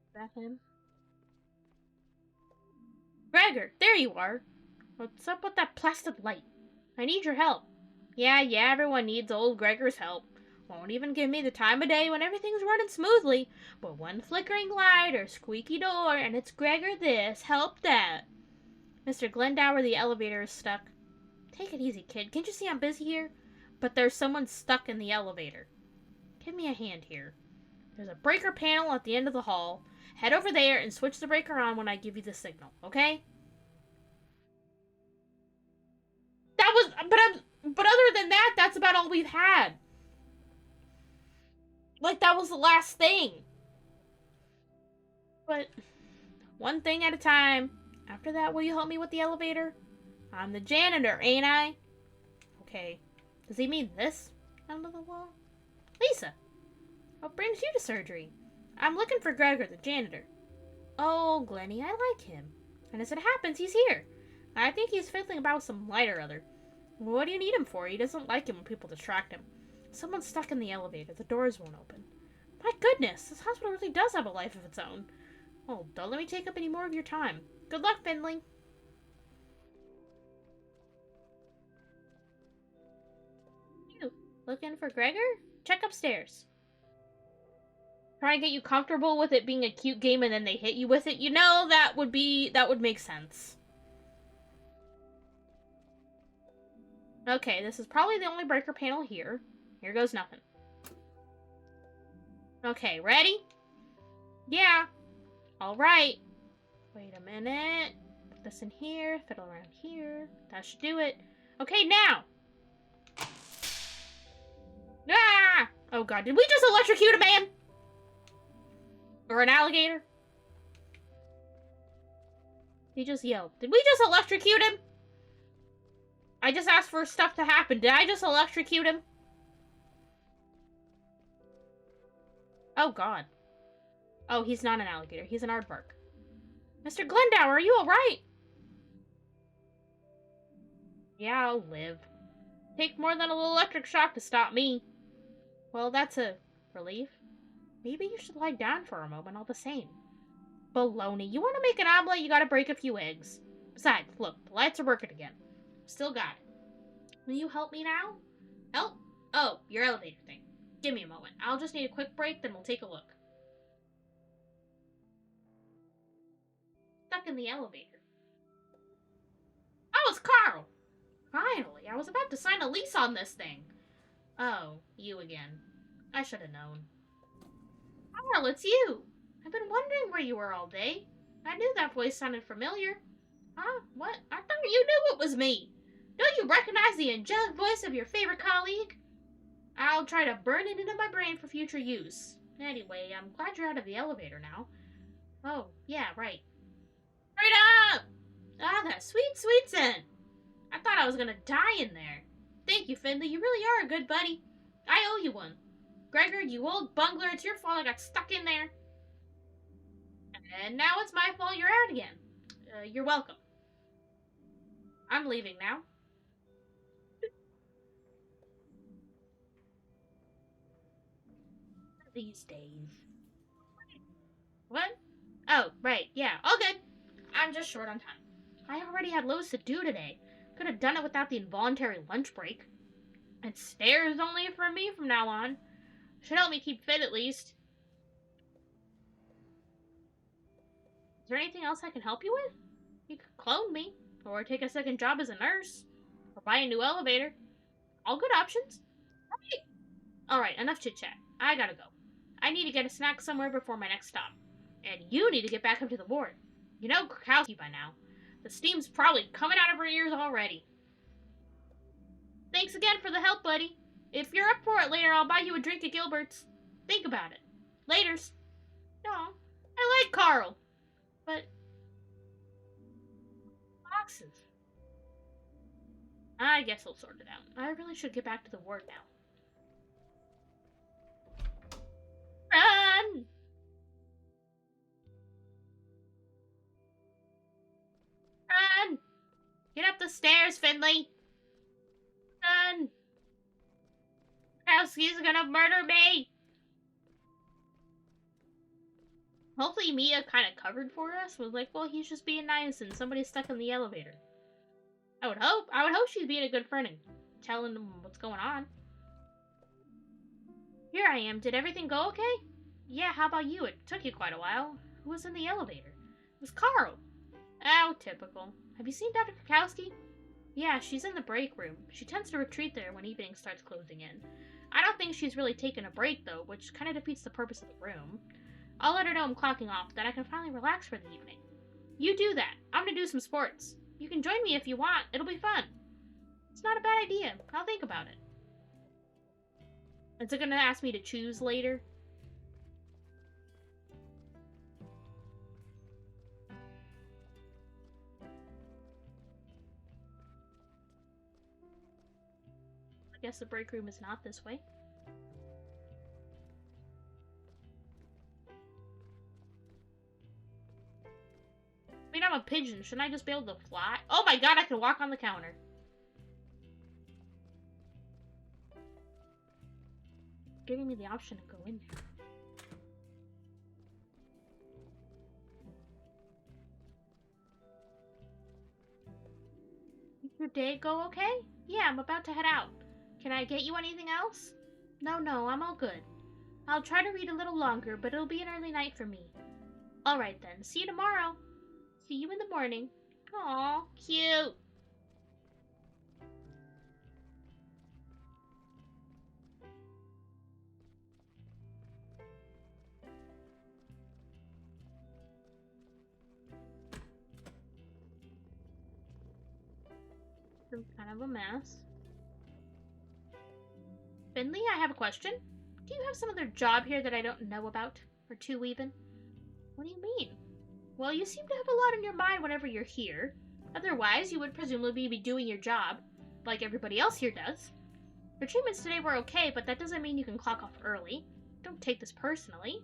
Is that him? Gregor, there you are. What's up with that plastic light? I need your help. Yeah, everyone needs old Gregor's help. Won't even give me the time of day when everything's running smoothly. But one flickering light or squeaky door, and it's Gregor this, help that. Mr. Glendower, the elevator is stuck. Take it easy, kid. Can't you see I'm busy here? But there's someone stuck in the elevator. Give me a hand here. There's a breaker panel at the end of the hall. Head over there and switch the breaker on when I give you the signal, okay? That was, but But other than that, that's about all we've had. Like, that was the last thing. But one thing at a time. After that, will you help me with the elevator? I'm the janitor, ain't I? Okay. Does he mean this? Under the wall? Lisa, what brings you to surgery? I'm looking for Gregor, the janitor. Oh, Glenny, I like him. And as it happens, he's here. I think he's fiddling about with some light or other. What do you need him for? He doesn't like it when people distract him. Someone's stuck in the elevator. The doors won't open. My goodness, this hospital really does have a life of its own. Oh, don't let me take up any more of your time. Good luck, Finley. You looking for Gregor? Check upstairs. Try and get you comfortable with it being a cute game and then they hit you with it. You know, that would make sense. Okay, this is probably the only breaker panel here. Here goes nothing. Okay, ready? Yeah. Alright. Wait a minute. Put this in here, fiddle around here. That should do it. Okay, now! Ah! Oh god, did we just electrocute a man? Or an alligator? He just yelled. Did we just electrocute him? I just asked for stuff to happen. Did I just electrocute him? Oh god. Oh, he's not an alligator. He's an aardvark. Mr. Glendower, are you alright? Yeah, I'll live. Take more than a little electric shock to stop me. Well, that's a relief. Maybe you should lie down for a moment all the same. Baloney. You want to make an omelet, you gotta break a few eggs. Besides, look, the lights are working again. Still got it. Will you help me now? Help? Oh, your elevator thing. Give me a moment. I'll just need a quick break, then we'll take a look. Stuck in the elevator. Oh, it's Carl! Finally, I was about to sign a lease on this thing. Oh, you again. I should have known. Carl, it's you! I've been wondering where you were all day. I knew that voice sounded familiar. Huh? What? I thought you knew it was me. Don't you recognize the angelic voice of your favorite colleague? I'll try to burn it into my brain for future use. Anyway, I'm glad you're out of the elevator now. Oh, yeah, right. Right up! Ah, that sweet, sweet scent. I thought I was gonna die in there. Thank you, Finley. You really are a good buddy. I owe you one. Gregor, you old bungler, it's your fault I got stuck in there. And now it's my fault you're out again. You're welcome. I'm leaving now. These days. What? Oh, right, yeah, all good. I'm just short on time. I already had loads to do today. Could have done it without the involuntary lunch break. And stairs only for me from now on. Should help me keep fit at least. Is there anything else I can help you with? You could clone me, or take a second job as a nurse, or buy a new elevator. All good options. Alright, enough chit-chat. I gotta go. I need to get a snack somewhere before my next stop. And you need to get back up to the ward. You know Krakowski by now. The steam's probably coming out of her ears already. Thanks again for the help, buddy. If you're up for it later, I'll buy you a drink at Gilbert's. Think about it. Laters. No, I like Carl. But... boxes. I guess I'll sort it out. I really should get back to the ward now. Run! Run! Get up the stairs, Finley! Run! Kowski's gonna murder me! Hopefully Mia kind of covered for us. Was like, well, he's just being nice and somebody's stuck in the elevator. I would hope she's being a good friend and telling them what's going on. Here I am. Did everything go okay? Yeah, how about you? It took you quite a while. Who was in the elevator? It was Carl. Oh, typical. Have you seen Dr. Krakowski? Yeah, she's in the break room. She tends to retreat there when evening starts closing in. I don't think she's really taken a break, though, which kind of defeats the purpose of the room. I'll let her know I'm clocking off, then I can finally relax for the evening. You do that. I'm gonna do some sports. You can join me if you want. It'll be fun. It's not a bad idea. I'll think about it. Is it gonna ask me to choose later? I guess the break room is not this way. I mean, I'm a pigeon. Shouldn't I just be able to fly? Oh my god, I can walk on the counter. Giving me the option to go in there. Did your day go okay? Yeah, I'm about to head out. Can I get you anything else? No, I'm all good. I'll try to read a little longer, but it'll be an early night for me. Alright then, see you tomorrow. See you in the morning. Aw, cute. It's kind of a mess. Finley, I have a question. Do you have some other job here that I don't know about? Or two, even? What do you mean? Well, you seem to have a lot on your mind whenever you're here. Otherwise, you would presumably be doing your job, like everybody else here does. Your treatments today were okay, but that doesn't mean you can clock off early. Don't take this personally.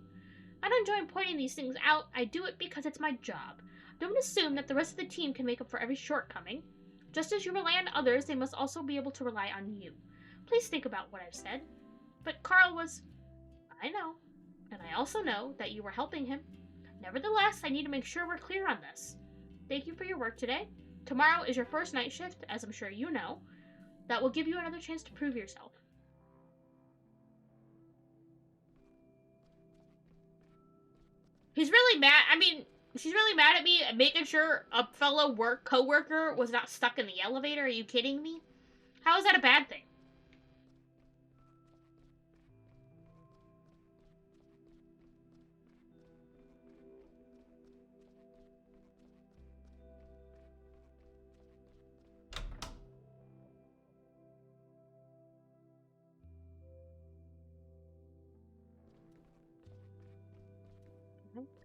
I don't enjoy pointing these things out. I do it because it's my job. Don't assume that the rest of the team can make up for every shortcoming. Just as you rely on others, they must also be able to rely on you. Please think about what I've said. But Carl was... I know. And I also know that you were helping him. Nevertheless, I need to make sure we're clear on this. Thank you for your work today. Tomorrow is your first night shift, as I'm sure you know. That will give you another chance to prove yourself. He's really mad. I mean, she's really mad at me making sure a fellow co-worker was not stuck in the elevator. Are you kidding me? How is that a bad thing?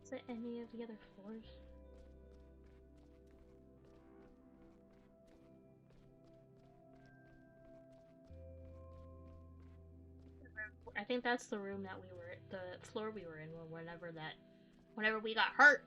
Is it any of the other floors? I think that's the room that we were, the floor we were in whenever we got hurt.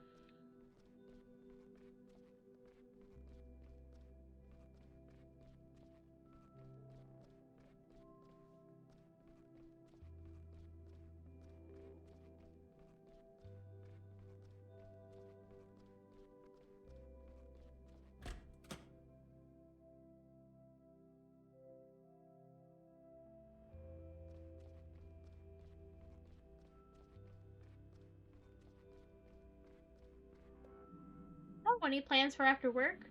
Oh, any plans for after work?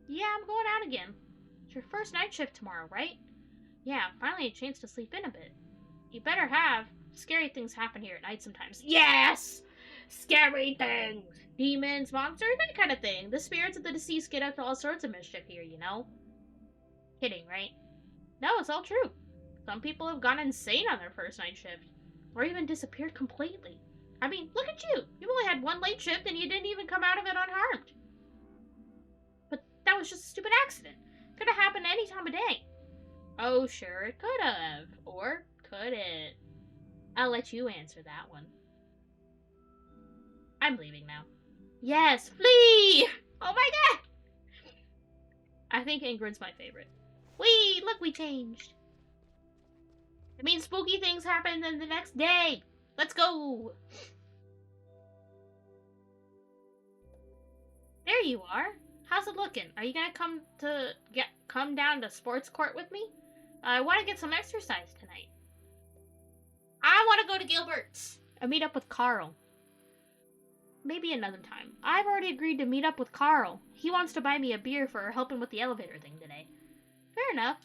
Yeah, I'm going out again. It's your first night shift tomorrow, right? Yeah, finally a chance to sleep in a bit. You better have. Scary things happen here at night sometimes. Yes! Scary things! Demons, monsters, that kind of thing. The spirits of the deceased get up to all sorts of mischief here, you know? Kidding, right? No, it's all true. Some people have gone insane on their first night shift. Or even disappeared completely. I mean, look at you! You only had one late shift and you didn't even come out of it unharmed. But that was just a stupid accident. Could have happened any time of day. Oh, sure, it could have. Or could it? I'll let you answer that one. I'm leaving now. Yes, flee! Oh my god! I think Ingrid's my favorite. Whee! Look, we changed. It means spooky things happen then the next day. Let's go! There you are. How's it looking? Are you gonna come down to sports court with me? I want to get some exercise tonight. I want to go to Gilbert's and meet up with Carl. Maybe another time. I've already agreed to meet up with Carl. He wants to buy me a beer for helping with the elevator thing today. Fair enough.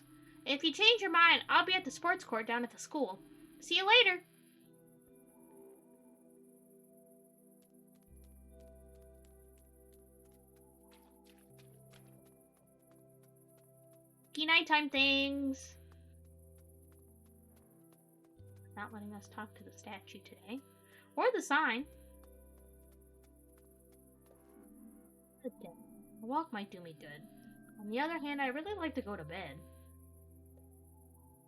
If you change your mind, I'll be at the sports court down at the school. See you later. spooky nighttime things. Not letting us talk to the statue today. Or the sign. A walk might do me good. On the other hand, I really like to go to bed.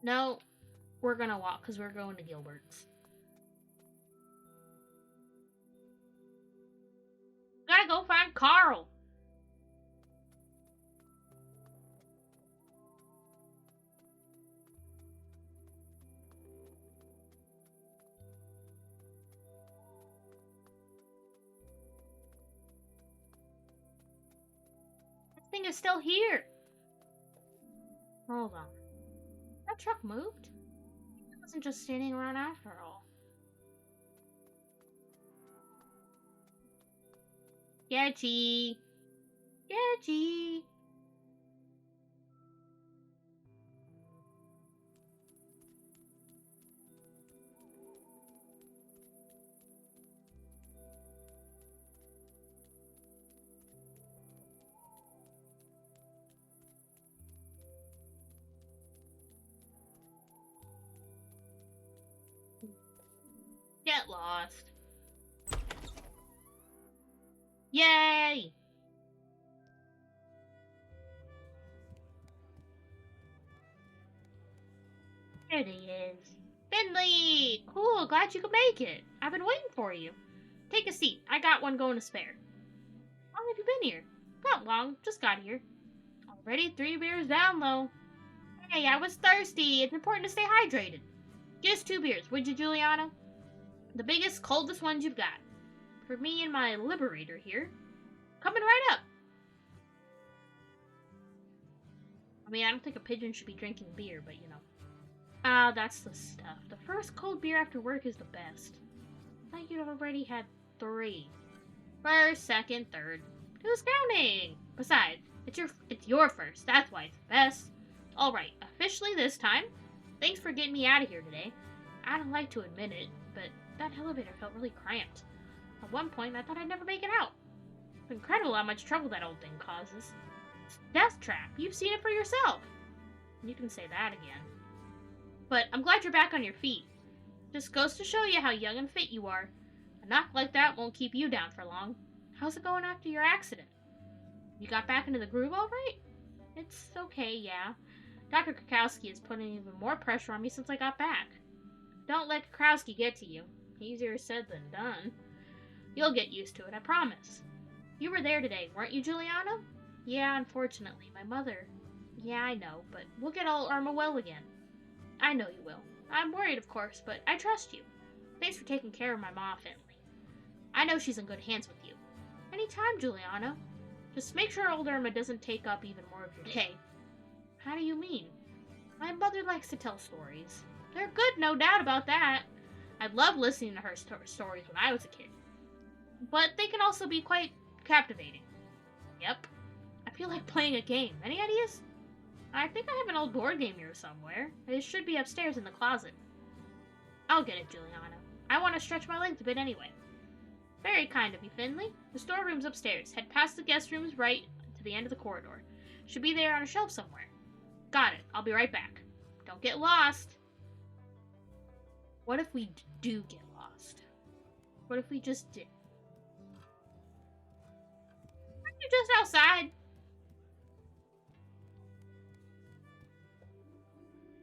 No, we're gonna walk because we're going to Gilbert's. Gotta go find Carl. This thing is still here. Hold on. That truck moved? It wasn't just standing around after all. Sketchy. Sketchy. Get lost. Yay! There he is. Finley! Cool, glad you could make it. I've been waiting for you. Take a seat. I got one going to spare. How long have you been here? Not long, just got here. Already 3 beers down, though. Hey, I was thirsty. It's important to stay hydrated. Get us 2 beers, would you, Juliana? The biggest, coldest ones you've got. For me and my liberator here. Coming right up. I mean, I don't think a pigeon should be drinking beer, but you know. Ah, that's the stuff. The first cold beer after work is the best. I thought you'd already had 3. First, second, third. Who's counting? Besides, it's your first. That's why it's the best. Alright, officially this time. Thanks for getting me out of here today. I don't like to admit it, but that elevator felt really cramped. At one point, I thought I'd never make it out. It's incredible how much trouble that old thing causes. It's a death trap. You've seen it for yourself. You can say that again. But I'm glad you're back on your feet. Just goes to show you how young and fit you are. A knock like that won't keep you down for long. How's it going after your accident? You got back into the groove all right? It's okay, yeah. Dr. Krakowski is putting even more pressure on me since I got back. Don't let Krakowski get to you. Easier said than done. You'll get used to it, I promise. You were there today, weren't you, Juliana? Yeah, unfortunately. My mother. Yeah, I know, but we'll get all Irma well again. I know you will. I'm worried, of course, but I trust you. Thanks for taking care of my ma, Finley. I know she's in good hands with you. Anytime, Juliana. Just make sure old Irma doesn't take up even more of your day. How do you mean? My mother likes to tell stories. They're good, no doubt about that. I loved listening to her stories when I was a kid. But they can also be quite captivating. Yep. I feel like playing a game. Any ideas? I think I have an old board game here somewhere. It should be upstairs in the closet. I'll get it, Juliana. I want to stretch my legs a bit anyway. Very kind of you, Finley. The storeroom's upstairs. Head past the guest rooms right to the end of the corridor. Should be there on a shelf somewhere. Got it. I'll be right back. Don't get lost. What if we do get lost? What if we just did? Aren't you just outside?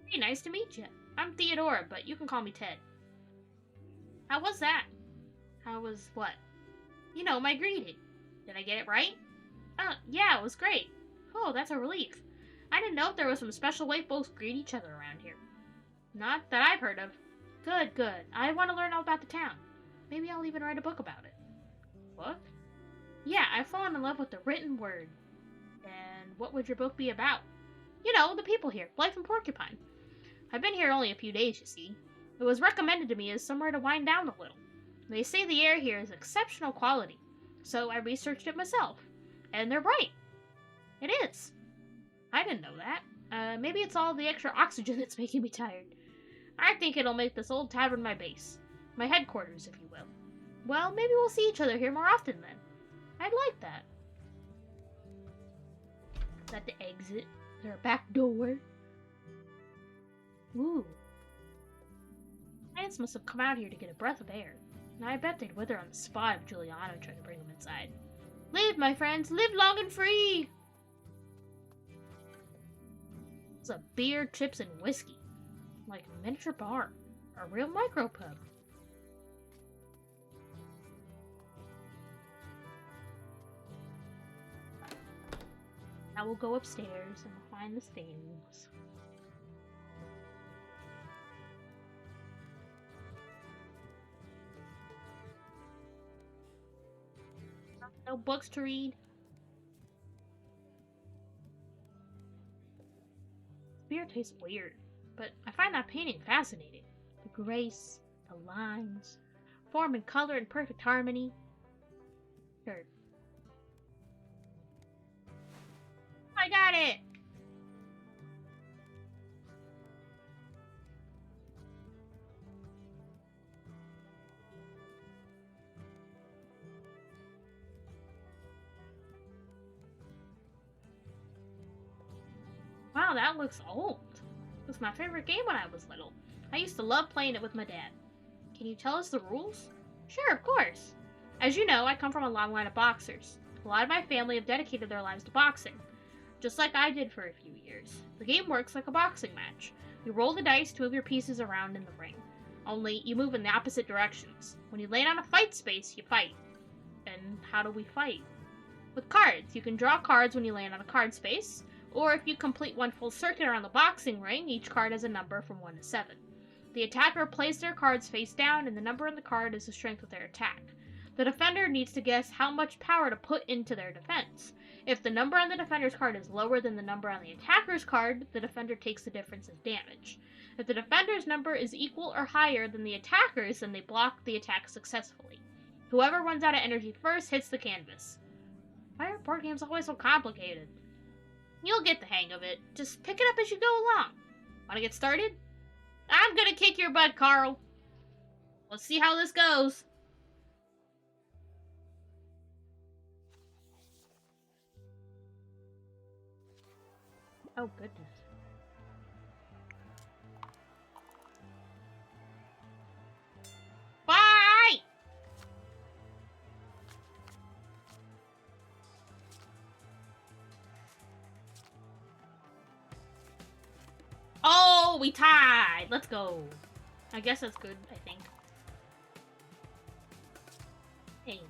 Hey, nice to meet you. I'm Theodora, but you can call me Ted. How was that? How was what? You know, my greeting. Did I get it right? Yeah, it was great. Oh, that's a relief. I didn't know if there was some special way folks greet each other around here. Not that I've heard of. Good, good. I want to learn all about the town. Maybe I'll even write a book about it. Book? Yeah, I've fallen in love with the written word. And what would your book be about? You know, the people here, life in Porcupine. I've been here only a few days, you see. It was recommended to me as somewhere to wind down a little. They say the air here is exceptional quality, so I researched it myself. And they're right. It is. I didn't know that. Maybe it's all the extra oxygen that's making me tired. I think it'll make this old tavern my base. My headquarters, if you will. Well, maybe we'll see each other here more often then. I'd like that. Is that the exit? Is there a back door? Ooh. Plants must have come out here to get a breath of air. And I bet they'd wither on the spot if Giuliano tried to bring them inside. Live, my friends! Live long and free! It's a beer, chips, and whiskey. Like a miniature bar. A real micropub. Now we'll go upstairs and we'll find the things. No books to read. Beer tastes weird, but I find that painting fascinating. The grace, the lines, form and color in perfect harmony. Sure. I got it! Wow, that looks old. It was my favorite game when I was little. I used to love playing it with my dad. Can you tell us the rules? Sure, of course. As you know, I come from a long line of boxers. A lot of my family have dedicated their lives to boxing, just like I did for a few years. The game works like a boxing match. You roll the dice to move your pieces around in the ring. Only, you move in the opposite directions. When you land on a fight space, you fight. And how do we fight? With cards. You can draw cards when you land on a card space, or if you complete one full circuit around the boxing ring, each card has a number from 1 to 7. The attacker plays their cards face down, and the number on the card is the strength of their attack. The defender needs to guess how much power to put into their defense. If the number on the defender's card is lower than the number on the attacker's card, the defender takes the difference as damage. If the defender's number is equal or higher than the attacker's, then they block the attack successfully. Whoever runs out of energy first hits the canvas. Why are board games always so complicated? You'll get the hang of it. Just pick it up as you go along. Wanna get started? I'm gonna kick your butt, Carl. Let's see how this goes. Oh, goodness. Bye! Oh, we tied! Let's go. I guess that's good, I think. Hey.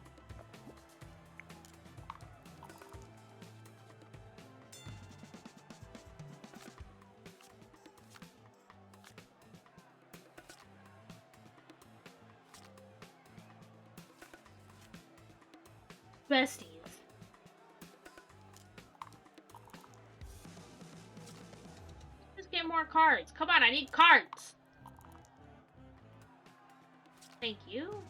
Besties. Just get more cards. Come on, I need cards. Thank you.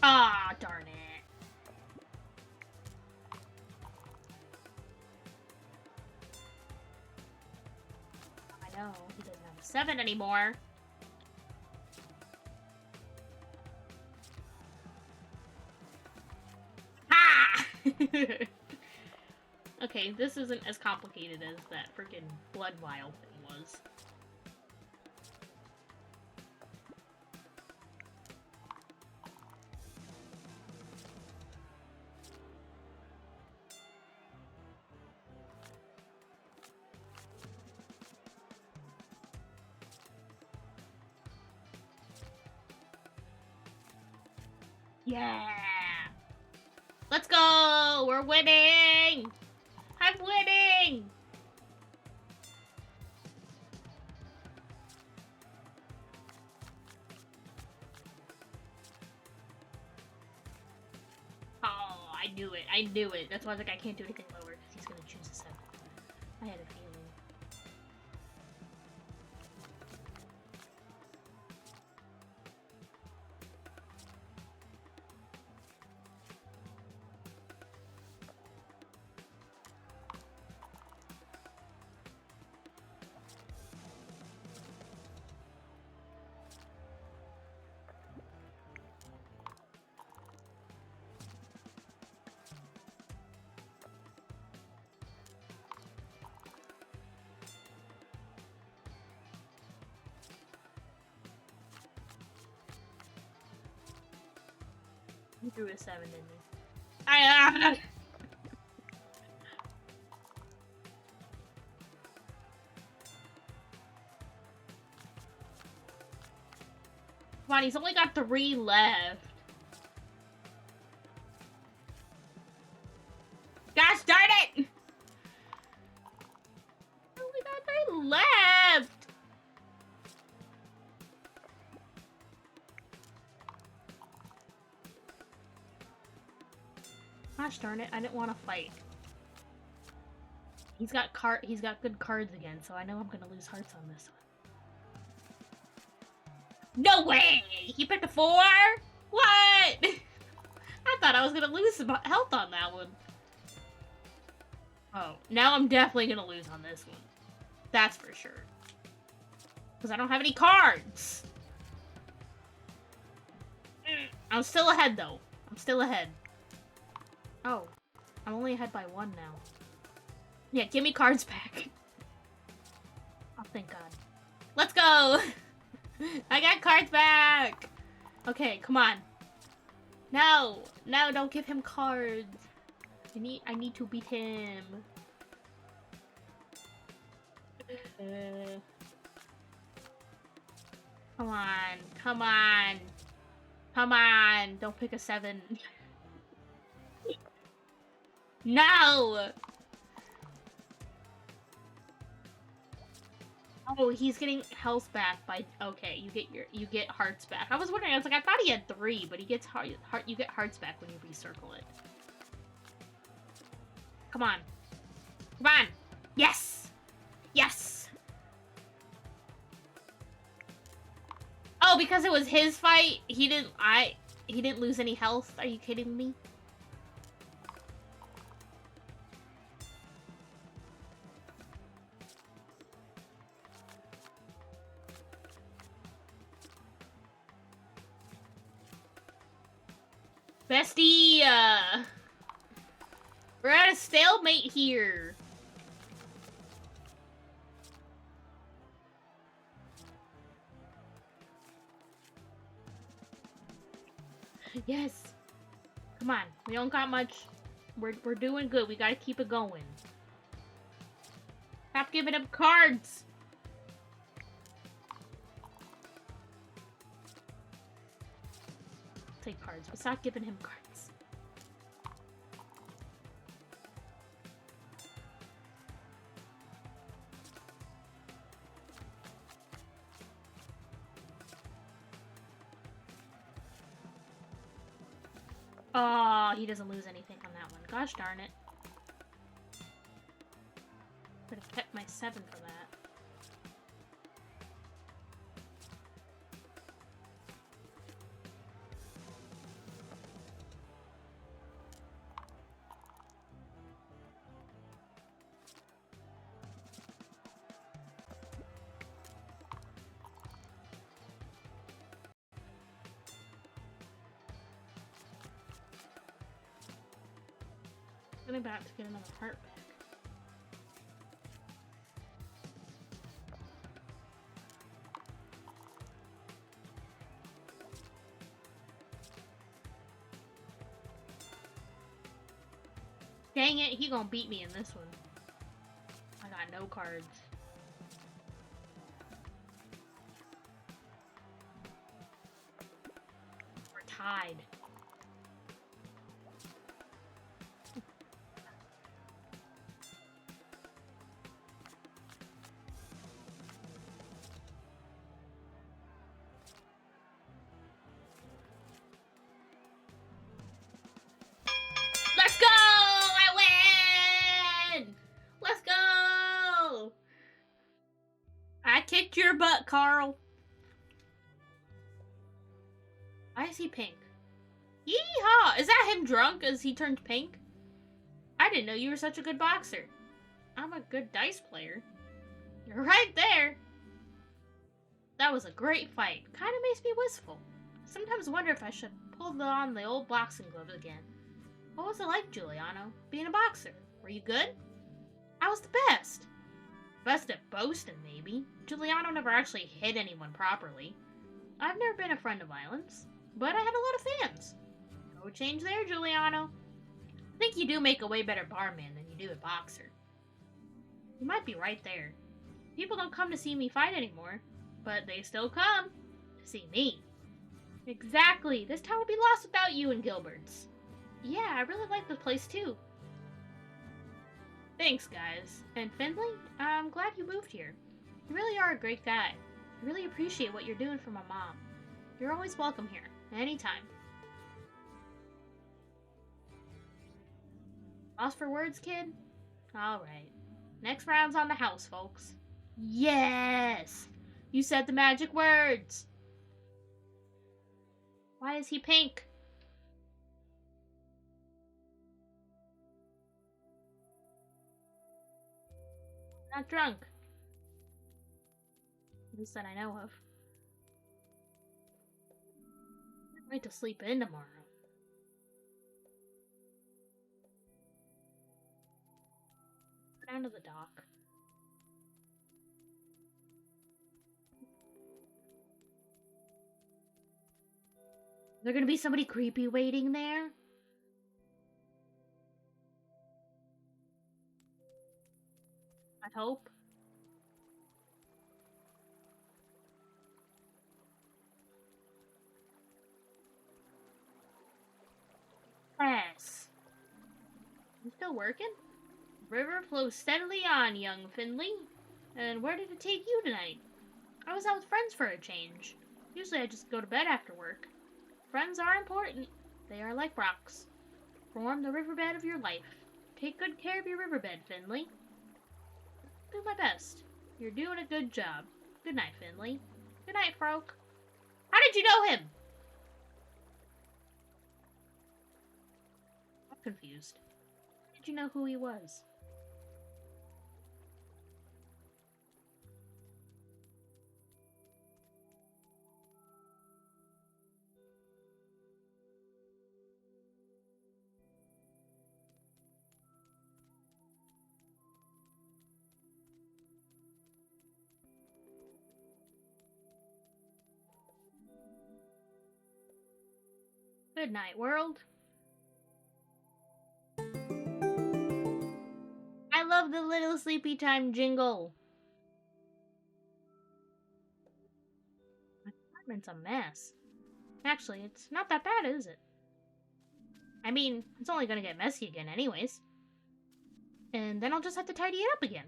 Ah, darn it. I know, he doesn't have a 7 anymore. Ha! Okay, this isn't as complicated as that freaking blood vial thing was. Yeah! Let's go! We're winning! I'm winning! Oh, I knew it. I knew it. That's why I was like, I can't do anything lower because he's going to choose a 7. I had a feeling. He threw a 7, didn't he? Come on, he's only got 3 left. Gosh darn it! I only got 3 left. Gosh darn it, I didn't want to fight. He's got good cards again, so I know I'm gonna lose hearts on this one. No way! He picked a 4? What? I thought I was gonna lose some health on that one. Oh, now I'm definitely gonna lose on this one. That's for sure. Because I don't have any cards. I'm still ahead, though. I'm still ahead. Oh, I'm only ahead by 1 now. Yeah, give me cards back. Oh, thank God. Let's go! I got cards back! Okay, come on. No! No, don't give him cards. I need to beat him. Come on. Come on. Come on. Don't pick a 7. No! Oh, he's getting health back by... Okay, you get hearts back. I was wondering, I was like, I thought he had 3, but he gets you get hearts back when you recircle it. Come on. Come on! Yes! Yes! Oh, because it was his fight, he didn't lose any health? Are you kidding me? Bestie, we're at a stalemate here. Yes. Come on, we don't got much. We're doing good. We gotta keep it going. Stop giving him cards. Take cards, but stop giving him cards. Oh, he doesn't lose anything on that one. Gosh darn it. Could have kept my 7 for that. I'm about to get another heart back. Dang it, he gonna beat me in this one. I got no cards. We're tied. Let's go! I win! Let's go! I kicked your butt, Carl. Why is he pink? Yeehaw! Is that him drunk as he turned pink? I didn't know you were such a good boxer. I'm a good dice player. You're right there. That was a great fight. Kind of makes me wistful. Sometimes wonder if I should pull on the old boxing gloves again. What was it like, Giuliano, being a boxer? Were you good? I was the best. Best at boasting, maybe. Giuliano never actually hit anyone properly. I've never been a friend of violence, but I had a lot of fans. No change there, Giuliano. I think you do make a way better barman than you do a boxer. You might be right there. People don't come to see me fight anymore, but they still come to see me. Exactly. This town would be lost without you and Gilbert's. Yeah, I really like this place too. Thanks, guys. And Finley, I'm glad you moved here. You really are a great guy. I really appreciate what you're doing for my mom. You're always welcome here, anytime. Lost for words, kid? Alright. Next round's on the house, folks. Yes! You said the magic words! Why is he pink? Not drunk. At least that I know of. I'm going to sleep in tomorrow. Go down to the dock. Is there gonna be somebody creepy waiting there? I hope. Yes. You still working? River flows steadily on, young Finley. And where did it take you tonight? I was out with friends for a change. Usually I just go to bed after work. Friends are important. They are like rocks. Form the riverbed of your life. Take good care of your riverbed, Finley. Do my best. You're doing a good job. Good night, Finley. Good night, Froke. How did you know him? I'm confused. How did you know who he was? Good night, world. I love the little sleepy time jingle. My apartment's a mess. Actually, it's not that bad, is it? I mean, it's only gonna get messy again anyways. And then I'll just have to tidy it up again.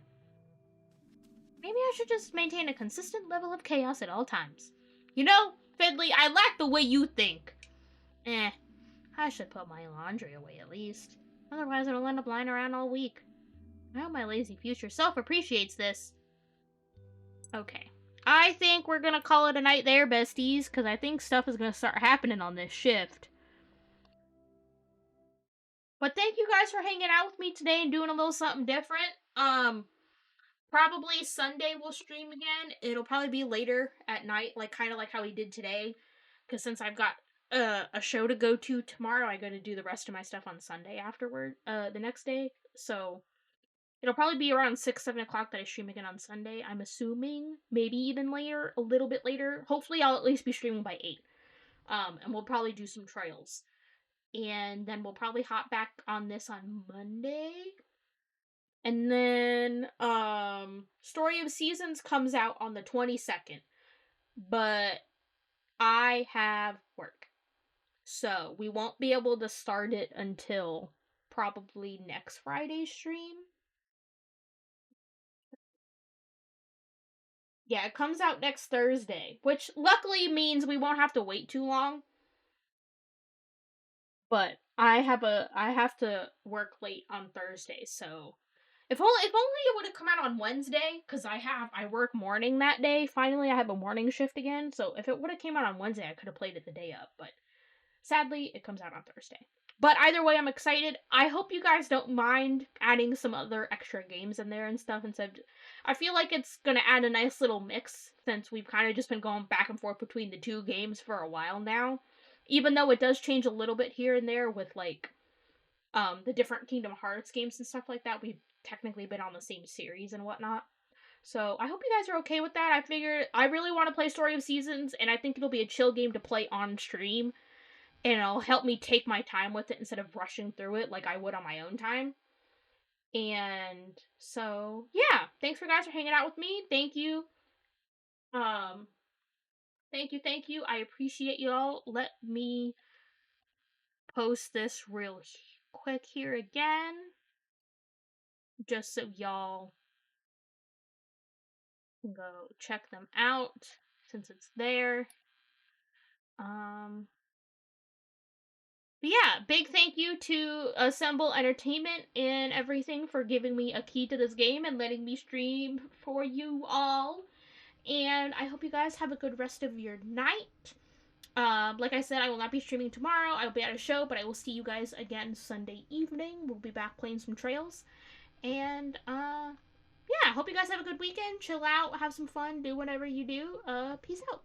Maybe I should just maintain a consistent level of chaos at all times. You know, Finley, I like the way you think. I should put my laundry away at least. Otherwise it'll end up lying around all week. I hope my lazy future self appreciates this. Okay. I think we're gonna call it a night there, besties, because I think stuff is gonna start happening on this shift. But thank you guys for hanging out with me today and doing a little something different. Probably Sunday we'll stream again. It'll probably be later at night, like kind of like how we did today. Because since I've got a show to go to tomorrow, I got to do the rest of my stuff on Sunday afterward, the next day. So it'll probably be around 6, 7 o'clock that I stream again on Sunday. I'm assuming maybe even later, a little bit later. Hopefully, I'll at least be streaming by 8. And we'll probably do some trails, and then we'll probably hop back on this on Monday. And then Story of Seasons comes out on the 22nd. But I have work. So we won't be able to start it until probably next Friday's stream. Yeah, it comes out next Thursday, which luckily means we won't have to wait too long. But I have to work late on Thursday, so if only it would have come out on Wednesday, because I work morning that day. Finally, I have a morning shift again, so if it would have came out on Wednesday, I could have played it the day up. But sadly, it comes out on Thursday. But either way, I'm excited. I hope you guys don't mind adding some other extra games in there and stuff instead. I feel like it's gonna add a nice little mix since we've kind of just been going back and forth between the two games for a while now. Even though it does change a little bit here and there with like the different Kingdom Hearts games and stuff like that, we've technically been on the same series and whatnot. So I hope you guys are okay with that. I figured I really want to play Story of Seasons, and I think it'll be a chill game to play on stream. and it'll help me take my time with it instead of rushing through it like I would on my own time. And so, yeah, thanks for guys for hanging out with me. Thank you. Um, thank you. I appreciate y'all. Let me post this real quick here again, just so y'all can go check them out since it's there. Um, But yeah, big thank you to Assemble Entertainment and everything for giving me a key to this game and letting me stream for you all. And I hope you guys have a good rest of your night. Like I said, I will not be streaming tomorrow. I will be at a show, but I will see you guys again Sunday evening. We'll be back playing some trails. And yeah, hope you guys have a good weekend. Chill out, have some fun, do whatever you do. Peace out.